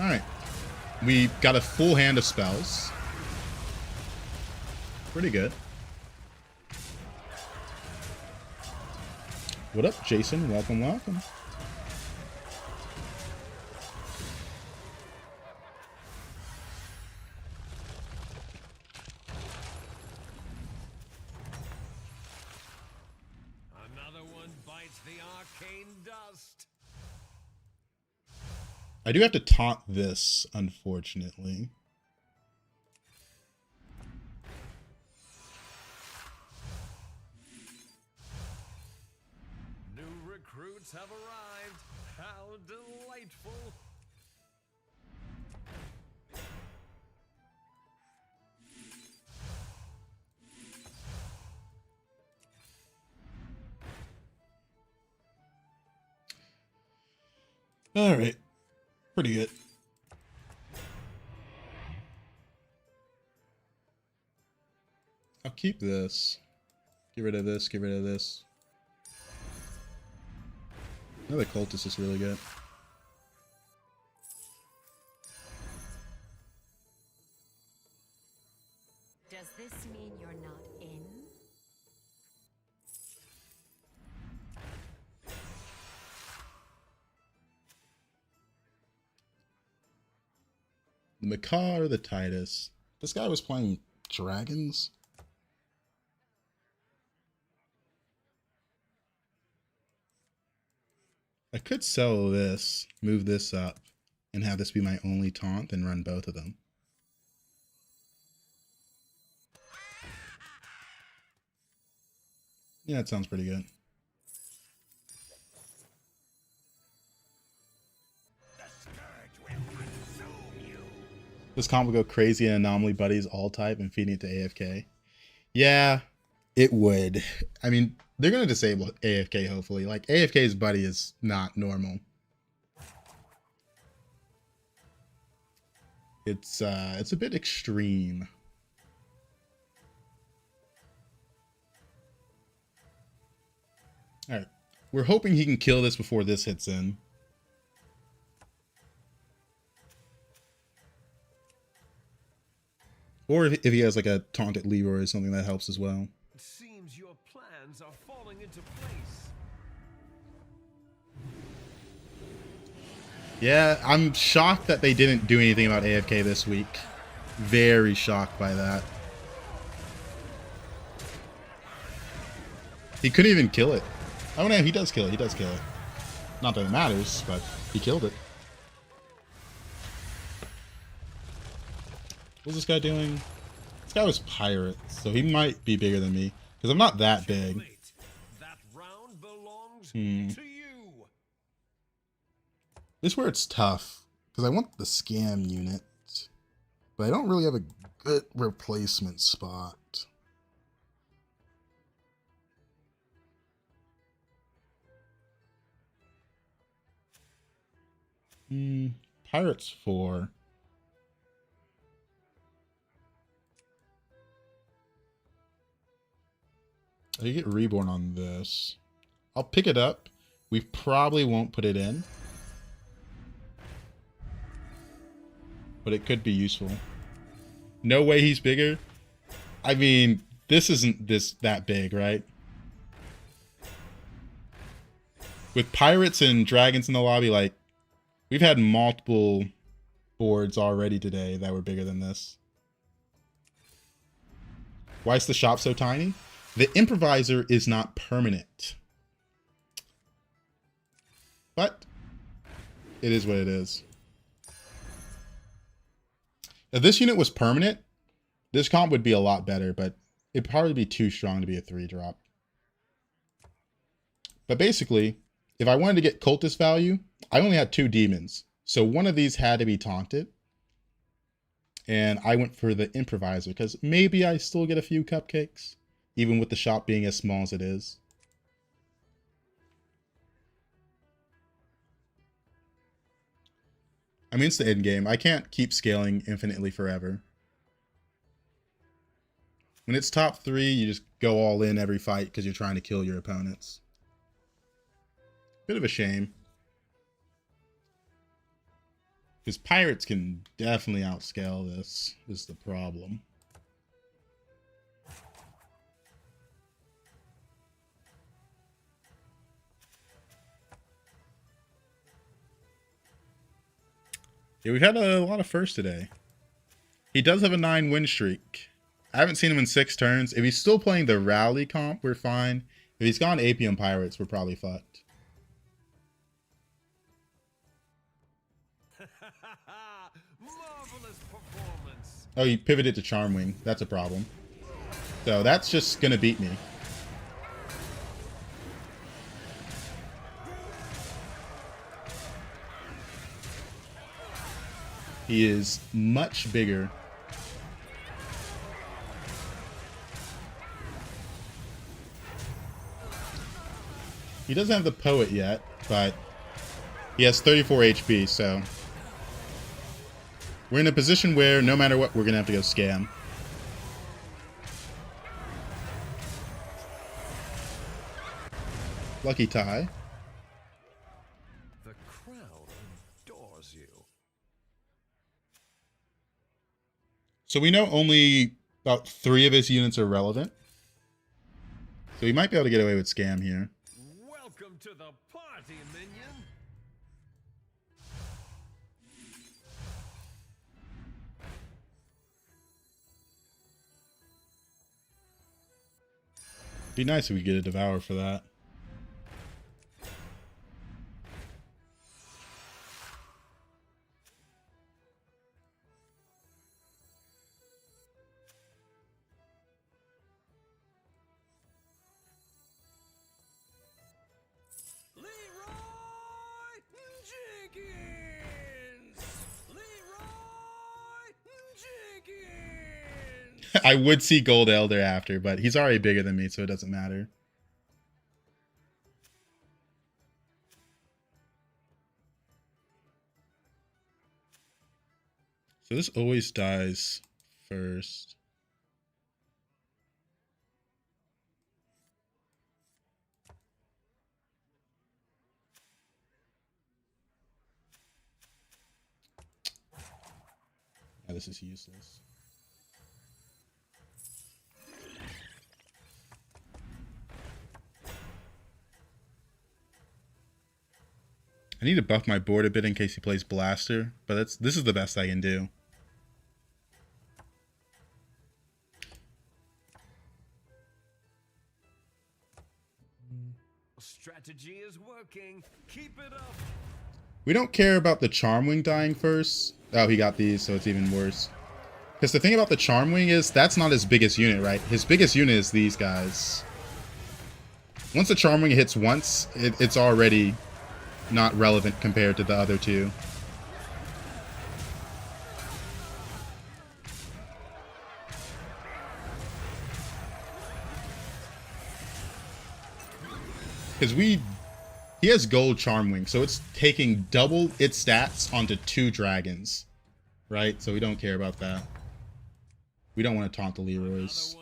Alright. We got a full hand of spells. Pretty good. What up, Jason? Welcome, welcome. Another one bites the arcane dust. I do have to taunt this, unfortunately. New recruits have arrived. How delightful. All right. Pretty good. I'll keep this. Get rid of this, get rid of this. Another cultist is really good. Does this mean you're not in? The Macaw or the Titus? This guy was playing dragons? I could sell this, move this up, and have this be my only taunt and run both of them. Yeah, that sounds pretty good. This comp will go crazy in Anomaly Buddies all type and feeding it to AFK. Yeah, it would. I mean, they're going to disable AFK, hopefully. Like, AFK's buddy is not normal. It's a bit extreme. Alright. We're hoping he can kill this before this hits in. Or if he has like a taunted Leroy or something, that helps as well. It seems your plans are falling into place. Yeah, I'm shocked that they didn't do anything about AFK this week. Very shocked by that. He couldn't even kill it. Oh no, he does kill it. He does kill it. Not that it matters, but he killed it. What's this guy doing? This guy was pirate, so he might be bigger than me. Because I'm not that big. That round belongs to you. This is where it's tough. Because I want the scam unit. But I don't really have a good replacement spot. Pirates 4. I get reborn on this. I'll pick it up. We probably won't put it in. But it could be useful. No way he's bigger. I mean, this isn't that big, right? With pirates and dragons in the lobby, like, we've had multiple boards already today that were bigger than this. Why is the shop so tiny? The improviser is not permanent. But it is what it is. If this unit was permanent, this comp would be a lot better, but it'd probably be too strong to be a 3-drop. But basically, if I wanted to get cultist value, I only had 2 demons. So one of these had to be taunted. And I went for the improviser because maybe I still get a few cupcakes, even with the shop being as small as it is. I mean, it's the end game. I can't keep scaling infinitely forever. When it's top 3, you just go all in every fight because you're trying to kill your opponents. Bit of a shame. Because pirates can definitely outscale this, is the problem. Yeah, we've had a lot of firsts today. He does have a 9 win streak. I haven't seen him in 6 turns. If he's still playing the rally comp, we're fine. If he's gone Apium Pirates, we're probably fucked. Marvelous performance. Oh, he pivoted to Charmwing. That's a problem. So that's just gonna beat me. He is much bigger. He doesn't have the Poet yet, but he has 34 HP, so we're in a position where no matter what, we're going to have to go scam. Lucky tie. The crowd adores you. So we know only about 3 of his units are relevant. So he might be able to get away with scam here. Welcome to the party, minion. Be nice if we get a Devour for that. I would see Gold Elder after, but he's already bigger than me, so it doesn't matter. So this always dies first. Yeah, this is useless. I need to buff my board a bit in case he plays Blaster, but this is the best I can do. Strategy is working. Keep it up. We don't care about the Charmwing dying first. Oh, he got these, so it's even worse. Because the thing about the Charmwing is that's not his biggest unit, right? His biggest unit is these guys. Once the Charmwing hits once, it's already not relevant compared to the other two. Because he has gold Charmwing, so it's taking double its stats onto 2 dragons, right? So we don't care about that. We don't want to taunt the Leroys.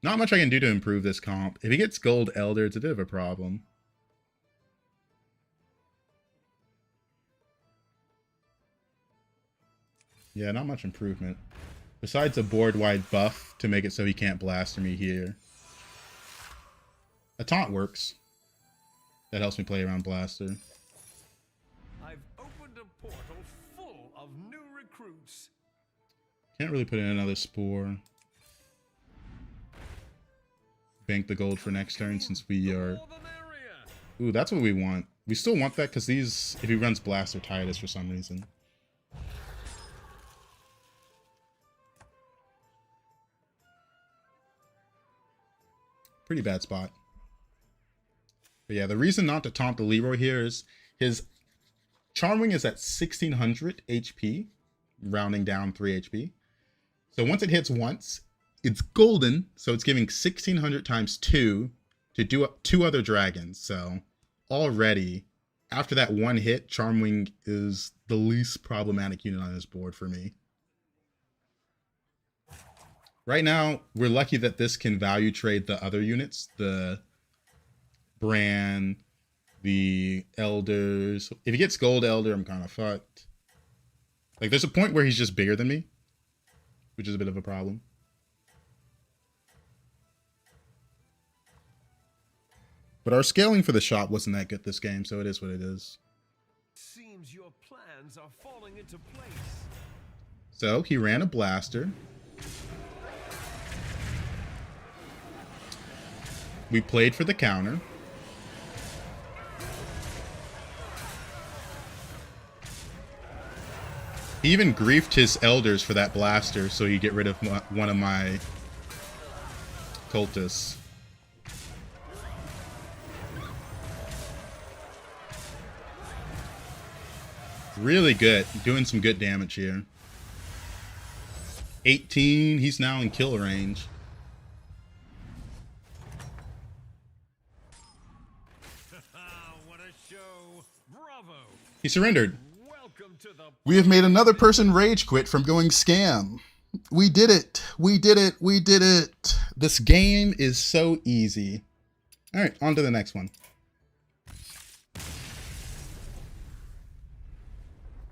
Not much I can do to improve this comp. If he gets Gold Elder, it's a bit of a problem. Yeah, not much improvement. Besides a board-wide buff to make it so he can't blaster me here. A taunt works. That helps me play around Blaster. I've opened a portal full of new recruits. Can't really put in another Spore. Bank the gold for next turn since we are... Ooh, that's what we want. We still want that because these, if he runs Blast, are tied for some reason. Pretty bad spot. But yeah, the reason not to taunt the Leroy here is his Charmwing is at 1600 HP, rounding down 3 HP. So once it hits once, it's golden, so it's giving 1600 times 2 to do up 2 other dragons. So already, after that one hit, Charmwing is the least problematic unit on his board for me. Right now, we're lucky that this can value trade the other units, the Bran, the Elders. If he gets Gold Elder, I'm kind of fucked. Like, there's a point where he's just bigger than me, which is a bit of a problem. But our scaling for the shop wasn't that good this game, so it is what it is. Seems your plans are falling into place. So he ran a Blaster. We played for the counter. He even griefed his Elders for that Blaster so he'd get rid of one of my cultists. Really good. Doing some good damage here. 18. He's now in kill range. What a show. Bravo. He surrendered. Welcome to the... We have made another person rage quit from going scam. We did it. We did it. We did it. This game is so easy. All right, on to the next one.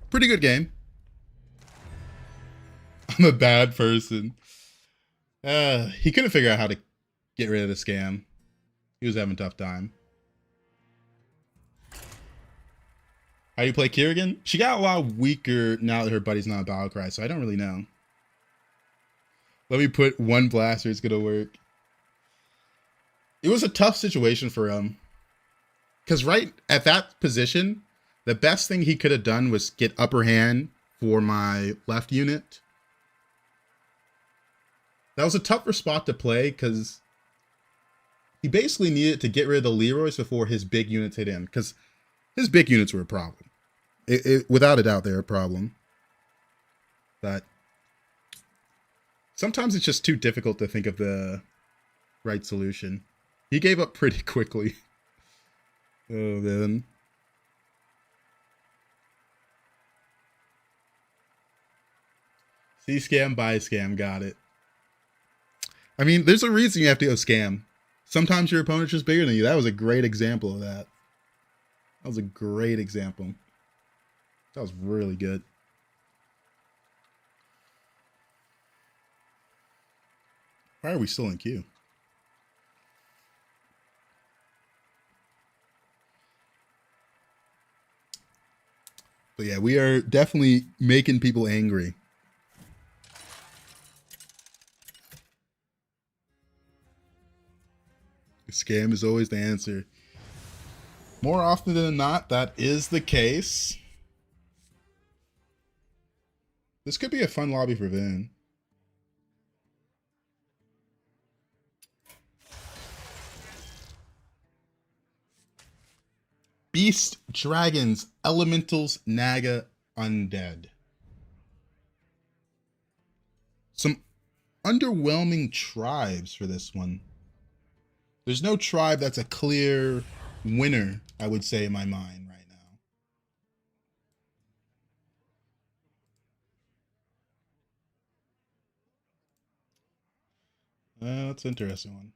Pretty good game. I'm a bad person. He couldn't figure out how to get rid of the scam. He was having a tough time. How do you play Kerrigan? She got a lot weaker now that her buddy's not a Battlecry, so I don't really know. Let me put one blaster. It's gonna work. It was a tough situation for him. Because right at that position, the best thing he could have done was get upper hand for my left unit. That was a tougher spot to play because he basically needed to get rid of the Leroys before his big units hit in. Because his big units were a problem. Without a doubt, they're a problem. But sometimes it's just too difficult to think of the right solution. He gave up pretty quickly. Oh, man. See scam, buy scam. Got it. I mean, there's a reason you have to go scam. Sometimes your opponent's just bigger than you. That was a great example of that. That was a great example. That was really good. Why are we still in queue? But yeah, we are definitely making people angry. Scam is always the answer. More often than not, that is the case. This could be a fun lobby for Vin. Beast, dragons, elementals, naga, undead. Some underwhelming tribes for this one. There's no tribe that's a clear winner, I would say, in my mind right now. That's an interesting one.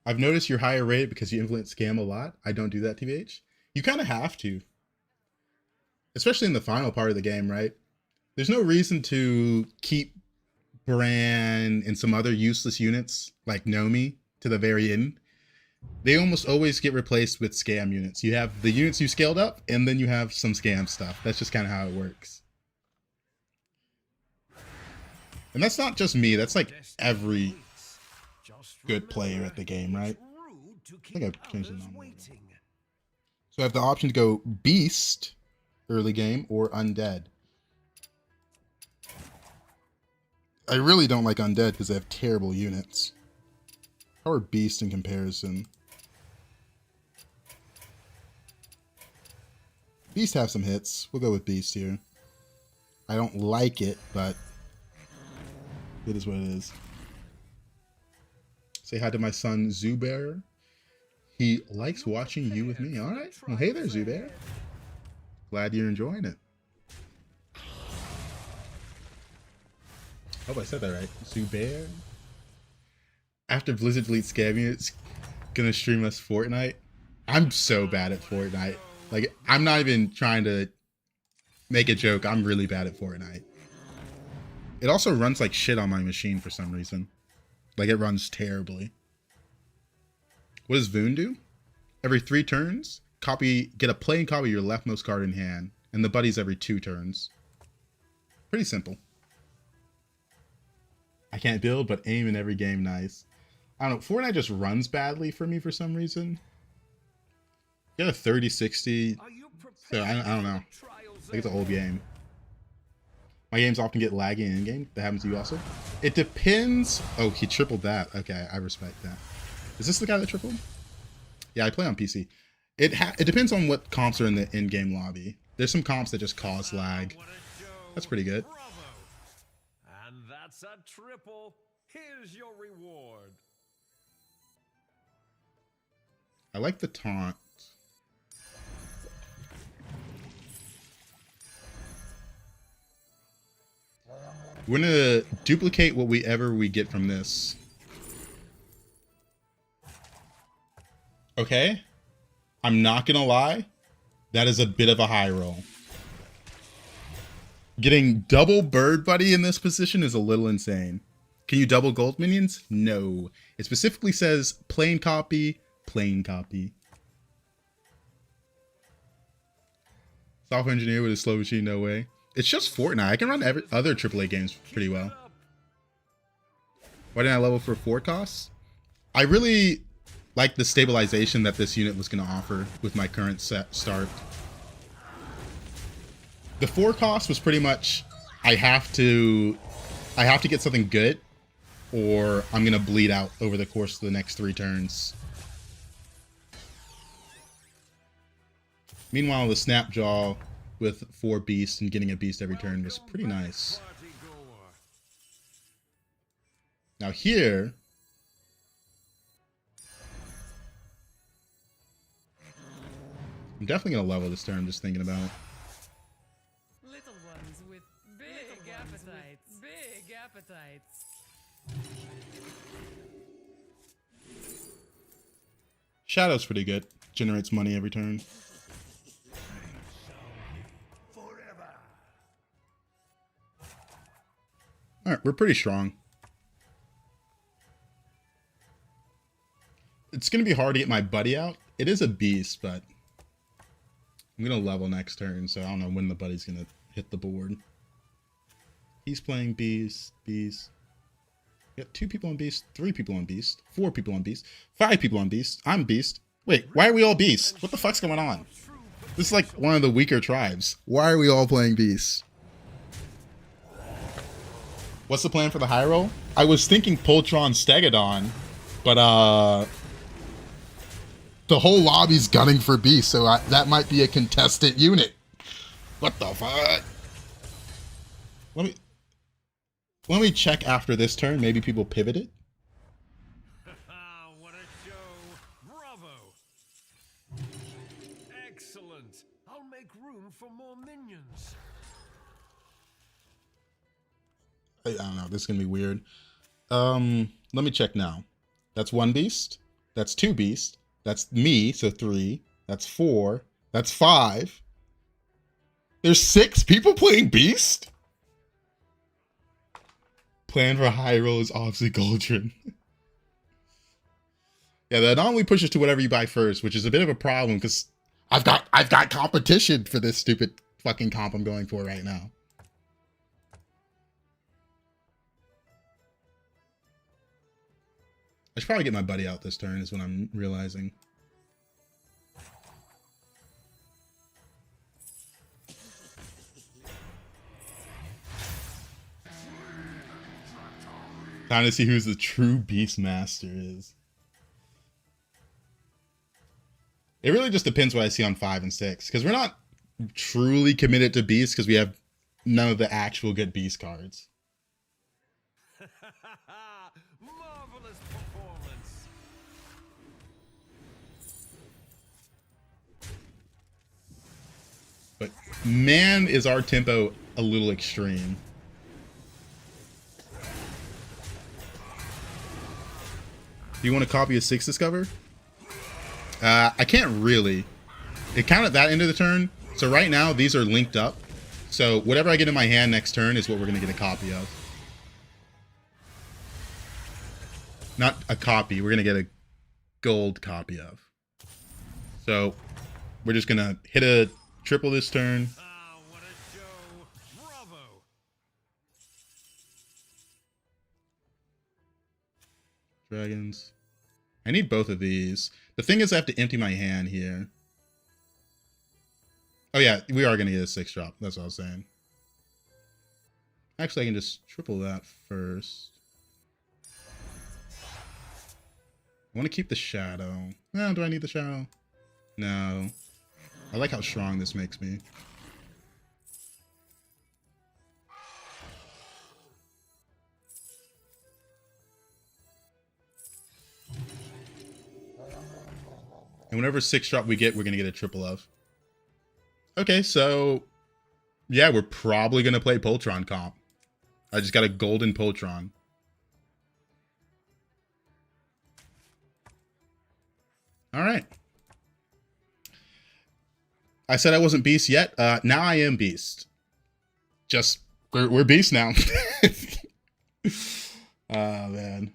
I've noticed you're higher rated because you influence scam a lot. I don't do that, TVH. You kind of have to. Especially in the final part of the game, right? There's no reason to keep Bran and some other useless units like Nomi to the very end. They almost always get replaced with scam units. You have the units you scaled up, and then you have some scam stuff. That's just kind of how it works. And that's not just me. That's like every good player at the game, right? I think I've changed the name. So I have the option to go Beast early game or Undead. I really don't like Undead because they have terrible units. How are Beast in comparison? Beast have some hits. We'll go with Beast here. I don't like it, but it is what it is. Say hi to my son, Zubair. He likes watching you with me. All right. Well, hey there, Zubair. Glad you're enjoying it. Hope I said that right. Zubair. After Blizzard deletes scam units, gonna stream us Fortnite. I'm so bad at Fortnite. Like, I'm not even trying to make a joke. I'm really bad at Fortnite. It also runs like shit on my machine for some reason. Like, it runs terribly. What does Voon do? Every 3 turns, get a playing copy of your leftmost card in hand, and the buddies every 2 turns. Pretty simple. I can't build, but aim in every game. Nice. I don't know. Fortnite just runs badly for me for some reason. Got a 3060. So I don't know. I think it's an old game. My games often get laggy in game. That happens to you also? It depends. Oh, he tripled that. Okay, I respect that. Is this the guy that tripled? Yeah, I play on PC. It depends on what comps are in the in-game lobby. There's some comps that just cause lag. That's pretty good. And that's a triple. Here's your reward. I like the taunt. We're gonna duplicate whatever we get from this. Okay? I'm not gonna lie. That is a bit of a high roll. Getting double Bird Buddy in this position is a little insane. Can you double gold minions? No. It specifically says plain copy, plain copy. Software engineer with a slow machine, no way. It's just Fortnite. I can run other AAA games pretty well. Why didn't I level for 4 costs? I really like the stabilization that this unit was going to offer with my current set start. The 4 cost was pretty much I have to get something good or I'm going to bleed out over the course of the next 3 turns. Meanwhile, the Snapjaw with 4 beasts and getting a beast every turn was pretty nice. Now here, I'm definitely going to level this turn, I'm just thinking about it. Little ones with big appetites. Big appetites. Shadow's pretty good. Generates money every turn. Alright, we're pretty strong. It's going to be hard to get my buddy out. It is a beast, but I'm going to level next turn, so I don't know when the buddy's going to hit the board. He's playing beast, beast. We got 2 people on beast, 3 people on beast, 4 people on beast, 5 people on beast. I'm beast. Wait, why are we all beast? What the fuck's going on? This is like one of the weaker tribes. Why are we all playing beast? What's the plan for the high roll? I was thinking Poltron Stegodon, but the whole lobby's gunning for beast, so that might be a contested unit. What the fuck? Let me check after this turn. Maybe people pivoted. What a show! Bravo! Excellent. I'll make room for more minions. I don't know. This is gonna be weird. Let me check now. That's 1 beast. That's 2 beasts. That's me, so 3. That's 4. That's 5. There's 6 people playing beast. Plan for high roll is obviously Goldrin. Yeah, that normally pushes to whatever you buy first, which is a bit of a problem because I've got competition for this stupid fucking comp I'm going for right now. I should probably get my buddy out this turn is what I'm realizing. Time to see who's the true beast master is. It really just depends what I see on 5 and 6. Because we're not truly committed to beast because we have none of the actual good beast cards. Marvelous performance. But man, is our tempo a little extreme. Do you want to copy a 6 discover? I can't really. It counted at that end of the turn. So right now, these are linked up. So whatever I get in my hand next turn is what we're going to get a copy of. Not a copy. We're going to get a gold copy of. So we're just going to hit a triple this turn. What a show. Bravo. Dragons. I need both of these. The thing is I have to empty my hand here. Oh yeah, we are going to get a 6 drop. That's what I was saying. Actually, I can just triple that first. I want to keep the shadow. No, do I need the shadow? No. I like how strong this makes me. And whenever 6 drop we get, we're going to get a triple of. Okay, so yeah, we're probably going to play Poltron comp. I just got a golden Poltron. All right. I said I wasn't beast yet. Now I am beast. Just we're beast now. Oh man.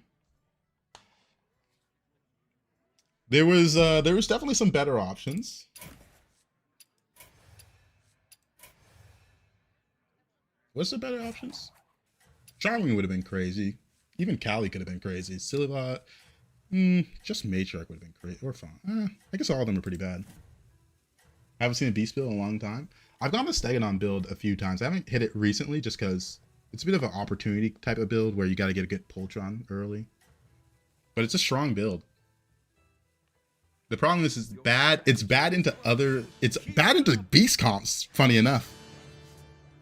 There was definitely some better options. What's the better options? Charming would have been crazy. even Kali could have been crazy. Silva, just Matriarch would have been great, or Fawn. I guess all of them are pretty bad. I haven't seen a Beast build in a long time. I've gone the Stegadon build a few times. I haven't hit it recently just because it's a bit of an opportunity type of build where you got to get a good Poltron early. But it's a strong build. The problem is it's bad. It's bad into Beast comps, funny enough.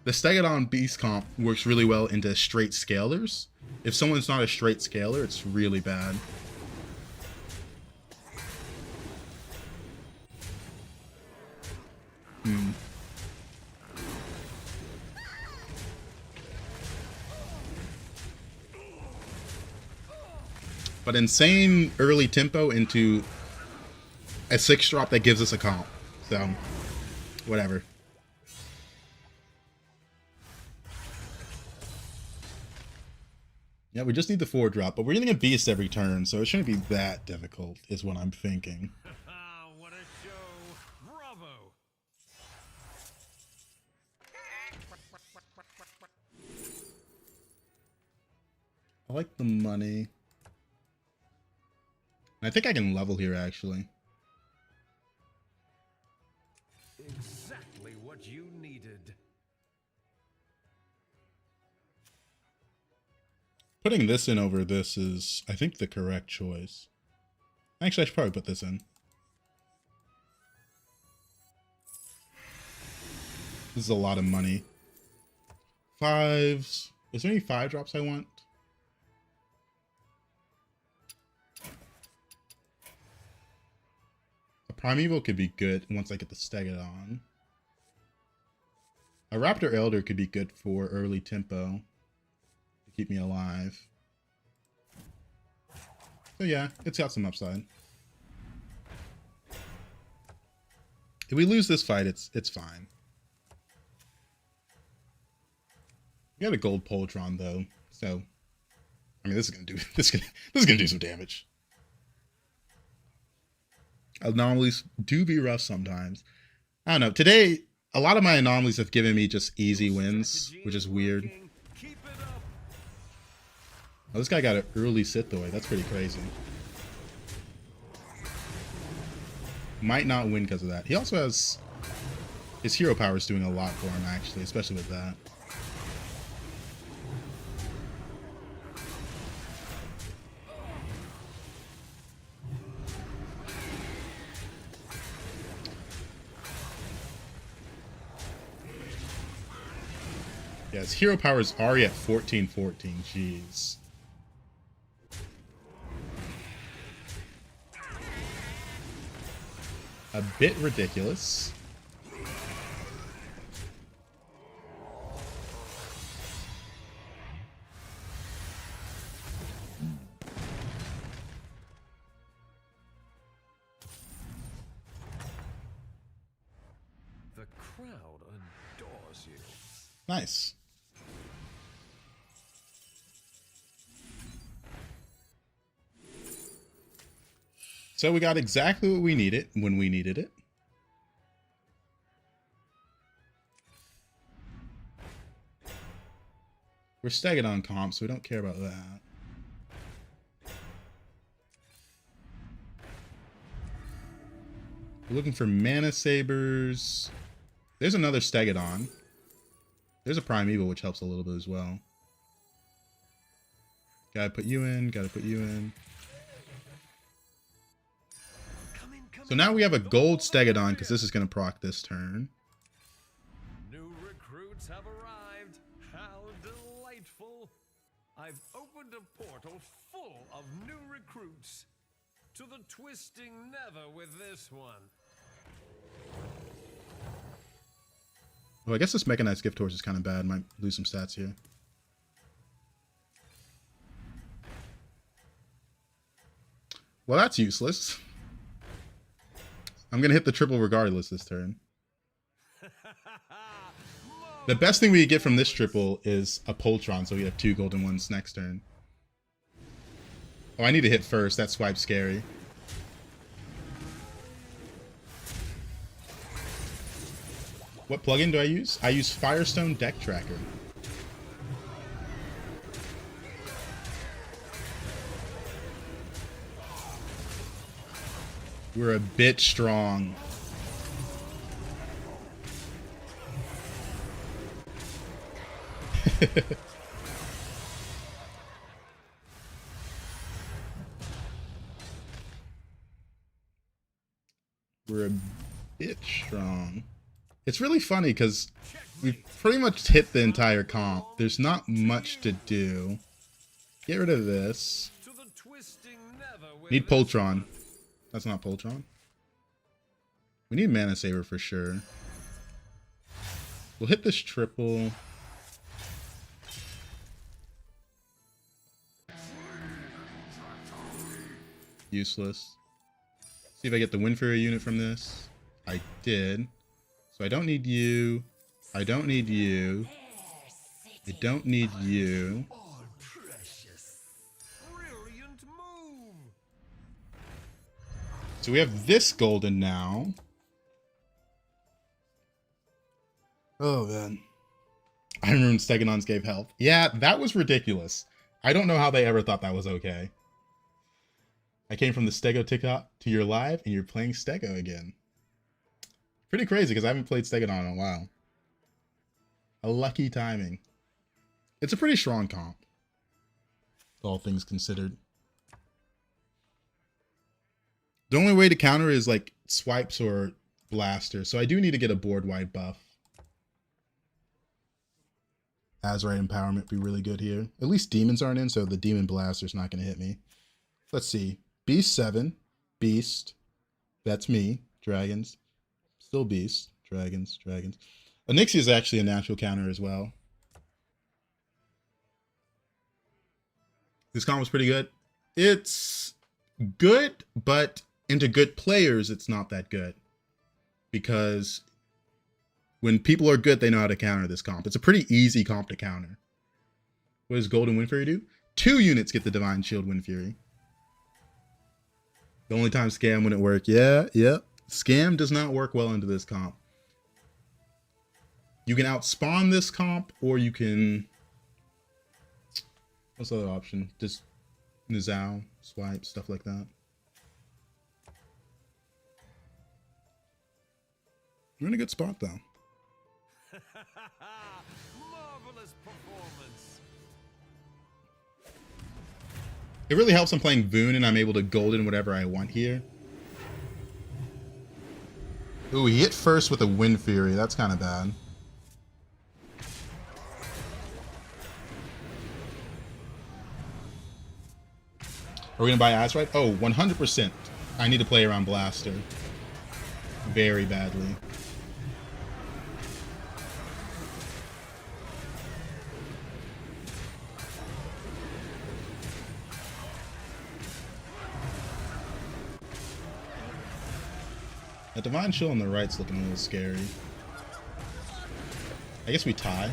The Stegadon Beast comp works really well into straight scalers. If someone's not a straight scaler, it's really bad. But insane early tempo into a 6-drop that gives us a comp. So, whatever. Yeah, we just need the 4-drop, but we're getting a Beast every turn, so it shouldn't be that difficult, is what I'm thinking. What a show! Bravo! I like the money. I think I can level here, actually. Exactly what you needed. Putting this in over this is, I think, the correct choice. Actually, I should probably put this in. This is a lot of money. 5s. Is there any 5-drops I want? Primeval could be good once I get the Stegadon. A Raptor Elder could be good for early tempo to keep me alive. So yeah, it's got some upside. If we lose this fight, it's fine. We got a gold Poltron though, so I mean this is gonna do some damage. Anomalies do be rough sometimes. I don't know. Today, a lot of my anomalies have given me just easy wins, which is weird. Oh, this guy got an early Sithoi. That's pretty crazy. Might not win because of that. He also has... His hero power is doing a lot for him, actually, especially with that. Yeah, his hero power is already at 1414. Jeez. A bit ridiculous. The crowd adores you. Nice. So we got exactly what we needed when we needed it. We're Stegadon comp, so we don't care about that. We're looking for Mana Sabers. There's another Stegadon. There's a Primeval, which helps a little bit as well. Gotta put you in, gotta put you in. So now we have a gold Stegadon, because this is going to proc this turn. New recruits have arrived. How delightful. I've opened a portal full of new recruits. To the twisting nether with this one. Well, I guess this Mechanized Gift Horse is kind of bad. Might lose some stats here. Well, that's useless. I'm going to hit the triple regardless this turn. The best thing we get from this triple is a Poltron, so we have 2 golden ones next turn. Oh, I need to hit first. That swipe's scary. What plugin do I use? I use Firestone Deck Tracker. We're a bit strong. We're a bit strong. It's really funny because we've pretty much hit the entire comp. There's not much to do. Get rid of this. Need Poltron. That's not Poltron. We need Mana Saver for sure. We'll hit this triple. Useless. See if I get the Windfury unit from this. I did. So I don't need you. I don't need you. I don't need you. So we have this golden now. Oh, man. Iron Rune Stegonons gave health. Yeah, that was ridiculous. I don't know how they ever thought that was okay. I came from the Stego TikTok to your live, and you're playing Stego again. Pretty crazy, because I haven't played Stegonon in a while. A lucky timing. It's a pretty strong comp, all things considered. The only way to counter is like swipes or blaster, so I do need to get a board-wide buff. Azurite Empowerment would be really good here. At least demons aren't in, so the demon blaster's not going to hit me. Let's see. Beast 7. Beast. That's me. Dragons. Still Beast. Dragons. Dragons. Onyxia is actually a natural counter as well. This comp was pretty good. It's good, but into good players, it's not that good. Because when people are good, they know how to counter this comp. It's a pretty easy comp to counter. What does Golden Windfury do? 2 units get the Divine Shield Windfury. The only time Scam wouldn't work. Yeah. Scam does not work well into this comp. You can outspawn this comp, or you can... What's the other option? Just Nizao, swipe, stuff like that. You're in a good spot, though. Marvelous performance. It really helps I'm playing Voon and I'm able to golden whatever I want here. Ooh, he hit first with a Wind Fury. That's kind of bad. Are we going to buy Azurite? Oh, 100%. I need to play around Blaster. Very badly. That Divine Shield on the right's looking a little scary. I guess we tie.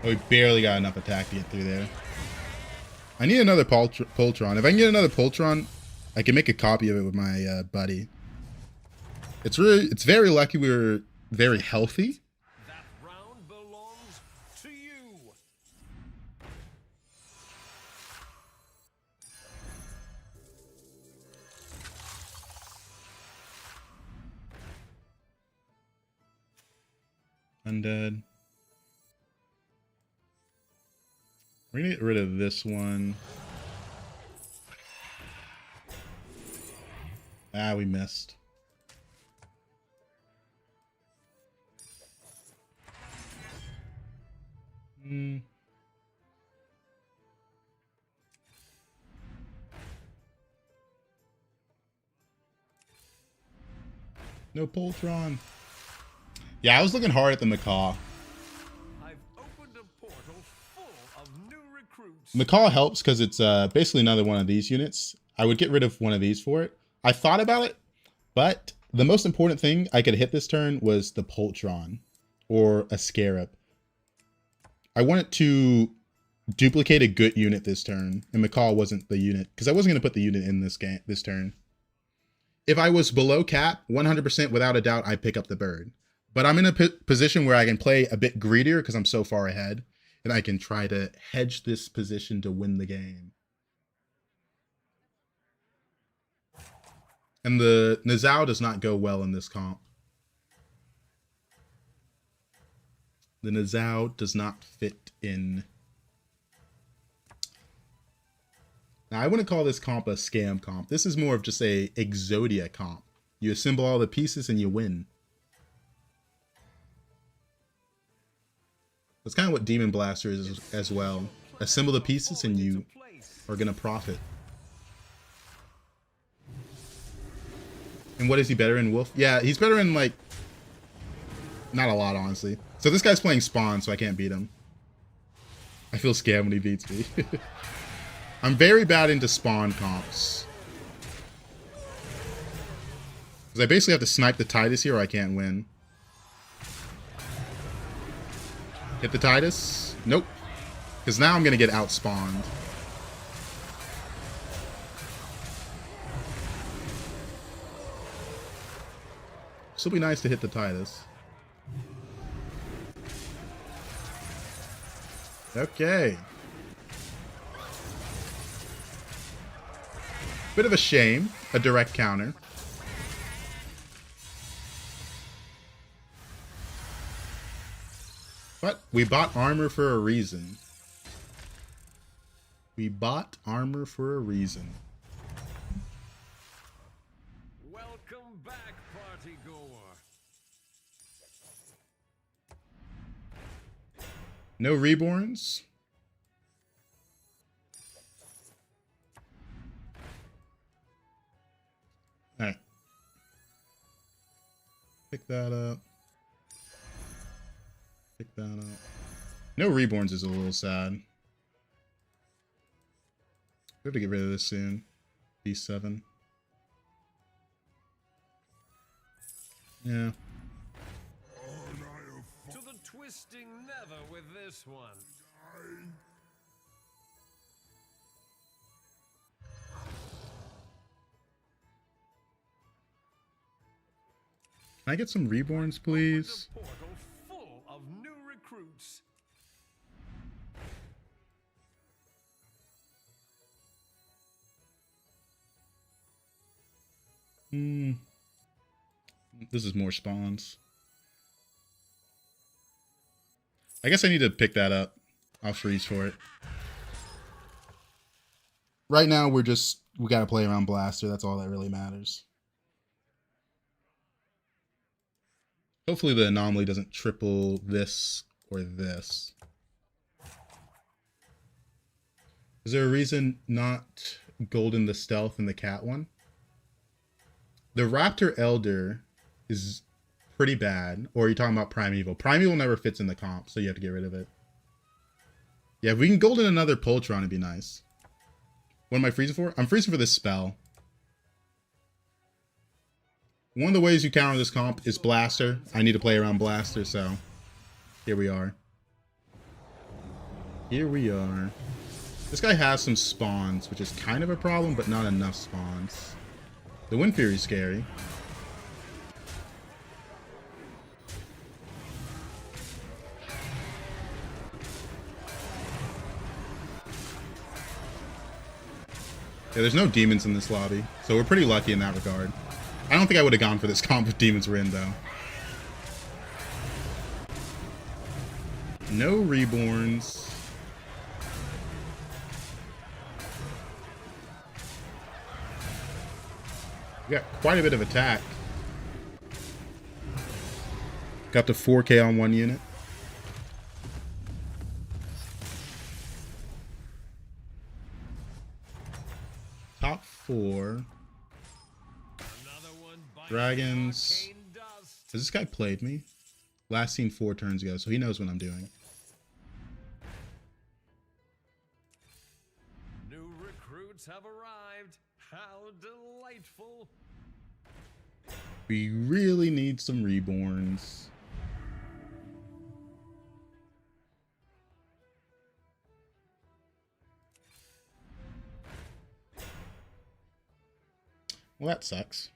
Oh, we barely got enough attack to get through there. I need another Poltron. If I can get another Poltron, I can make a copy of it with my buddy. It's very lucky we were very healthy. That round belongs to you. Undead. We're gonna get rid of this one. Ah, we missed. No Poltron. Yeah, I was looking hard at the Macaw. I've opened a portal full of new recruits. Macaw helps because it's basically another one of these units. I would get rid of one of these for it. I thought about it, but the most important thing I could hit this turn was the Poltron or a Scarab. I wanted to duplicate a good unit this turn, and Macaw wasn't the unit because I wasn't going to put the unit in this turn. If I was below cap, 100% without a doubt, I pick up the bird. But I'm in a position where I can play a bit greedier because I'm so far ahead, and I can try to hedge this position to win the game. And the Nizao does not go well in this comp. The Nizao does not fit in. Now, I wouldn't call this comp a scam comp. This is more of just a Exodia comp. You assemble all the pieces and you win. That's kind of what Demon Blaster is as well. Assemble the pieces and you are going to profit. And what is he better in, Wolf? Yeah, he's better in, like, not a lot, honestly. So this guy's playing Spawn, so I can't beat him. I feel scammed when he beats me. I'm very bad into Spawn comps. Because I basically have to snipe the Titus here or I can't win. Hit the Titus? Nope. Because now I'm going to get outspawned. Still be nice to hit the Titus. Okay. Bit of a shame. A direct counter. But we bought armor for a reason. We bought armor for a reason. Welcome back, party goer. No reborns. Alright. Pick that up. Pick that up. No reborns is a little sad. We have to get rid of this soon. B7. Yeah. To the twisting never with this one. Can I get some reborns, please? Opened a portal full of new recruits. This is more spawns. I guess I need to pick that up. I'll freeze for it. Right now, we gotta play around Blaster. That's all that really matters. Hopefully the anomaly doesn't triple this or this. Is there a reason not golden the stealth in the cat one? The Raptor Elder is pretty bad. Or are you talking about Primeval? Primeval never fits in the comp, so you have to get rid of it. Yeah, if we can golden another Poltron, it'd be nice. What am I freezing for? I'm freezing for this spell. One of the ways you counter this comp is Blaster. I need to play around Blaster, so here we are. Here we are. This guy has some spawns, which is kind of a problem, but not enough spawns. The Wind Fury's scary. Yeah, there's no demons in this lobby, so we're pretty lucky in that regard. I don't think I would have gone for this comp if demons were in, though. No reborns. We got quite a bit of attack. Got to 4K on one unit. Top 4. Dragons. Has this guy played me? Last seen 4 turns ago, so he knows what I'm doing. New recruits have arrived. How delightful. We really need some reborns. Well, that sucks.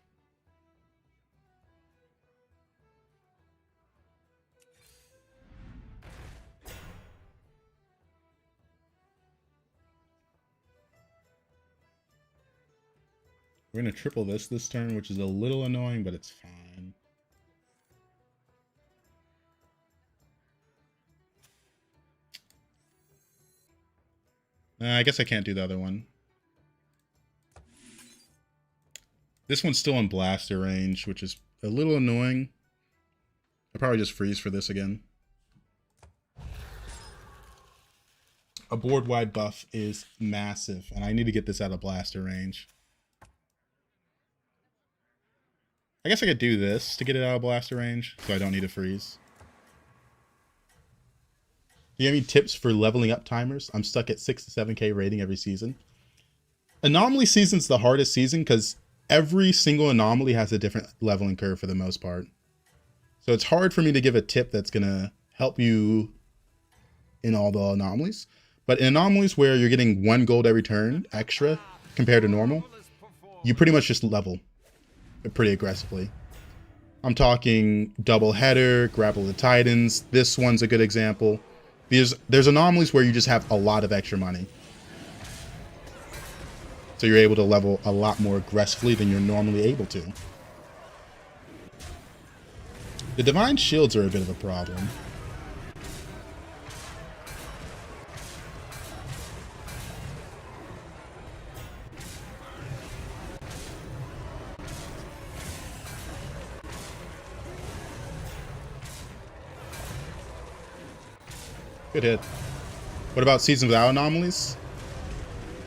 We're gonna triple this turn, which is a little annoying, but it's fine. I guess I can't do the other one. This one's still in blaster range, which is a little annoying. I'll probably just freeze for this again. A board-wide buff is massive, and I need to get this out of blaster range. I guess I could do this to get it out of blaster range, so I don't need to freeze. Do you have any tips for leveling up timers? I'm stuck at 6 to 7k rating every season. Anomaly season's the hardest season because every single anomaly has a different leveling curve for the most part. So it's hard for me to give a tip that's going to help you in all the anomalies. But in anomalies where you're getting 1 gold every turn extra compared to normal, you pretty much just level pretty aggressively. I'm talking double header, grapple the titans. This one's a good example. There's anomalies where you just have a lot of extra money. So you're able to level a lot more aggressively than you're normally able to. The divine shields are a bit of a problem. Good hit. What about seasons without anomalies?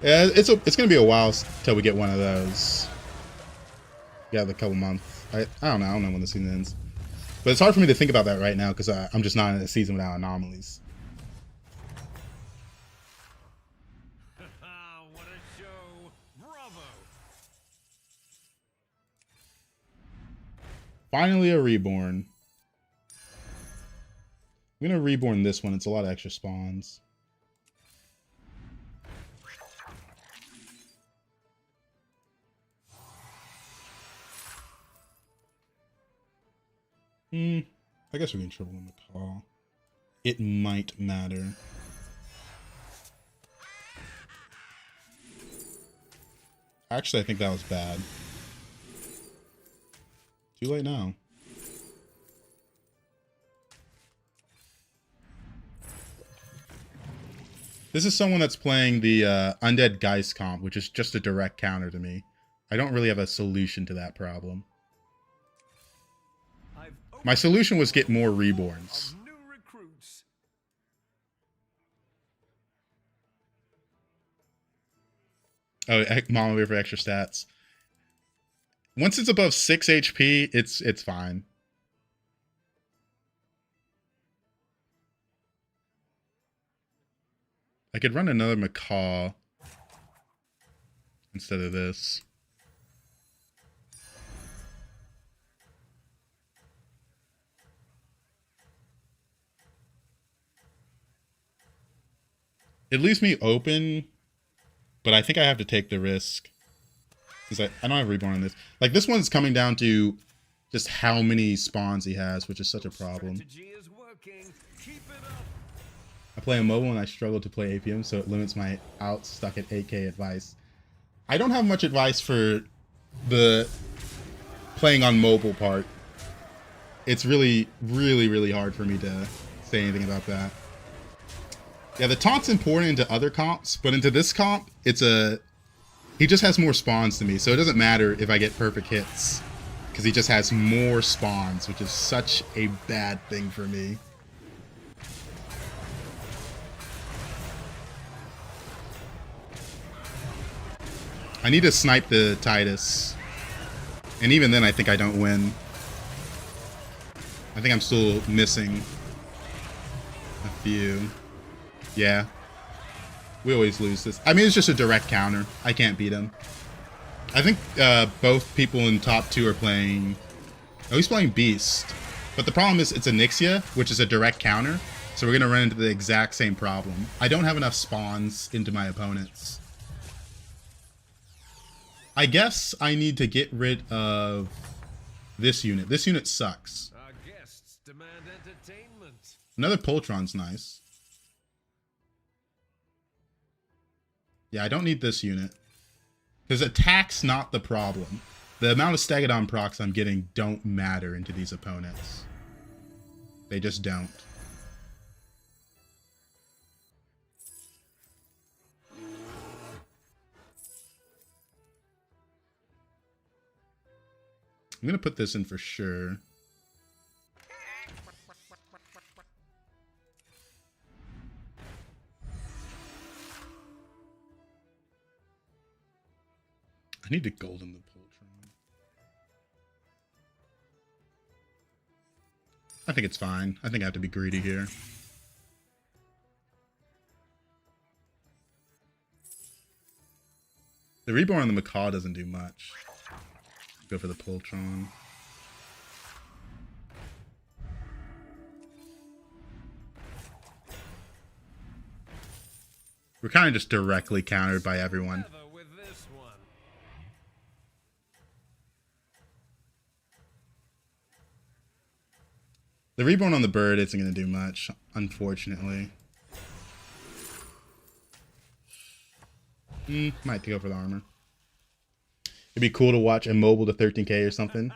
Yeah, it's gonna be a while till we get one of those. Yeah, the couple months. I don't know when the season ends. But it's hard for me to think about that right now because I'm just not in a season without anomalies. What a show! Bravo! Finally a reborn. I'm gonna reborn this one. It's a lot of extra spawns. I guess we can triple in the call. It might matter. Actually, I think that was bad. Too late now. This is someone that's playing the Undead Geist comp, which is just a direct counter to me. I don't really have a solution to that problem. My solution was get more reborns. New recruits. Oh, Mama Bear for extra stats. Once it's above 6 HP, it's fine. I could run another Macaw instead of this. It leaves me open, but I think I have to take the risk. Because I don't have Reborn on this. Like, this one's coming down to just how many spawns he has, which is such a problem. Strategy is working. Keep it up. I play on mobile and I struggle to play APM, so it limits my out stuck at 8k advice. I don't have much advice for the playing on mobile part. It's really, really, really hard for me to say anything about that. Yeah, the taunt's important into other comps, but into this comp, he just has more spawns to me, so it doesn't matter if I get perfect hits, because he just has more spawns, which is such a bad thing for me. I need to snipe the Titus, and even then I think I don't win. I think I'm still missing a few. Yeah. We always lose this. I mean, it's just a direct counter. I can't beat him. I think both people in top 2 are playing... Oh, he's playing Beast. But the problem is it's a Nixia, which is a direct counter. So we're going to run into the exact same problem. I don't have enough spawns into my opponents. I guess I need to get rid of this unit. This unit sucks. Our guests demand entertainment. Another Poltron's nice. Yeah, I don't need this unit. Because attack's not the problem. The amount of Stegodon procs I'm getting don't matter into these opponents. They just don't. I'm going to put this in for sure. I need to golden the Poltron. I think it's fine. I think I have to be greedy here. The Reborn on the Macaw doesn't do much. Go for the Poltron. We're kind of just directly countered by everyone. The Reborn on the bird isn't going to do much, unfortunately. Might go for the armor. It'd be cool to watch Immobile to 13k or something.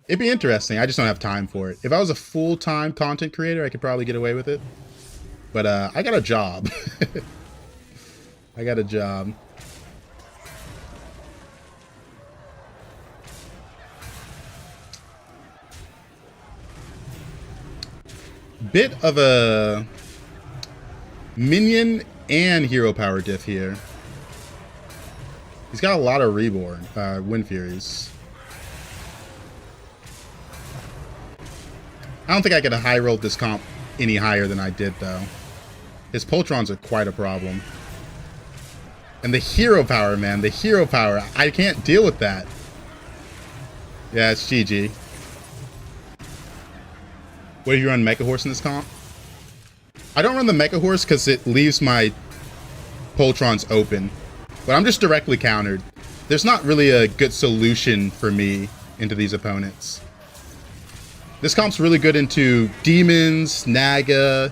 It'd be interesting. I just don't have time for it. If I was a full-time content creator, I could probably get away with it. But I got a job. I got a job. Bit of a minion and hero power diff here. He's got a lot of Reborn, Wind Furies. I don't think I could have high rolled this comp any higher than I did, though. His Poltrons are quite a problem. And the hero power, man, the hero power. I can't deal with that. Yeah, it's GG. What if you run Mecha Horse in this comp? I don't run the Mecha Horse because it leaves my Poltrons open. But I'm just directly countered. There's not really a good solution for me into these opponents. This comp's really good into demons, Naga,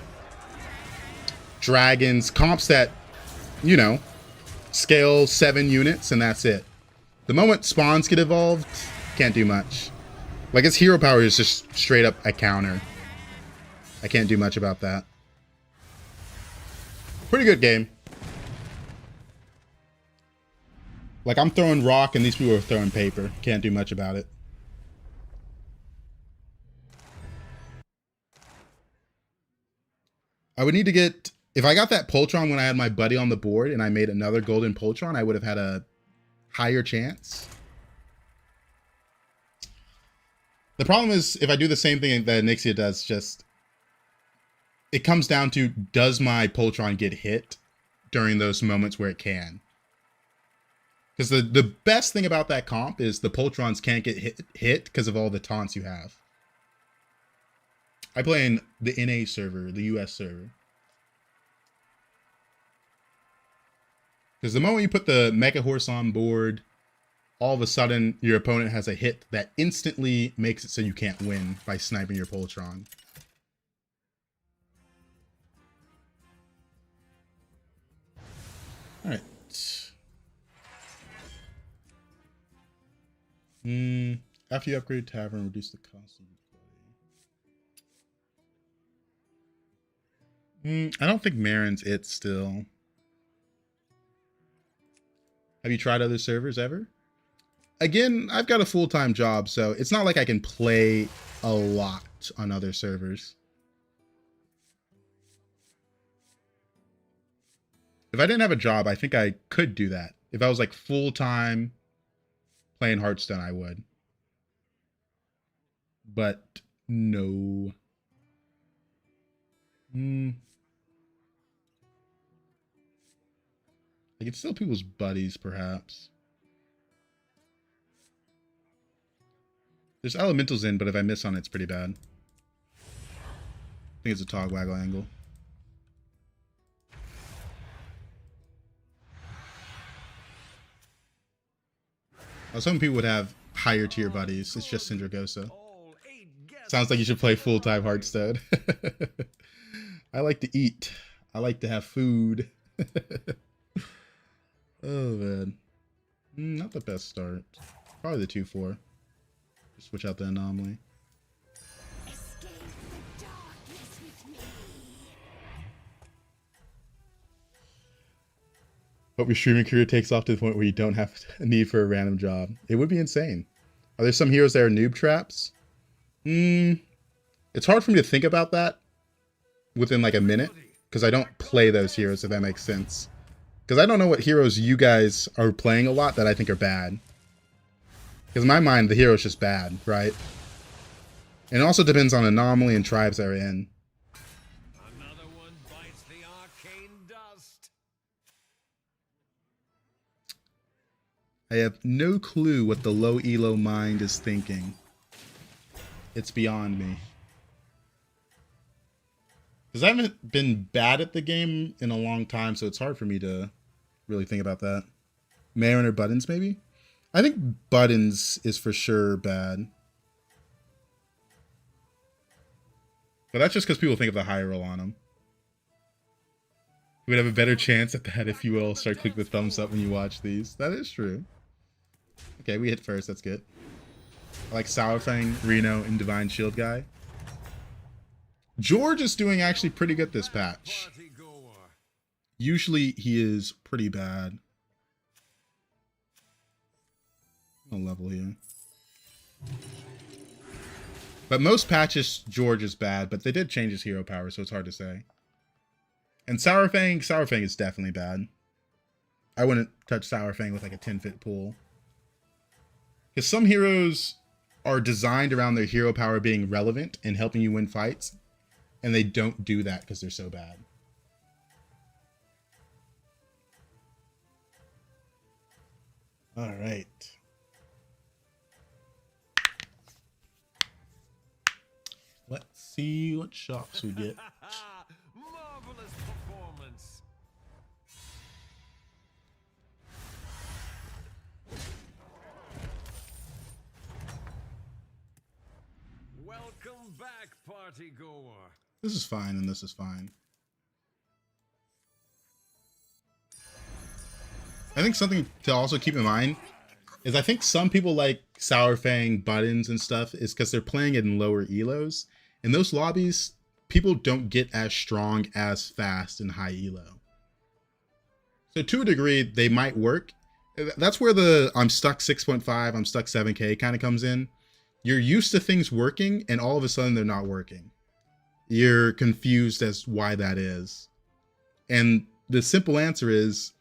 dragons, comps that, you know, scale 7 units and that's it. The moment spawns get evolved, can't do much. Like, its hero power is just straight up a counter. I can't do much about that. Pretty good game. Like, I'm throwing rock and these people are throwing paper. Can't do much about it. I would need to get... If I got that Poltron when I had my buddy on the board and I made another golden Poltron, I would have had a higher chance. The problem is, if I do the same thing that Nixia does, just... It comes down to, does my Poltron get hit during those moments where it can? Because the best thing about that comp is the Poltrons can't get hit because of all the taunts you have. I play in the NA server, the US server. Because the moment you put the Mecha Horse on board, all of a sudden your opponent has a hit that instantly makes it so you can't win by sniping your Poltron. Alright. After you upgrade Tavern, reduce the cost of play. I don't think Marin's it still. Have you tried other servers ever? Again, I've got a full-time job, so it's not like I can play a lot on other servers. If I didn't have a job, I think I could do that. If I was like full-time playing Hearthstone, I would. But no. Like, it's still people's buddies, perhaps. There's elementals in, but if I miss on it, it's pretty bad. I think it's a Togwaggle angle. I was hoping people would have higher tier buddies. It's just Syndragosa. Sounds like you should play full-time Hearthstone. I like to eat. I like to have food. Oh, man. Not the best start. Probably the 2-4. Switch out the anomaly. Escape the darkness with me. Hope your streaming career takes off to the point where you don't have a need for a random job. It would be insane. Are there some heroes that are noob traps? It's hard for me to think about that within like a minute, because I don't play those heroes, if that makes sense. Because I don't know what heroes you guys are playing a lot that I think are bad. Because in my mind, the hero is just bad, right? And it also depends on anomaly and tribes they're in. Another one bites the arcane dust. I have no clue what the low elo mind is thinking. It's beyond me. Because I haven't been bad at the game in a long time, so it's hard for me to really think about that. Marin or Buttons, maybe? I think Buttons is for sure bad. But that's just because people think of the high roll on him. You would have a better chance at that if you will start clicking the thumbs up when you watch these. That is true. Okay, we hit first. That's good. I like Sourfang, Reno, and Divine Shield guy. George is doing actually pretty good this patch. Usually he is pretty bad. I'll level here. But most patches George is bad, but they did change his hero power, so it's hard to say. And Sourfang is definitely bad. I wouldn't touch Sourfang with like a 10-foot pool. Because some heroes are designed around their hero power being relevant and helping you win fights, and they don't do that because they're so bad. All right. Let's see what shops we get. Marvelous performance. Welcome back, party goer. This is fine, and this is fine. I think something to also keep in mind is I think some people like Sourfang, Buttons, and stuff is because they're playing it in lower elos. In those lobbies, people don't get as strong as fast in high elo. So to a degree, they might work. That's where the I'm stuck 6.5, I'm stuck 7K kind of comes in. You're used to things working, and all of a sudden they're not working. You're confused as why that is. And the simple answer is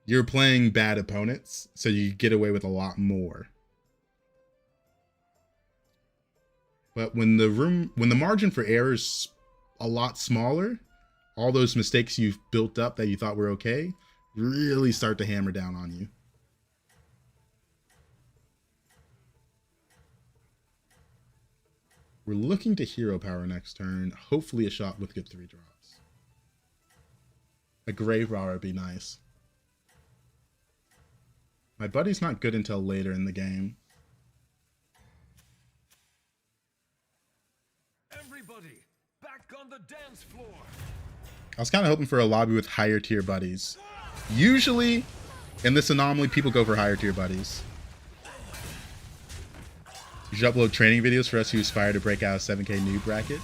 you're playing bad opponents, so you get away with a lot more. But when the margin for error is a lot smaller, all those mistakes you've built up that you thought were okay really start to hammer down on you. We're looking to hero power next turn. Hopefully a shot with good 3 drops. A Grave Robber would be nice. My buddy's not good until later in the game. Everybody, back on the dance floor. I was kind of hoping for a lobby with higher tier buddies. Usually, in this anomaly, people go for higher tier buddies. You should upload training videos for us who aspire to break out a 7K noob bracket.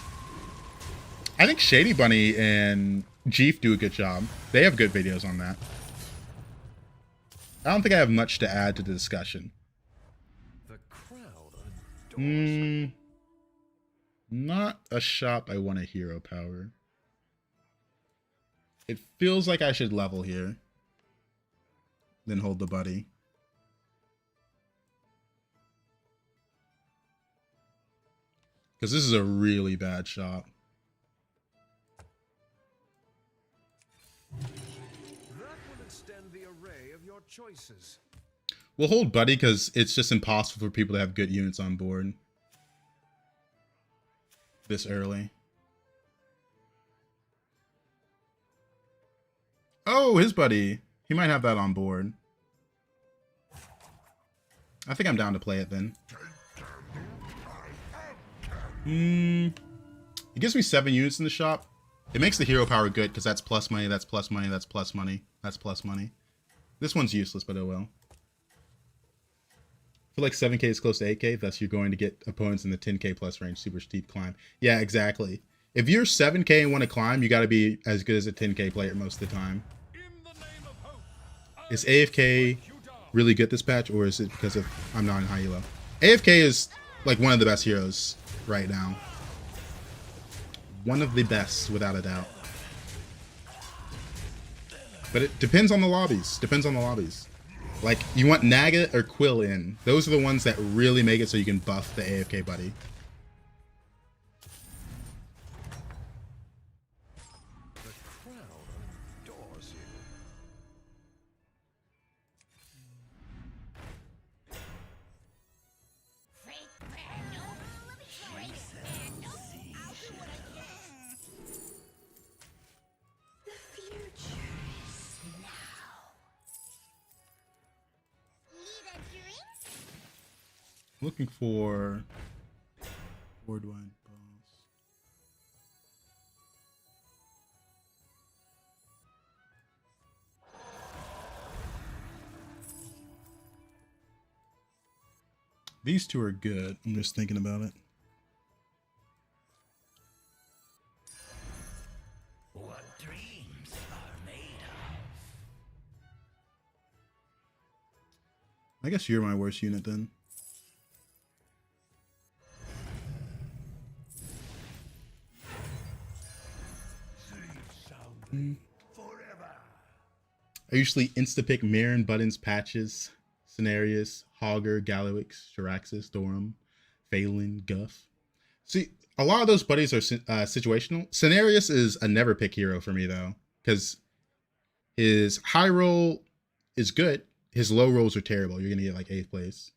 I think Shady Bunny and Jeef do a good job. They have good videos on that. I don't think I have much to add to the discussion. The crowd adores Not a shop I want a hero power. It feels like I should level here. Then hold the buddy. Because this is a really bad shop. That will extend the array of your choices. We'll hold buddy because it's just impossible for people to have good units on board this early. Oh, his buddy. He might have that on board. I think I'm down to play it then. It gives me 7 units in the shop. It makes the hero power good because that's plus money, that's plus money, that's plus money, that's plus money. This one's useless, but oh well. feel like 7K is close to 8K, thus you're going to get opponents in the 10K plus range, super steep climb. Yeah, exactly. If you're 7K and want to climb, you got to be as good as a 10K player most of the time. Is AFK really good this patch, or is it because of I'm not in high elo? AFK is like one of the best heroes right now. One of the best, without a doubt. But it depends on the lobbies. Depends on the lobbies. Like, you want Naga or Quill in. Those are the ones that really make it so you can buff the AFK buddy. The crowd adores you. Fake Vandal. Let me try it. Vandal. I'll do what I can. The future is now. Need a drink? Looking for board-wide boss. These two are good. I'm just thinking about it. What dreams are made of? I guess you're my worst unit then. Forever. I usually insta-pick Marin, Buttons, Patches, Cenarius, Hogger, Galliwix, Jiraxis, Dorum, Phelan, Guff. See, a lot of those buddies are situational. Cenarius is a never pick hero for me though, because his high roll is good. His low rolls are terrible. You're gonna get like 8th place.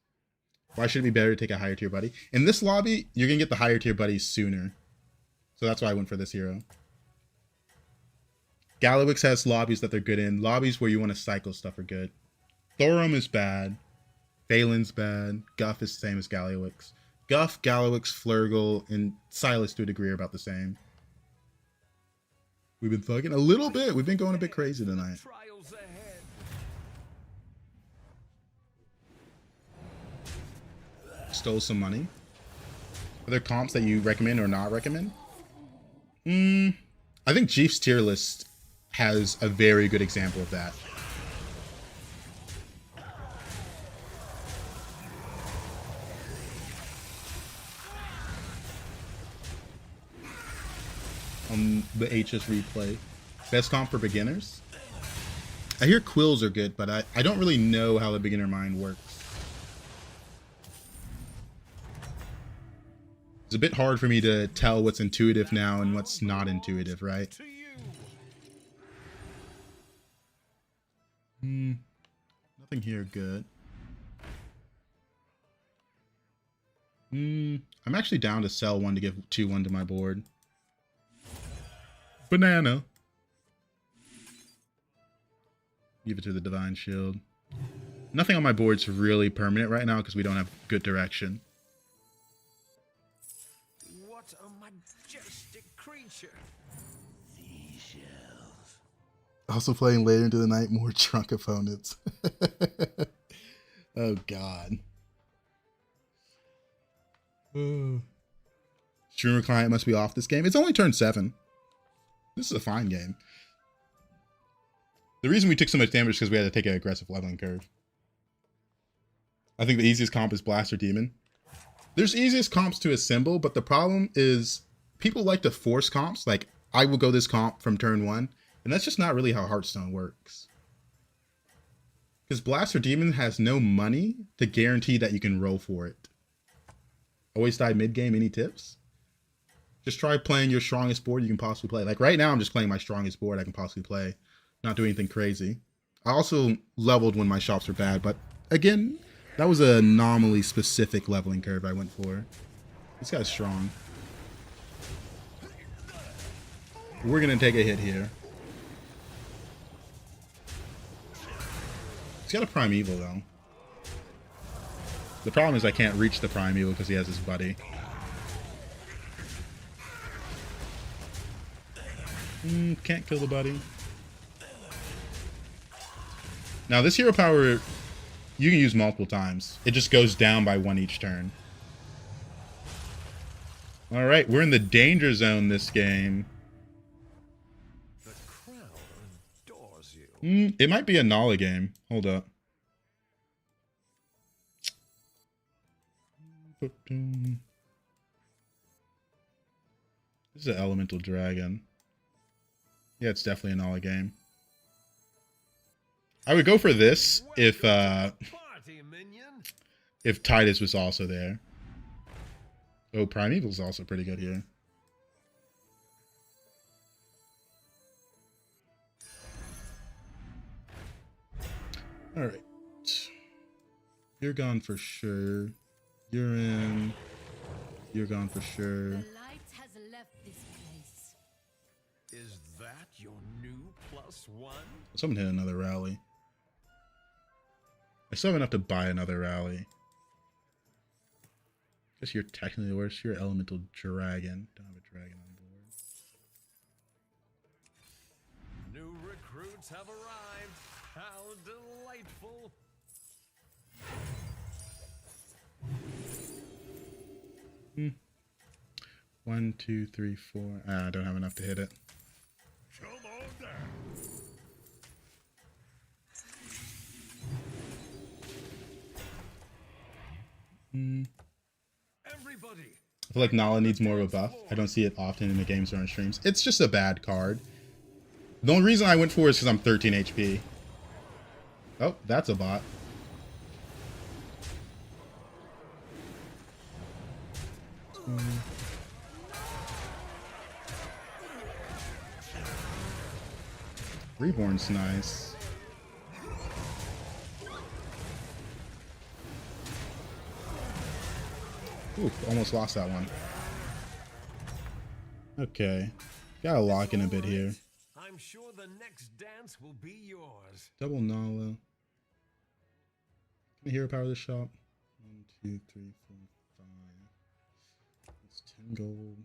Why should it be better to take a higher tier buddy? In this lobby, you're gonna get the higher tier buddies sooner. So that's why I went for this hero. Galliwix has lobbies that they're good in. Lobbies where you want to cycle stuff are good. Thorum is bad. Phelan's bad. Guff is the same as Galliwix. Guff, Galliwix, Flurgle, and Silas to a degree are about the same. We've been thugging a little bit. We've been going a bit crazy tonight. Trials ahead. Stole some money. Are there comps that you recommend or not recommend? I think Jeef's tier list has a very good example of that. On the HS replay. Best comp for beginners? I hear quills are good, but I don't really know how the beginner mind works. It's a bit hard for me to tell what's intuitive now and what's not intuitive, right? To you. Nothing here good. I'm actually down to sell one to give 2-1 to my board. Banana. Give it to the Divine Shield. Nothing on my board's really permanent right now because we don't have good direction. What a majestic creature. Seashells. Also playing later into the night, more drunk opponents. Oh, God. Streamer client must be off this game. It's only turn 7. This is a fine game. The reason we took so much damage is because we had to take an aggressive leveling curve. I think the easiest comp is Blaster Demon. There's easiest comps to assemble, but the problem is people like to force comps. Like, I will go this comp from turn 1, and that's just not really how Hearthstone works. Because Blaster Demon has no money to guarantee that you can roll for it. Always die mid-game, any tips? Just try playing your strongest board you can possibly play. Like right now, I'm just playing my strongest board I can possibly play. Not doing anything crazy. I also leveled when my shops were bad, but again, that was an anomaly specific leveling curve I went for. This guy's strong. We're gonna take a hit here. He's got a Primeval though. The problem is I can't reach the Primeval because he has his buddy. Can't kill the buddy. Now this hero power You can use multiple times. It just goes down by 1 each turn. All right, we're in the danger zone this game. The crowd adores you. It might be a Nala game. Hold up. This is an elemental dragon. Yeah, it's definitely a Nala game. I would go for this if Titus was also there. Oh, Primeval's also pretty good here. Alright. You're gone for sure. You're in. You're gone for sure. The light has left this place. Is that your new +1? Someone hit another rally. I still have enough to buy another rally. Guess you're technically worse. You're elemental dragon. Don't have a dragon on board. New recruits have arrived. How delightful. One, two, three, four. I don't have enough to hit it. Come on down. Everybody. I feel like Nala needs more of a buff. I don't see it often in the games or on streams. It's just a bad card. The only reason I went for it is because I'm 13 HP. Oh, that's a bot. Reborn's nice. Ooh, almost lost that one. Okay. Gotta lock in a bit here. I'm sure the next dance will be yours. Double Nala. Can I hero power this shop? 1, 2, 3, 4, 5. That's 10 gold.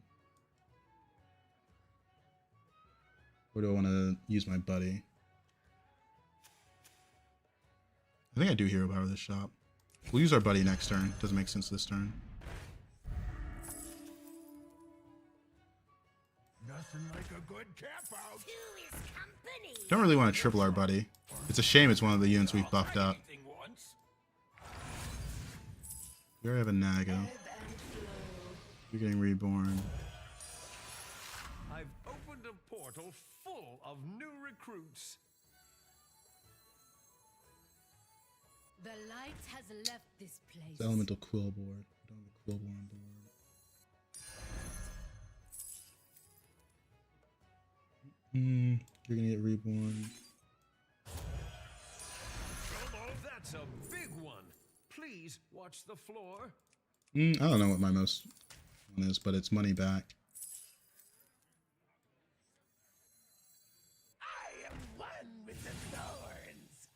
Where do I want to use my buddy? I think I do hero power this shop. We'll use our buddy next turn. Doesn't make sense this turn. Nothing like a good cap out. Two is company. Don't really want to triple our buddy. It's a shame it's one of the units we've buffed up. Anything once. We already have a Naga. You're getting reborn. I've opened a portal full of new recruits. The light has left this place. It's elemental quill board. We don't have a quill board on board. You're gonna get reborn. That's a big one. Please watch the floor. I don't know what my most one is, but it's money back. I am one with the thorns.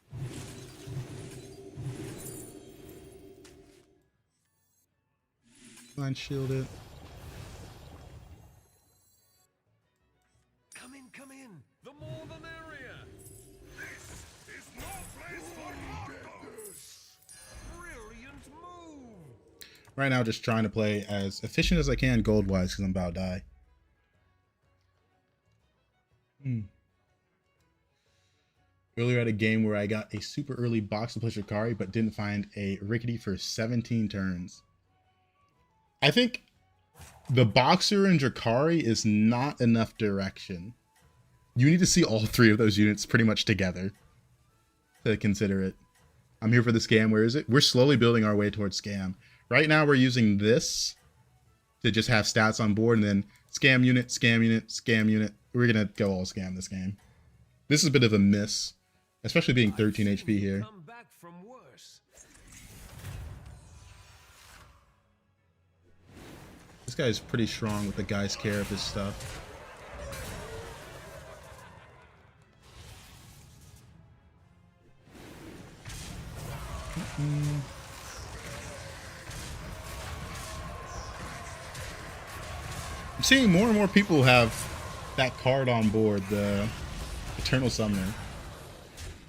Blind shield it. Come in. The more the merrier. This is no place for doctors. Brilliant move. Right now, just trying to play as efficient as I can gold-wise because I'm about to die. Earlier at a game where I got a super early box to play Shikari, but didn't find a Rickety for 17 turns. I think the Boxer and Drakari is not enough direction. You need to see all three of those units pretty much together to consider it. I'm here for the scam. Where is it? We're slowly building our way towards scam. Right now, we're using this to just have stats on board, and then scam unit, scam unit, scam unit. We're going to go all scam this game. This is a bit of a miss, especially being 13 HP here. Come back from worse. This guy is pretty strong with the guy's care of his stuff. I'm seeing more and more people have that card on board, the Eternal Summoner.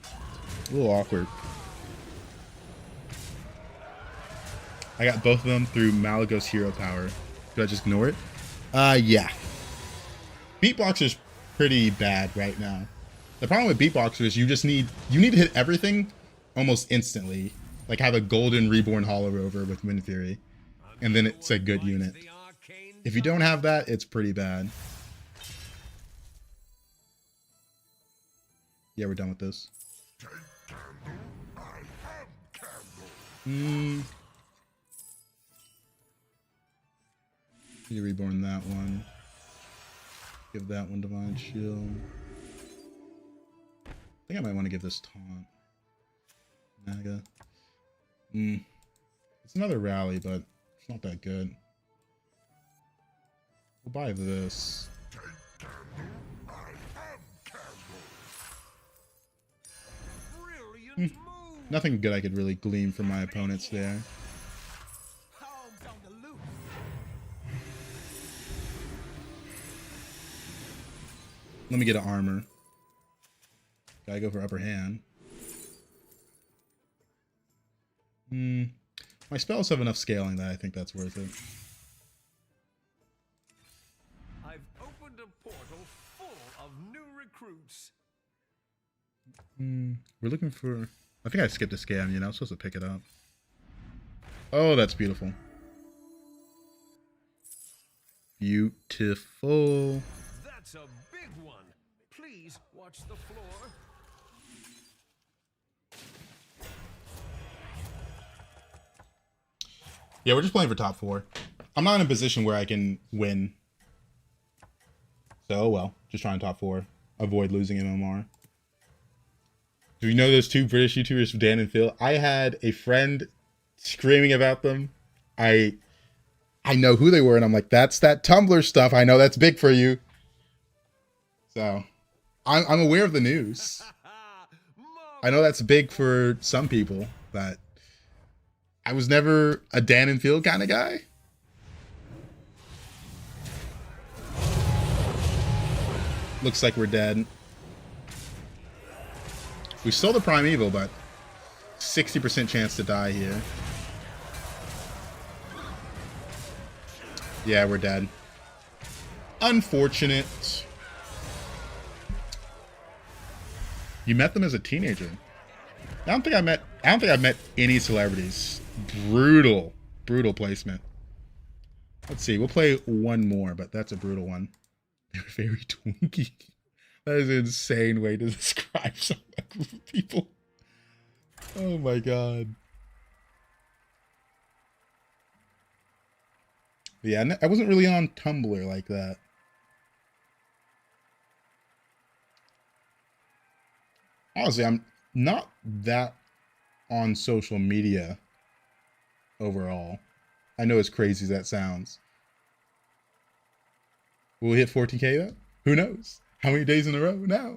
A little awkward. I got both of them through Malagos hero power. Do I just ignore it? Yeah. Beatboxer's pretty bad right now. The problem with Beatboxer is you need to hit everything almost instantly. Like have a golden reborn hollow rover with Wind Fury. And then it's a good unit. If you don't have that, it's pretty bad. Yeah, we're done with this. Need to reborn that one. Give that one Divine Shield. I think I might want to give this Taunt. Naga. It's another rally, but it's not that good. We'll buy this. Nothing good I could really glean from my opponents there. Let me get an armor. Gotta go for upper hand. My spells have enough scaling that I think that's worth it. I've opened a portal full of new recruits. We're looking for... I think I skipped a scan, you know, I'm supposed to pick it up. Oh, that's beautiful. Beautiful. That's a big one. Please watch the floor. Yeah, we're just playing for top 4. I'm not in a position where I can win. So, well, just trying top 4. Avoid losing MMR. Do you know those 2 British YouTubers, Dan and Phil? I had a friend screaming about them. I know who they were, and I'm like, that's that Tumblr stuff. I know that's big for you. So, I'm aware of the news. I know that's big for some people, but I was never a Dan and Phil kind of guy. Looks like we're dead. We stole the Primeval, but 60% chance to die here. Yeah, we're dead. Unfortunate. You met them as a teenager. I don't think I've met any celebrities. Brutal placement. Let's see. We'll play one more, but that's a brutal one. They're very twinky. That is an insane way to describe some group of people. Oh my god. Yeah, I wasn't really on Tumblr like that. Honestly, I'm not that on social media overall. I know as crazy as that sounds. Will we hit 14K though? Who knows? How many days in a row now?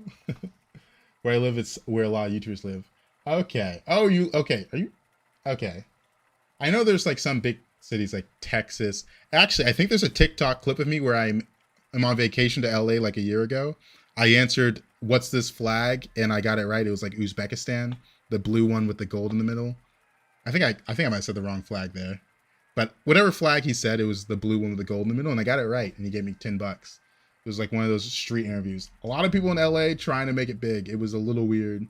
Where I live, it's where a lot of YouTubers live. Okay. Oh, okay. Are you? Okay. I know there's like some big cities like Texas. Actually, I think there's a TikTok clip of me where I'm on vacation to LA like a year ago. I answered, "What's this flag?" and I got it right. It was like Uzbekistan, the blue one with the gold in the middle. I think I might have said the wrong flag there. But whatever flag he said, it was the blue one with the gold in the middle, and I got it right, and he gave me $10. It was like one of those street interviews. A lot of people in LA trying to make it big. It was a little weird.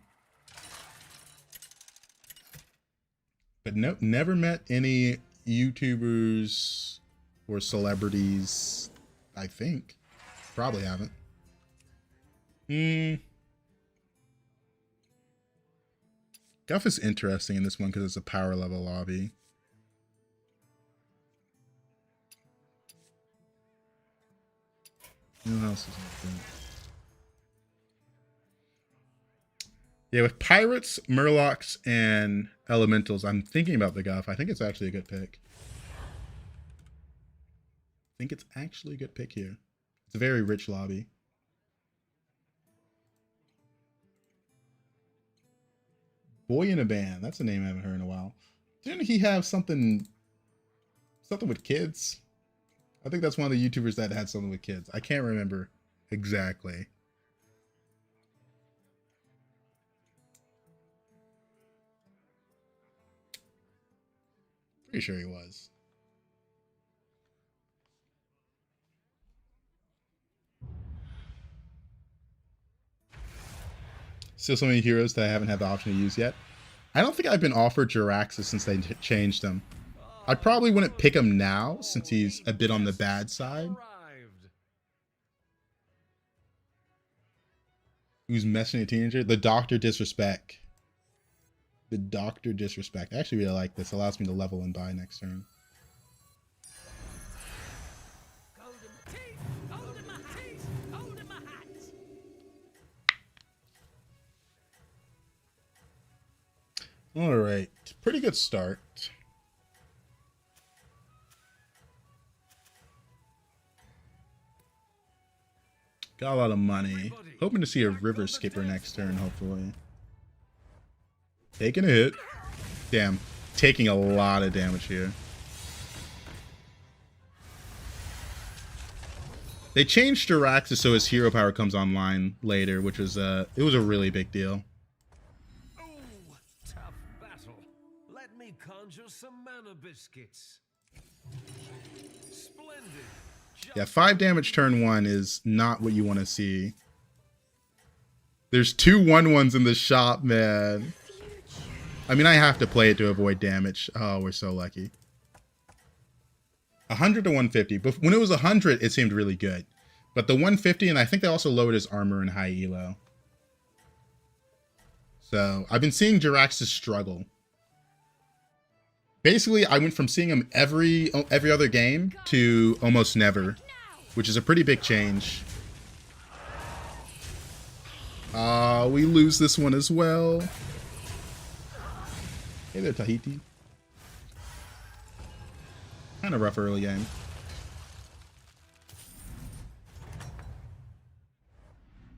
But no, never met any YouTubers or celebrities, I think. Probably haven't. Guff is interesting in this one because it's a power level lobby. Who else is like that? Yeah, with pirates, murlocs, and elementals, I'm thinking about the Guff. I think it's actually a good pick. I think it's actually a good pick here. It's a very rich lobby. Boy in a Band. That's a name I haven't heard in a while. Didn't he have something with kids? I think that's one of the YouTubers that had something with kids. I can't remember exactly. Pretty sure he was. Still so many heroes that I haven't had the option to use yet. I don't think I've been offered Jiraxis since they changed him. I probably wouldn't pick him now since he's a bit on the bad side. Who's messing a teenager? The Doctor Disrespect. The Doctor Disrespect. I actually really like this. Allows me to level and buy next turn. Gold in my teeth, gold in my teeth, gold in my hat. All right. Pretty good start. Got a lot of money. Hoping to see a river skipper next turn, hopefully. Taking a hit. Damn. Taking a lot of damage here. They changed Jiraxis so his hero power comes online later, which was it was a really big deal. Oh, tough battle. Let me conjure some mana biscuits. Splendid. Yeah, 5 damage turn 1 is not what you want to see. There's 2 1/1s in the shop, man. I mean, I have to play it to avoid damage. Oh, we're so lucky. 100 to 150. But when it was 100, it seemed really good. But the 150, and I think they also lowered his armor and high elo. So I've been seeing Jiraxis struggle. Basically, I went from seeing him every other game to almost never, which is a pretty big change. We lose this one as well. Hey there, Tahiti. Kind of rough early game.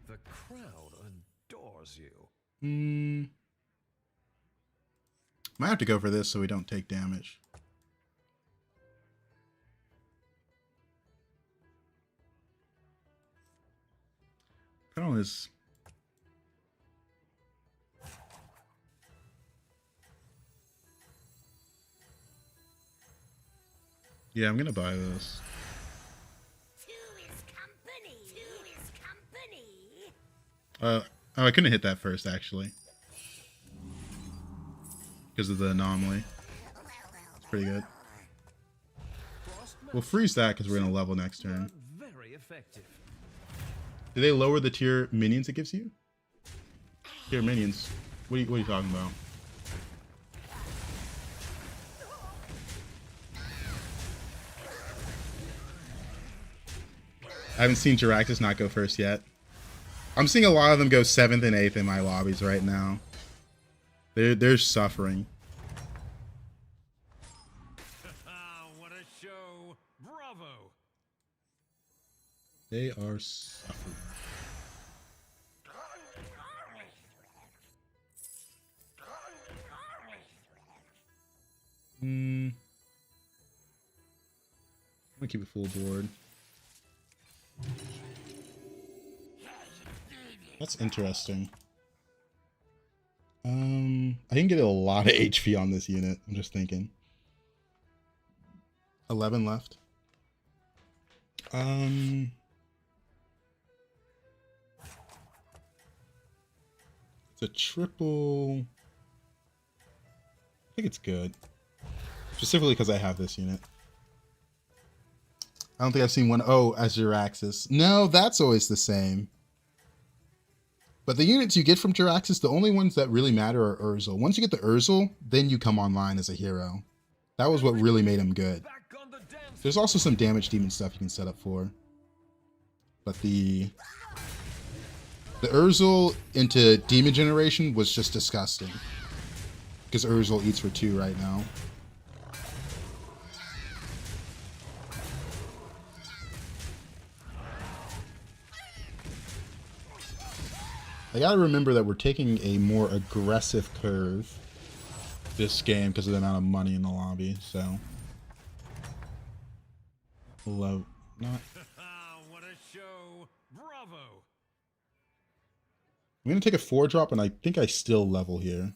The crowd adores you. Might have to go for this so we don't take damage. Problem is, yeah, I'm gonna buy this. Two is company. Two is company. Oh, I couldn't hit that first actually. Because of the anomaly. It's pretty good. We'll freeze that because we're going to level next turn. Very effective. Do they lower the tier minions it gives you? Tier minions? What are you talking about? I haven't seen Jiraxis not go first yet. I'm seeing a lot of them go 7th and 8th in my lobbies right now. They're suffering. What a show. Bravo. They are suffering. I'm gonna keep it full board. That's interesting. I can get a lot of HP on this unit. I'm just thinking. 11 left. It's a triple. I think it's good. Specifically because I have this unit. I don't think I've seen one as Jiraxis. No, that's always the same. But the units you get from Jiraxis, the only ones that really matter are Urzel. Once you get the Urzel, then you come online as a hero. That was what really made him good. There's also some damage demon stuff you can set up for. But the Urzel into demon generation was just disgusting. Because Urzel eats for 2 right now. I gotta remember that we're taking a more aggressive curve this game because of the amount of money in the lobby, so. Low, not. What a show. Bravo. I'm gonna take a 4-drop and I think I still level here.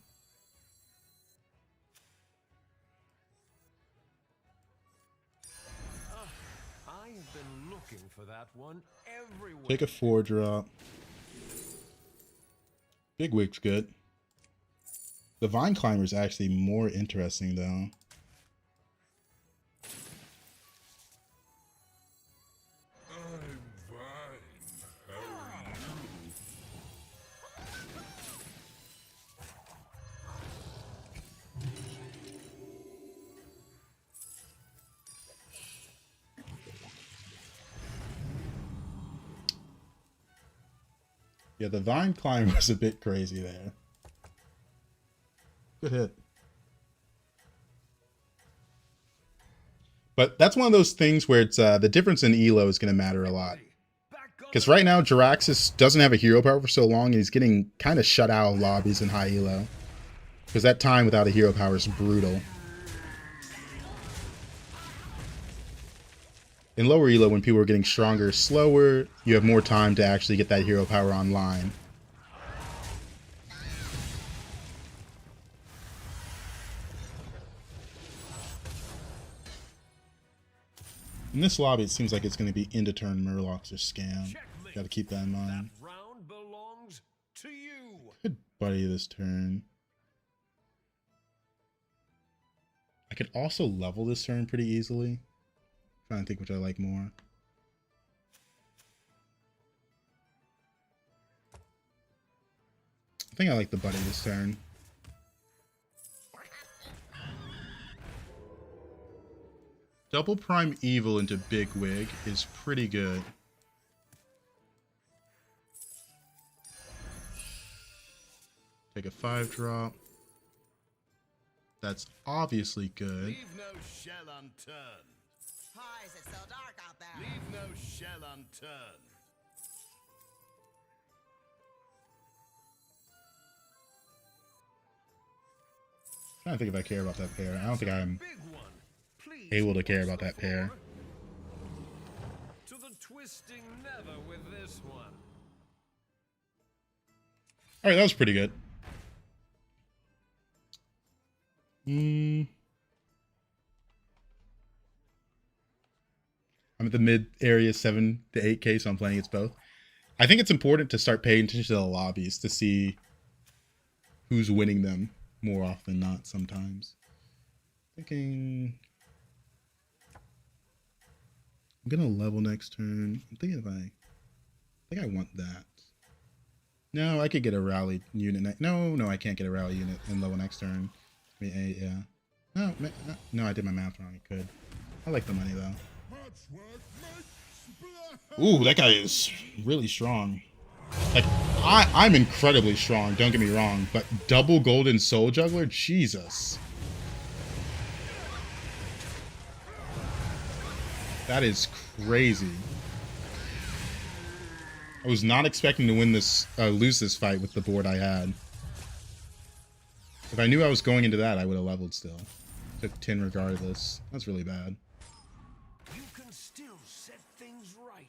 everyone, everywhere. Take a 4-drop. Big Wig's good. The Vine Climber is actually more interesting though. Yeah, the Vine Climber was a bit crazy there. Good hit. But that's one of those things where it's the difference in elo is going to matter a lot. Because right now, Jiraxis doesn't have a hero power for so long, and he's getting kind of shut out of lobbies in high elo. Because that time without a hero power is brutal. In lower elo, when people are getting stronger, slower, you have more time to actually get that hero power online. In this lobby, it seems like it's going to be end of turn Murlocs or Scam. Got to keep that in mind. That round belongs to you. Good buddy this turn. I could also level this turn pretty easily. Trying to think which I like more. I think I like the buddy this turn. Double Prime Evil into Big Wig is pretty good. Take a 5-drop. That's obviously good. Leave no shell unturned. Why is it so dark out there? Leave no shell unturned. I'm trying to think if I care about that pair. I don't think I'm Big one. Please able to care once about that pair. before. To the twisting never with this one. Alright, that was pretty good. I'm at the mid area 7 to 8k, so I'm playing against both. I think it's important to start paying attention to the lobbies to see who's winning them more often than not sometimes. Thinking I'm gonna level next turn. I'm thinking if I think I want that. No, I could get a rally unit. No, I can't get a rally unit and level next turn. I mean, yeah. No, I did my math wrong. I could. I like the money though. Ooh, that guy is really strong. Like, I'm incredibly strong, don't get me wrong, but double golden soul juggler? Jesus. That is crazy. I was not expecting to win this, lose this fight with the board I had. If I knew I was going into that, I would have leveled still. Took 10 regardless. That's really bad. You can still set things right.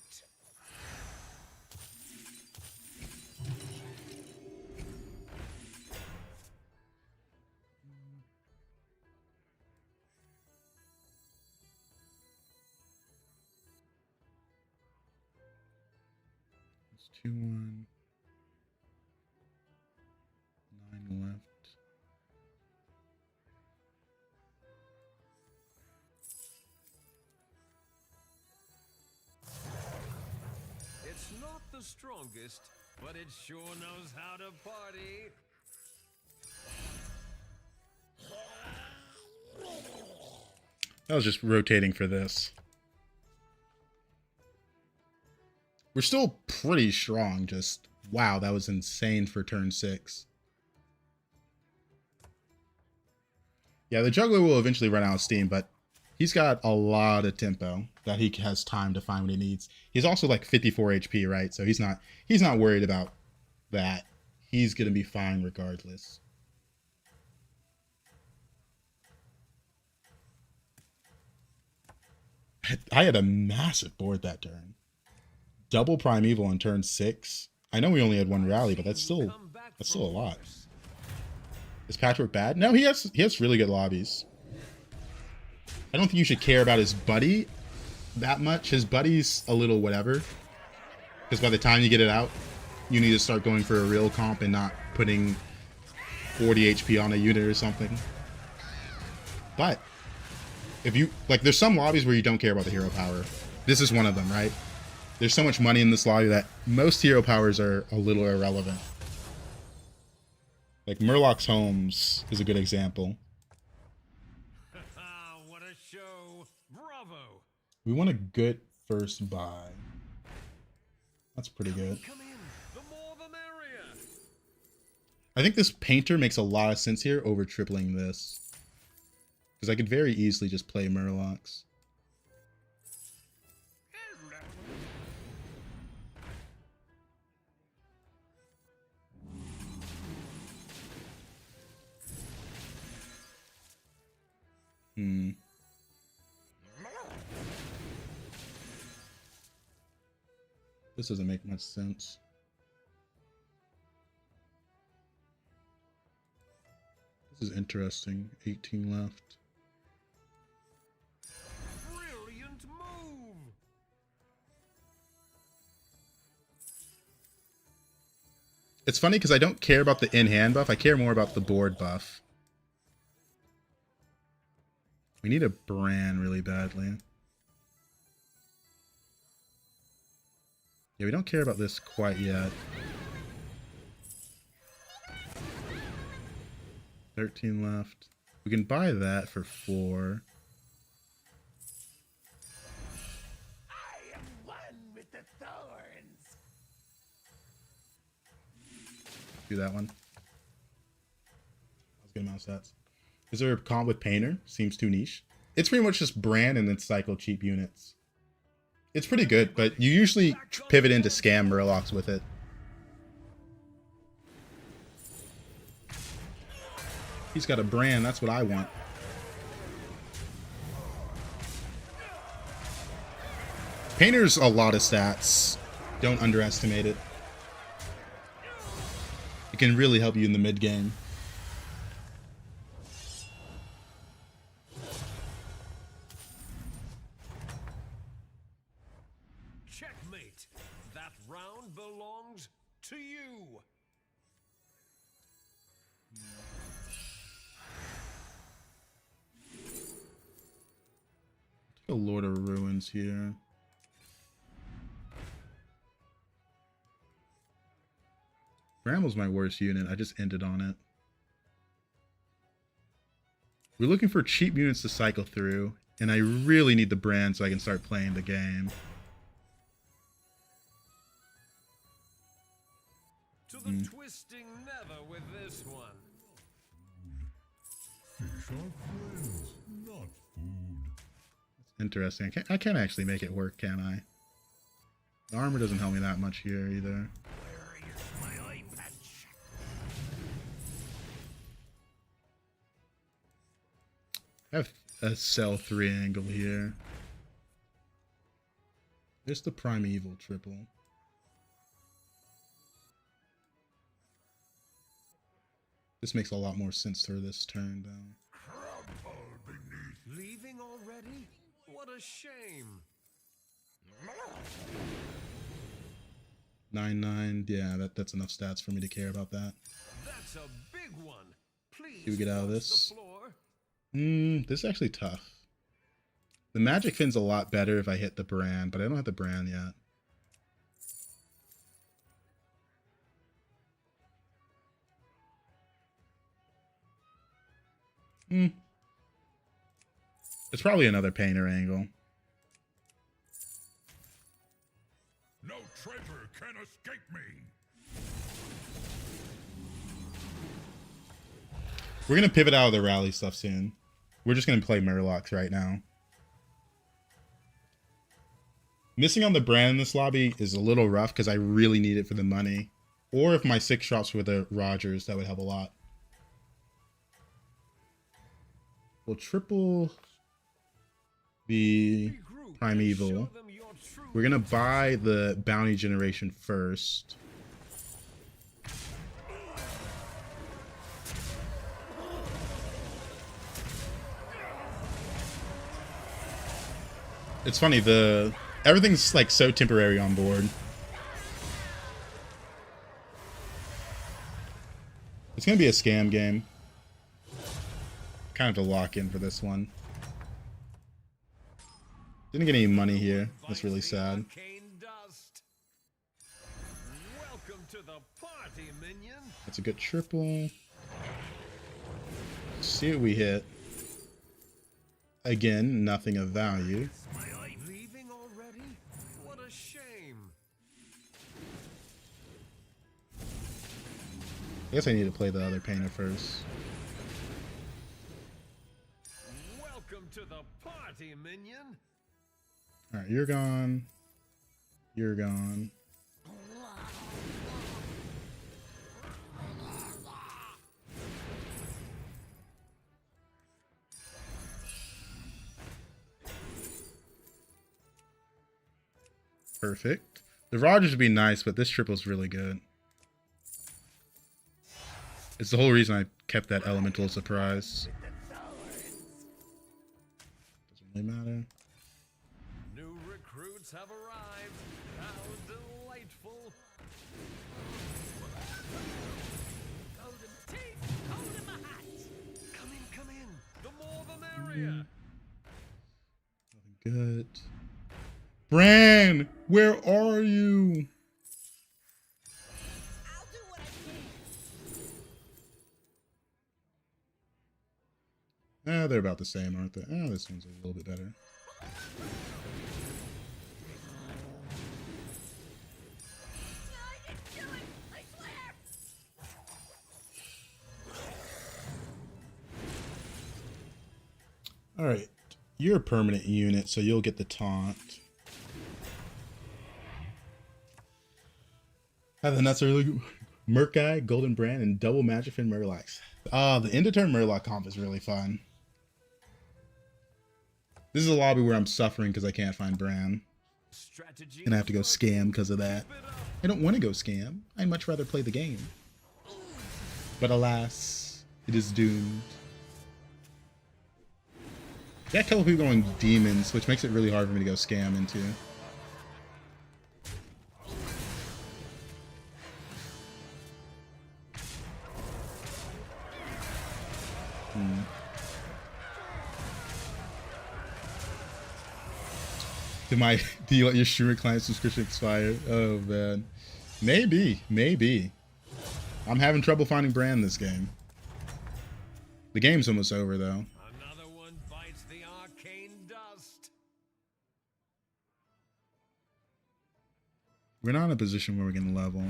It's 2-1. 9 left. It's not the strongest, but it sure knows how to party. That was just rotating for this. We're still pretty strong, just wow, that was insane for turn 6. Yeah, the juggler will eventually run out of steam, but he's got a lot of tempo that he has time to find what he needs. He's also like 54 HP, right? So he's not worried about that. He's gonna be fine regardless. I had a massive board that turn. Double Primeval on turn 6. I know we only had one rally, but that's still a lot. Is Patchwork bad? No, he has really good lobbies. I don't think you should care about his buddy that much. His buddy's a little whatever. Because by the time you get it out, you need to start going for a real comp and not putting 40 HP on a unit or something. But if you like, there's some lobbies where you don't care about the hero power. This is one of them, right? There's so much money in this lobby that most hero powers are a little irrelevant. Like Murloc's Homes is a good example. What a show! Bravo! We want a good first buy. That's pretty good. Come in. The more the merrier. I think this painter makes a lot of sense here over tripling this. Because I could very easily just play Murlocs. This doesn't make much sense. This is interesting. 18 left. Brilliant move. It's funny because I don't care about the in-hand buff. I care more about the board buff. We need a Bran really badly. Yeah, we don't care about this quite yet. 13 left. We can buy that for 4. I am one with the thorns. Do that one. That's a good amount of stats. Is there a comp with Painter? Seems too niche. It's pretty much just Bran and then cycle cheap units. It's pretty good, but you usually pivot into scam Murlocs with it. He's got a Bran, that's what I want. Painter's a lot of stats. Don't underestimate it. It can really help you in the mid game. Checkmate. That round belongs to you. Take a Lord of Ruins here. Bramble's my worst unit. I just ended on it. We're looking for cheap units to cycle through, and I really need the brand so I can start playing the game. To the twisting nether with this one. Fish are friends, not food. Interesting. I can't actually make it work, can I? The armor doesn't help me that much here either. Where is my eye patch? I have a cell 3 angle here. There's the Primeval triple. This makes a lot more sense for this turn, though. Leaving already? What a shame. 9/9. Yeah, that's enough stats for me to care about that. That's a big one. Please. Do we get out of watch this? the floor. This is actually tough. The Magic Fin's a lot better if I hit the brand, but I don't have the brand yet. It's probably another Painter angle. No traitor can escape me. We're going to pivot out of the rally stuff soon. We're just going to play Murlocs right now. Missing on the brand in this lobby is a little rough because I really need it for the money. Or if my 6 drops for the Rogers, that would help a lot. We'll triple the Regroup Primeval. and show them your true We're going to buy the Bounty Generation first. It's funny, everything's like so temporary on board. It's gonna be a scam game. Kind of to lock in for this one. Didn't get any money here. That's really sad. Arcane dust. Welcome to the party, minion. That's a good triple. Let's see what we hit. Again, nothing of value. Leaving already? What a shame. I guess I need to play the other painter first. Welcome to the party, minion. Alright, you're gone. You're gone. Perfect. The Rogers would be nice, but this triple's really good. It's the whole reason I kept that elemental surprise. Doesn't really matter. New recruits have arrived. How delightful. Gold in my teeth, gold in my hat. Come in, come in. The more the merrier. Nothing good. Bran, where are you? I'll do what I can. They're about the same, aren't they? Oh, this one's a little bit better. I didn't do it. I swear. Alright. You're a permanent unit, so you'll get the taunt. And then that's a really Merc Guy, Golden Brand, and double Magic Fin Murlocs. Ah, the end of turn Murloc comp is really fun. This is a lobby where I'm suffering because I can't find Bran. Strategy And I have to go scam because of that. Keep it up. I don't want to go scam. I'd much rather play the game. But alas, it is doomed. Got a couple people going demons, which makes it really hard for me to go scam into. Do you let your streamer client subscription expire? Oh man. Maybe. I'm having trouble finding Bran this game. The game's almost over though. Another one bites the arcane dust. We're not in a position where we can level.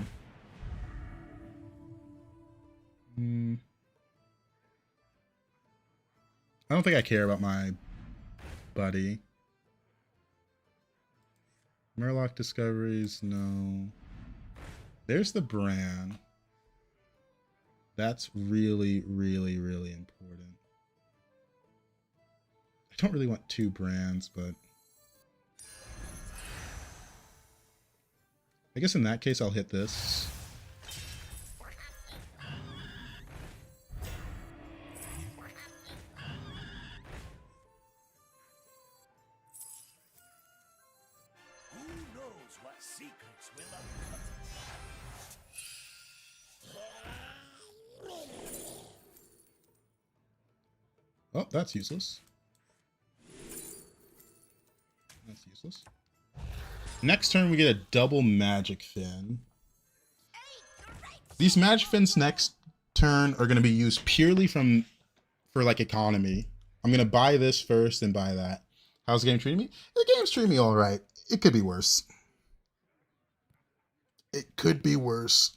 I don't think I care about my buddy. Murloc discoveries, no. There's the Bran. That's really important. I don't really want two Brans, but I guess in that case I'll hit this. Who knows what secrets will uncover? Oh, that's useless. That's useless. Next turn we get a double Magic Fin. These Magic Fins next turn are going to be used purely for like economy. I'm going to buy this first and buy that. How's the game treating me? The game's treating me all right. It could be worse. It could be worse.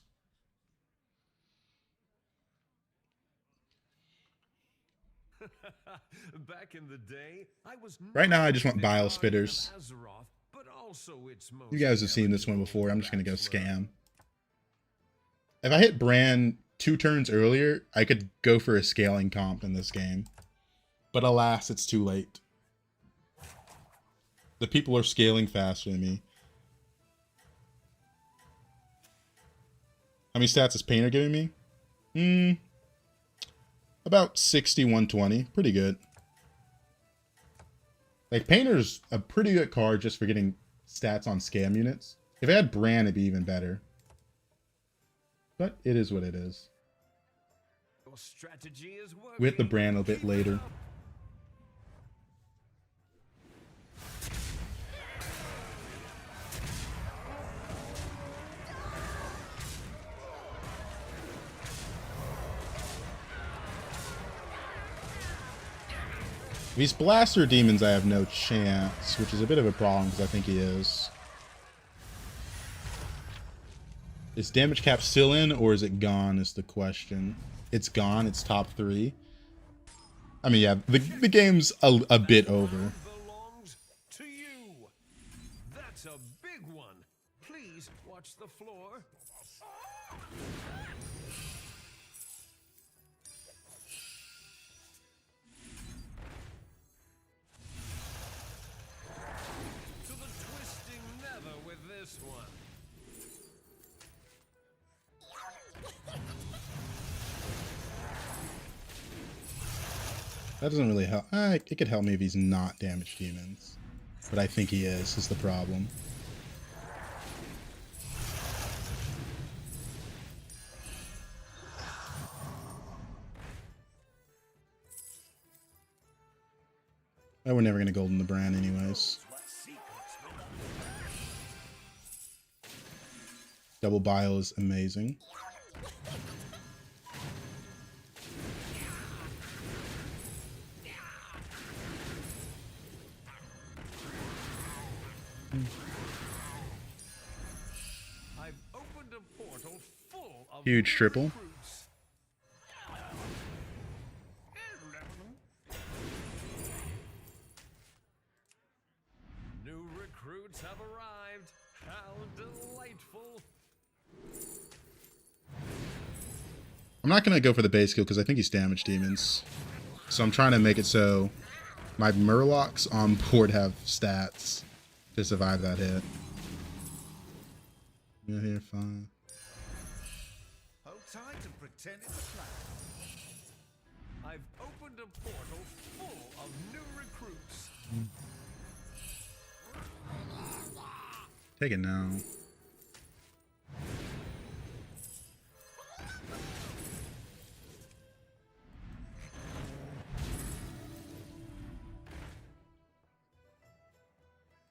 Back in the day, I was Right now I just want not Bile the guardian of Spitters. Azeroth, but also its most You guys have seen this one before. I'm just going to go bachelor. scam. If I hit Bran 2 turns earlier, I could go for a scaling comp in this game. But alas, it's too late. The people are scaling faster than me. How many stats is Painter giving me? About 60, 120. Pretty good. Like, Painter's a pretty good card just for getting stats on scam units. If I had Bran, it'd be even better. But it is what it is. Your strategy is working. We hit the brand a bit later. These blaster demons, I have no chance, which is a bit of a problem because I think he is. Is damage cap still in, or is it gone is the question. It's gone, it's top 3. I mean, yeah, the game's a bit over. Belongs to you. That's a big one. Please watch the floor. To the twisting nether with this one. That doesn't really help. It could help me if he's not damaged demons. But I think he is the problem. Oh, we're never going to golden the brand anyways. Double bile is amazing. I've opened a portal full of Huge triple. recruits. New recruits have arrived. How delightful. I'm not going to go for the base kill because I think he's damaged demons. So I'm trying to make it so my Murlocs on board have stats to survive that hit. Yeah, here, fine. Hold tight and pretend it's a plan. I've opened a portal full of new recruits. Take it now.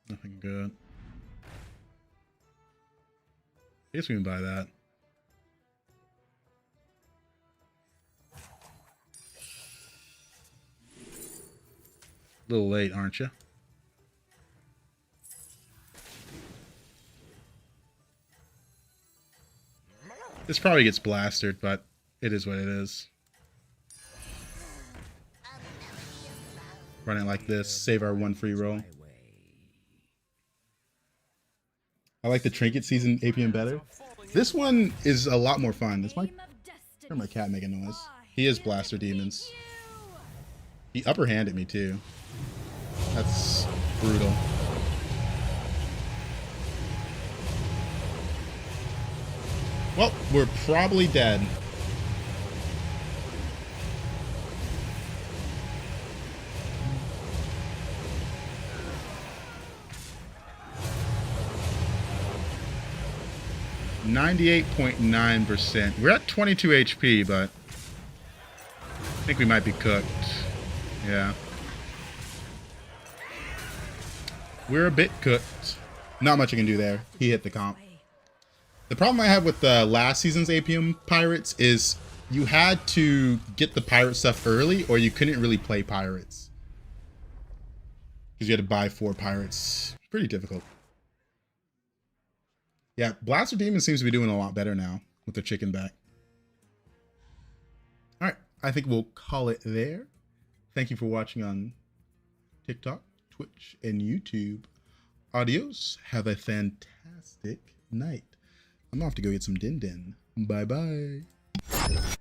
Nothing good. I guess we can buy that. A little late, aren't you? This probably gets blasted, but it is what it is. Run it like this, save our one free roll. I like the Trinket season APM better. This one is a lot more fun. It's my, heard my cat making noise. He is blaster demons. He upperhanded me too. That's brutal. Well, we're probably dead. %. We're at 22 HP, but I think we might be cooked. Yeah. We're a bit cooked. Not much I can do there. He hit the comp. The problem I have with the last season's APM pirates is you had to get the pirate stuff early, or you couldn't really play pirates. Because you had to buy 4 pirates. Pretty difficult. Yeah, Blaster Demon seems to be doing a lot better now with the chicken back. Alright, I think we'll call it there. Thank you for watching on TikTok, Twitch, and YouTube. Adios. Have a fantastic night. I'm gonna have to go get some din din. Bye bye.